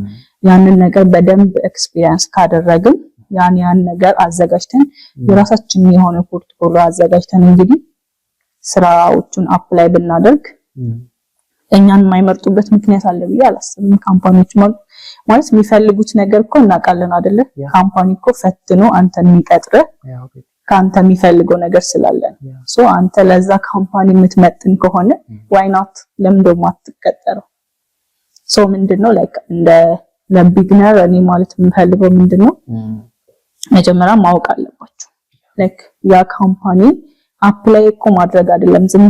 ያንን ነገር በደንብ ኤክስፒሪየንስ ካደረግን ያን ነገር አዘጋጅተን የራሳችን የሆነ ፖርትፎሊዮ አዘጋጅተን እንግዲህ ስራዎቹን አፕላይ ብናደርግ እኛን የማይመርጡበት ምክንያት አለ ብዬ አላስብም። ካምፓኒዎች ማለት የሚፈልጉት ነገር እኮ እናውቃለን አይደለ? ካምፓኒ እኮ ፈትኖ አንተን የሚቀጥር ካንተ የሚፈልገው ነገር ስላለ አንተ ለዛ ካምፓኒ የምትመጥን ከሆነ why not ለምን ደሞ አትቀጠረው? ምንድነው ላይክ እንደ ለቢግነር እኔ ማለት የምፈልገው ምንድነው መጀመሪያ ማወቅ አለባችሁ። ላይክ ያ ካምፓኒ አፕላይ እኮ ማድረግ አይደለም፣ ዝም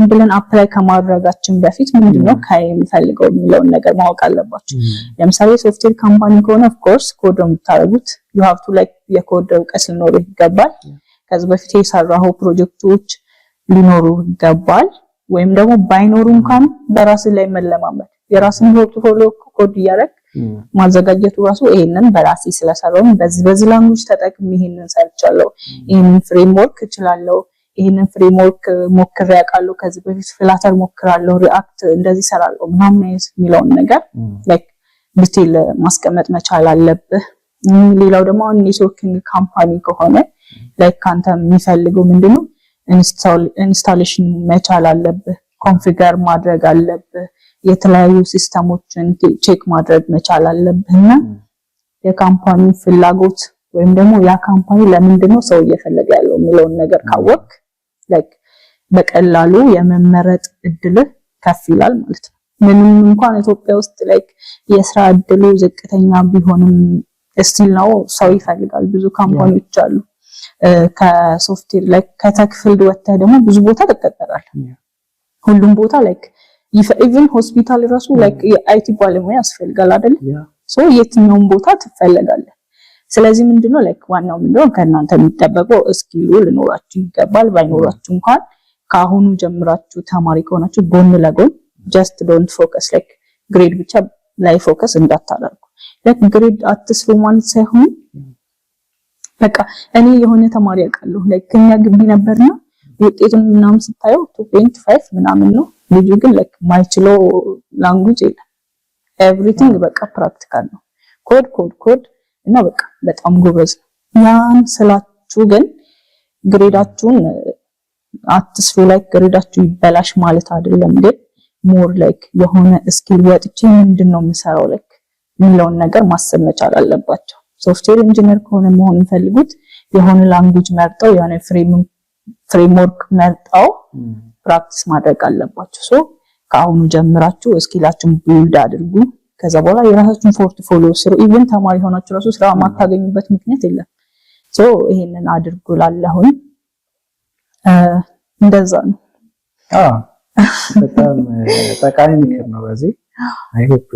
ብለን አፕላይ ከማድረጋችን በፊት ምንድነው ከሚፈልገው የሚለውን ነገር ማወቅ አለባችሁ። ለምሳሌ ሶፍትዌር ካምፓኒ ከሆነ ኦፍ ኮርስ ኮድ ነው የምታደርጉት፣ you have to like የኮድ እውቀት ሊኖርህ ይገባል። ከዚህ በፊት የሰራኸው ፕሮጀክቶች ሊኖሩ ይገባል። ወይም ደግሞ ባይኖሩ እንኳን በራስህ ላይ መለማመድ፣ የራስን ፖርትፎሊዮ ኮድ እያደረግ ማዘጋጀቱ ራሱ ይሄንን በራሴ ስለሰራው በዚህ ላንጉዌጅ ተጠቅሜ ይሄንን ሰርቻለሁ፣ ይሄንን ፍሬምወርክ እችላለሁ፣ ይሄንን ፍሬምወርክ ሞክሬ አውቃለሁ፣ ከዚህ በፊት ፍላተር ሞክራለሁ፣ ሪአክት እንደዚህ ሰራለሁ ምናምን የሚለውን ነገር ላይክ ዲቴል ማስቀመጥ መቻል አለብህ። ሌላው ደግሞ ኔትወርኪንግ ካምፓኒ ከሆነ ላይክ ካንተ የሚፈልገው ምንድነው ኢንስታሌሽን መቻል አለብህ፣ ኮንፊገር ማድረግ አለብህ፣ የተለያዩ ሲስተሞችን ቼክ ማድረግ መቻል አለብህና የካምፓኒ ፍላጎት ወይም ደግሞ ያ ካምፓኒ ለምንድነው ሰው እየፈለገ ያለው የሚለውን ነገር ካወቅ ላይክ በቀላሉ የመመረጥ እድልህ ከፍ ይላል ማለት ነው። ምንም እንኳን ኢትዮጵያ ውስጥ ላይክ የስራ እድሉ ዝቅተኛ ቢሆንም ስቲል ነው ሰው ይፈልጋል። ብዙ ካምፓኒዎች አሉ። ከሶፍትዌር ላይክ ከቴክ ፊልድ ወጥተህ ደግሞ ብዙ ቦታ ተቀጠራለህ። ሁሉም ቦታ ላይክ ኢቭን ሆስፒታል ራሱ ላይክ የአይቲ ባለሙያ ያስፈልጋል አይደል? የትኛውም ቦታ ትፈልጋለህ። ስለዚህ ምንድነው ላይክ ዋናው ምንድነው ከእናንተ የሚጠበቀው ስኪሉ ሊኖራችሁ ይገባል። ባይኖራችሁ እንኳን ከአሁኑ ጀምራችሁ ተማሪ ከሆናችሁ ጎን ለጎን just don't focus like ግሬድ ብቻ ላይ ፎከስ እንዳታደርጉ። ላይክ ግሬድ አትስሩ ማለት ሳይሆን በቃ እኔ የሆነ ተማሪ ያውቃለሁ ላይክ ከኛ ግቢ ነበርና ውጤቱን ምናምን ስታየው 2.5 ምናምን ነው። ልጁ ግን ላይክ ማይችለው ላንጉዌጅ የለም። ኤቭሪቲንግ በቃ ፕራክቲካል ነው። ኮድ እና በቃ በጣም ጎበዝ። ያን ስላችሁ ግን ግሬዳችሁን አትስሩ ላይክ ግሬዳችሁ ይበላሽ ማለት አይደለም። ግን ሞር ላይክ የሆነ ስኪል ወጥቼ ምንድነው የምሰራው ላይክ የሚለውን ነገር ማሰብ መቻል አለባቸው። ሶፍትዌር ኢንጂነር ከሆነ መሆን የሚፈልጉት የሆነ ላንጉዌጅ መርጠው የሆነ ፍሬምወርክ መርጠው ፕራክቲስ ማድረግ አለባቸው። ከአሁኑ ጀምራችሁ ስኪላችሁን ቢልድ አድርጉ። ከዛ በኋላ የራሳችሁን ፖርትፎሊዮ ስሩ። ኢቭን ተማሪ ሆናችሁ ራሱ ስራ ማታገኙበት ምክንያት የለም። ይሄንን አድርጉ ላለሁን እንደዛ ነው። በጣም ጠቃሚ ምክር ነው። በዚህ አይ ሆፕ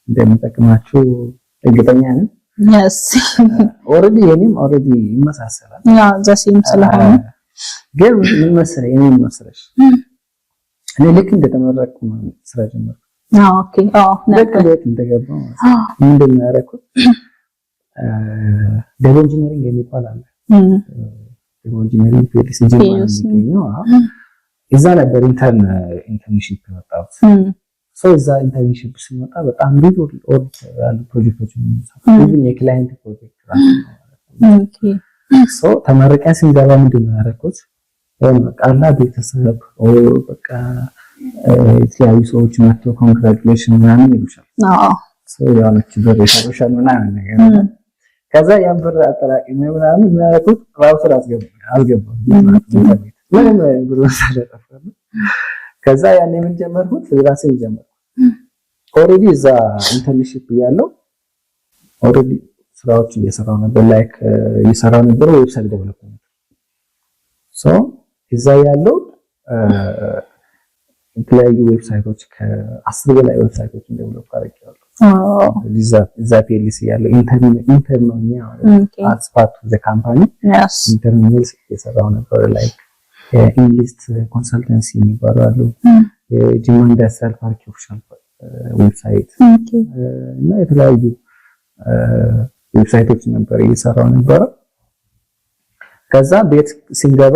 እንደሚጠቅማችሁ እርግጠኛ ነኝ። yes ኦሬዲ ይመሳሰላል። ዘሴም ስለሆነ ግን ምን መሰለሽ እኔ ልክ እንደተመረቅኩ ስራ ጀመርኩ። ኦኬ ልክ እንደገባው ምንድነው ያደረኩት ዴቭ ኢንጂነሪንግ የሚባል አለ። ዴቭ ኢንጂነሪንግ ፒኤልሲ ነው። እዛ ነበር ኢንተርንሺፕ የመጣሁት። እዛ ኢንተርንሺፕ ሲመጣ በጣም ሪል ኦርድ ያሉ ፕሮጀክቶች ነው። ኢቭን የክላይንት ፕሮጀክት ራሱ ነው። ሶ ተመረቀን ስንገባ ምንድን ነው ያደረኩት ቃላ ቤተሰብ በቃ የተለያዩ ሰዎች መጥተው ኮንግራቹሌሽን ምናምን ይሉሻል። ሶ ያለች ብር ይሰሩሻል ምናምን ነገር ከዛ ያን ብር አጠራቅሜ ምናምን ያደረኩት ራውተር አልገባም ምንም ብር ሳልጠፋ ከዛ ያኔ ምን ጀመርኩት ራሴን ጀመርኩ ኦሬዲ እዛ ኢንተርንሺፕ ያለው ኦሬዲ ስራዎች እየሰራው ነበር ላይክ እየሰራው ነበር ዌብሳይት ዴቨሎፕመንት ሶ እዛ ያለው የተለያዩ ዌብሳይቶች ከ10 በላይ ዌብሳይቶችን ዴቨሎፕ አድርጌያለሁ። እዛ ፒኤልሲ ያለው ኢንተርናል አስ ፓርት ኦፍ ዘ ካምፓኒ ኢንተርናል የሰራው ነበር ላይክ ኢንሊስት ኮንሰልተንሲ የሚባሉ ጂማ ኢንዱስትሪያል ፓርክ ኦፊሻል ዌብሳይት እና የተለያዩ ዌብሳይቶች ነበር እየሰራው ነበር። ከዛ ቤት ሲንገባ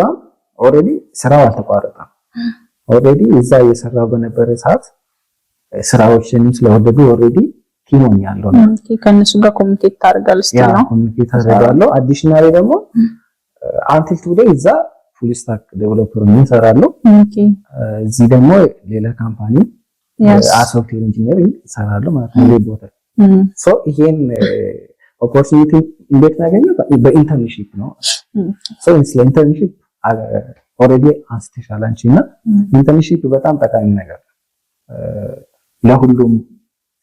ኦሬዲ ስራው አልተቋረጠም። ኦሬዲ እዛ እየሰራው በነበረ ሰዓት ስራዎችንም ስለወደዱ ኦሬዲ ቲም ሆኛለሁ ነው ከነሱ ጋር ኮሚኒኬት ታደርጋለህ ነው ኮሚኒኬት አደርጋለሁ። አዲሽናሊ ደግሞ አንቲል ቱዴይ እዛ ፉል ስታክ ዴቨሎፐር ምን ሰራለሁ። እዚህ ደግሞ ሌላ ካምፓኒ ሶፍትዌር ኢንጂነሪንግ ሰራለሁ ማለት ነው ቦታ ሶ ይሄን ኦፖርቹኒቲ እንዴት ያገኘው በኢንተርንሺፕ ነው። ሶ ኢንተርንሺፕ ኦሬዲ አንስተሻል አንቺና ኢንተርንሺፕ በጣም ጠቃሚ ነገር ለሁሉም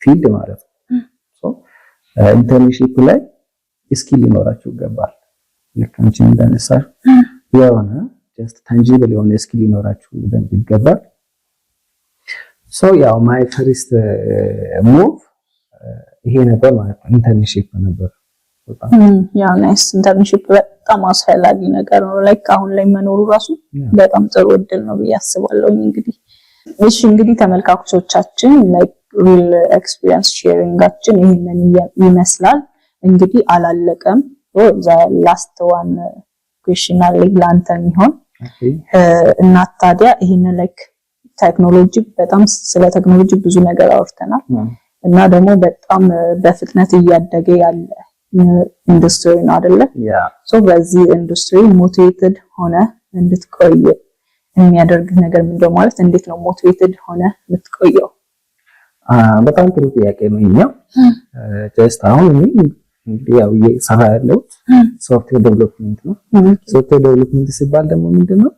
ፊልድ ማለት ነው። ሶ ኢንተርንሺፕ ላይ ስኪል ሊኖራችሁ ይገባል። ልክ አንቺ እንዳነሳሽ የሆነ ጀስት ታንጂብል የሆነ ስኪል ሊኖራችሁ ይገባል። ሶ ያው ማይ ፈርስት ሙቭ ይሄ ነበር ማለት ነው። ኢንተርንሺፕ ነበር በጣም ያው ናይስ ኢንተርንሺፕ በጣም አስፈላጊ ነገር ነው። ላይክ አሁን ላይ መኖሩ ራሱ በጣም ጥሩ እድል ነው ብዬ አስባለሁ። እንግዲህ ተመልካቾቻችን ላይክ ሪል ኤክስፒሪየንስ ሼሪንጋችን ይሄንን ይመስላል። እንግዲህ አላለቀም። ላስት ዋን ኩዌስችን አለ ላንተ የሚሆን እና ታዲያ ይሄንን ላይክ ቴክኖሎጂ በጣም ስለ ቴክኖሎጂ ብዙ ነገር አውርተናል እና ደግሞ በጣም በፍጥነት እያደገ ያለ ኢንዱስትሪ ነው አይደለ? ሶ በዚህ ኢንዱስትሪ ሞቲቬትድ ሆነ እንድትቆይ የሚያደርግ ነገር ምንድነው? ማለት እንዴት ነው ሞቲቬትድ ሆነ የምትቆየው? በጣም ጥሩ ጥያቄ ነው። ይሄኛው ጀስት አሁን እንግዲህ ያው እየሰራ ያለው ሶፍትዌር ዴቨሎፕመንት ነው። ሶፍትዌር ዴቨሎፕመንት ሲባል ደግሞ ምንድነው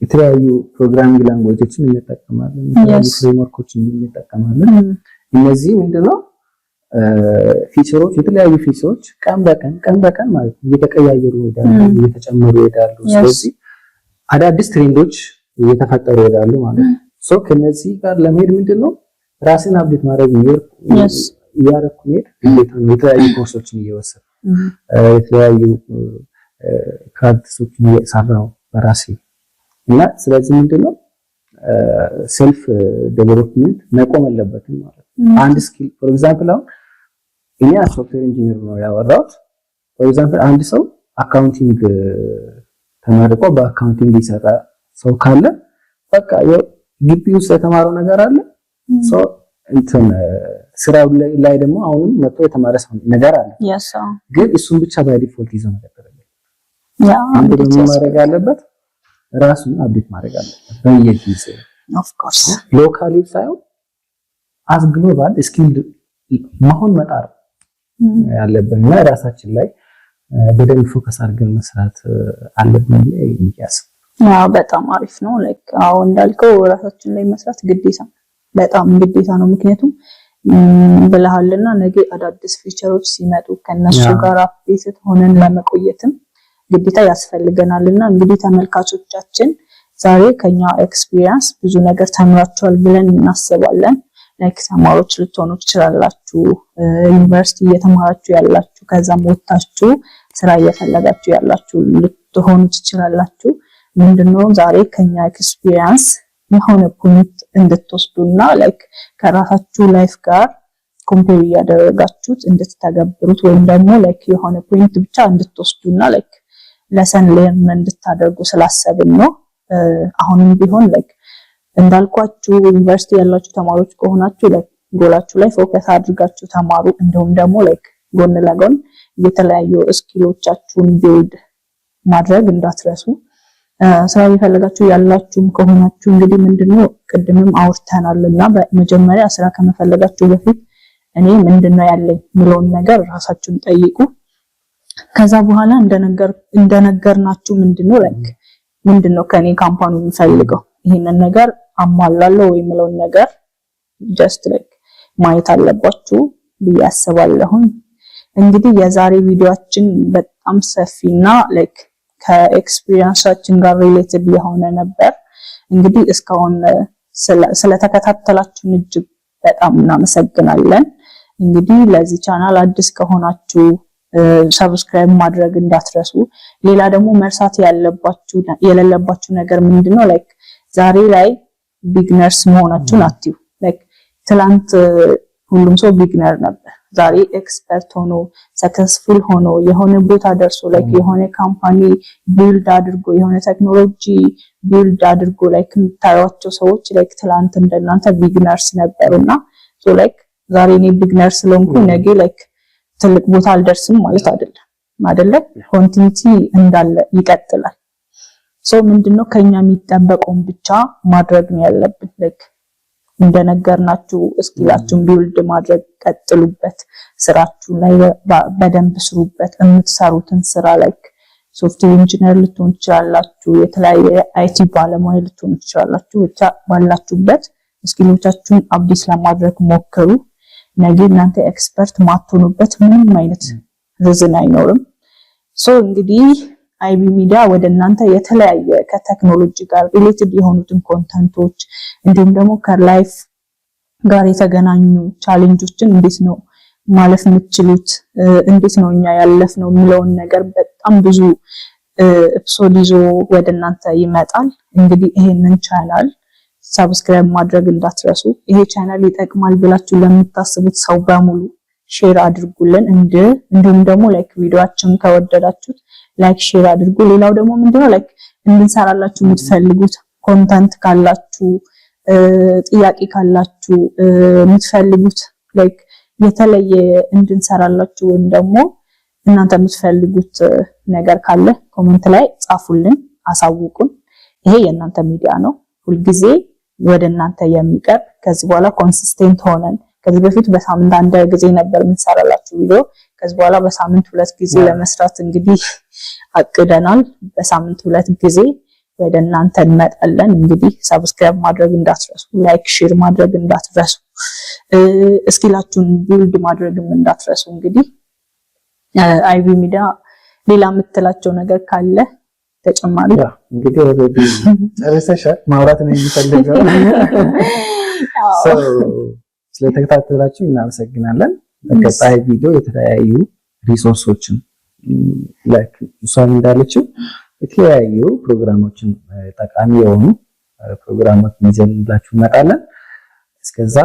የተለያዩ ፕሮግራሚንግ ላንጉዌጆችን እንጠቀማለን፣ የተለያዩ ፍሬምወርኮችን እንጠቀማለን። እነዚህ ምንድነው ፊቸሮች የተለያዩ ፊቸሮች ቀን በቀን ማለት ነው እየተቀያየሩ ይሄዳሉ፣ እየተጨመሩ ይሄዳሉ። ስለዚህ አዳዲስ ትሬንዶች እየተፈጠሩ ይሄዳሉ ማለት ነው። ሶ ከነዚህ ጋር ለመሄድ ምንድነው ራስን አፕዴት ማድረግ እያደረኩ መሄድ ግዴታ ነው። የተለያዩ ኮርሶችን እየወሰድኩ የተለያዩ ፕራክቲሶችን እየሰራሁ በራሴ እና ስለዚህ ምንድነው ሴልፍ ዴቨሎፕመንት መቆም አለበትም ማለት ነው። አንድ ስኪል ፎር ኤግዛምፕል አሁን እኛ ሶፍትዌር ኢንጂነር ነው ያወራሁት። ፎር ኤግዛምፕል አንድ ሰው አካውንቲንግ ተመርቆ በአካውንቲንግ ይሰራ ሰው ካለ በቃ ግቢ ውስጥ የተማረው ነገር አለ። ሶ እንትን ስራው ላይ ደግሞ አሁንም መጥቶ የተማረ ሰው ነገር አለ። ግን እሱን ብቻ ባይ ዲፎልት ይዞ መቀጠል አለበት። ማድረግ አለበት ራሱን አፕዴት ማድረግ አለበት በየጊዜው ኦፍ ኮርስ ሎካሊ ሳይሆን አስ ግሎባል ስኪል መሆን መጣር ያለብን እና ራሳችን ላይ በደንብ ፎከስ አድርገን መስራት አለብን ይያስ ያው በጣም አሪፍ ነው። ላይክ አሁን እንዳልከው ራሳችን ላይ መስራት ግዴታ በጣም ግዴታ ነው። ምክንያቱም ብለሃልና ነገ አዳዲስ ፊቸሮች ሲመጡ ከነሱ ጋር አፕዴት ሆነን ለመቆየትም ግዴታ ያስፈልገናልና እንግዲህ ተመልካቾቻችን ዛሬ ከኛ ኤክስፒሪየንስ ብዙ ነገር ተምራችኋል ብለን እናስባለን። ላይክ ተማሪዎች ልትሆኑ ትችላላችሁ፣ ዩኒቨርሲቲ እየተማራችሁ ያላችሁ፣ ከዛም ወጣችሁ ስራ እየፈለጋችሁ ያላችሁ ልትሆኑ ትችላላችሁ። ምንድነው ዛሬ ከኛ ኤክስፒሪየንስ የሆነ ፖይንት እንድትወስዱና ላይክ ከራሳችሁ ላይፍ ጋር ኮምፔር ያደረጋችሁት እንድትተገብሩት ወይም ደግሞ ላይክ የሆነ ፖይንት ብቻ እንድትወስዱና ላይክ ለሰን ለርን እንድታደርጉ ስላሰብን ነው። አሁንም ቢሆን ላይክ እንዳልኳችሁ ዩኒቨርሲቲ ያላችሁ ተማሪዎች ከሆናችሁ ላይክ ጎላችሁ ላይ ፎከስ አድርጋችሁ ተማሩ። እንደውም ደግሞ ላይክ ጎን ለጎን የተለያዩ ስኪሎቻችሁን ቢልድ ማድረግ እንዳትረሱ። ስራ እየፈለጋችሁ ያላችሁም ከሆናችሁ እንግዲህ ምንድነው ቅድምም አውርተናልና በመጀመሪያ ስራ ከመፈለጋችሁ በፊት እኔ ምንድነው ያለኝ ምለውን ነገር ራሳችሁን ጠይቁ። ከዛ በኋላ እንደነገርናችሁ ምንድነው ከኔ ካምፓኒው የሚፈልገው ይሄንን ነገር አሟላለሁ ወይ ምለውን ነገር just like ማየት አለባችሁ ብዬ አስባለሁ። እንግዲህ የዛሬ ቪዲዮአችን በጣም ሰፊና like ከኤክስፒሪየንሳችን ጋር ሪሌትድ የሆነ ነበር። እንግዲህ እስካሁን ስለተከታተላችሁን እጅግ በጣም እናመሰግናለን። እንግዲህ ለዚህ ቻናል አዲስ ከሆናችሁ ሰብስክራይብ ማድረግ እንዳትረሱ። ሌላ ደግሞ መርሳት የሌለባችሁ ነገር ምንድነው like ዛሬ ላይ ቢግነርስ መሆናችሁን አትዩ። like ትላንት ሁሉም ሰው ቢግነር ነበር። ዛሬ ኤክስፐርት ሆኖ ሰክሰስፉል ሆኖ የሆነ ቦታ ደርሶ like የሆነ ካምፓኒ ቢልድ አድርጎ የሆነ ቴክኖሎጂ ቢልድ አድርጎ like የምታዩቸው ሰዎች like ትላንት እንደናንተ ቢግነርስ ነበርና so like ዛሬ እኔ ቢግነር ስለሆንኩ ነገ like ትልቅ ቦታ አልደርስም ማለት አይደለም። ኮንቲኒቲ እንዳለ ይቀጥላል። so ምንድነው ከኛ የሚጠበቀውን ብቻ ማድረግ ነው ያለብን። like እንደነገርናችሁ ስኪላችሁን ቢልድ ማድረግ ቀጥሉበት። ስራችሁ ላይ በደንብ ስሩበት። የምትሰሩትን ስራ like ሶፍትዌር ኢንጂነር ልትሆኑ ትችላላችሁ፣ የተለያየ አይቲ ባለሙያ ልትሆኑ ትችላላችሁ። ብቻ ባላችሁበት ስኪሎቻችሁን አፕዴት ለማድረግ ሞክሩ። ነገ እናንተ ኤክስፐርት ማትሆኑበት ምንም አይነት ሪዝን አይኖርም። so እንግዲህ አይቢ ሚዲያ ወደ እናንተ የተለያየ ከቴክኖሎጂ ጋር ሪሌትድ የሆኑትን ኮንተንቶች እንዲሁም ደግሞ ከላይፍ ጋር የተገናኙ ቻሌንጆችን እንዴት ነው ማለፍ የምትችሉት፣ እንዴት ነው እኛ ያለፍነው የሚለውን ነገር በጣም ብዙ ኤፒሶድ ይዞ ወደ እናንተ ይመጣል። እንግዲህ ይሄንን ቻናል ሰብስክራይብ ማድረግ እንዳትረሱ። ይሄ ቻናል ይጠቅማል ብላችሁ ለምታስቡት ሰው በሙሉ ሼር አድርጉልን። እንዲሁም ደግሞ ላይክ ቪዲዮአችን ከወደዳችሁት ላይክ ሼር አድርጉ። ሌላው ደግሞ ምንድነው ላይክ እንድንሰራላችሁ የምትፈልጉት ኮንተንት ካላችሁ፣ ጥያቄ ካላችሁ፣ የምትፈልጉት ላይክ የተለየ እንድንሰራላችሁ ወይም ደግሞ እናንተ የምትፈልጉት ነገር ካለ ኮሜንት ላይ ጻፉልን፣ አሳውቁን። ይሄ የእናንተ ሚዲያ ነው፣ ሁልጊዜ ወደ እናንተ የሚቀርብ ከዚህ በኋላ ኮንሲስቴንት ሆነን ከዚህ በፊት በሳምንት አንድ ጊዜ ነበር የምንሰራላችሁ ቪዲዮ። ከዚህ በኋላ በሳምንት 2 ጊዜ ለመስራት እንግዲህ አቅደናል። በሳምንት 2 ጊዜ ወደ እናንተ እንመጣለን። እንግዲህ ሰብስክራይብ ማድረግ እንዳትረሱ፣ ላይክ ሼር ማድረግ እንዳትረሱ፣ ስኪላችሁን ቢልድ ማድረግም እንዳትረሱ። እንግዲህ አይቢ ሚዲያ ሌላ የምትላቸው ነገር ካለ ተጨማሪ? እንግዲህ ኦሬዲ ጨርሰሻል። ማውራት ነው የሚፈልገው። ስለተከታተላችሁ እናመሰግናለን። በቀጣይ ቪዲዮ የተለያዩ ሪሶርሶችን ላይክ እሷም እንዳለችው የተለያዩ ፕሮግራሞችን ጠቃሚ የሆኑ ፕሮግራሞችን ይዘንላችሁ እንመጣለን። እስከዛ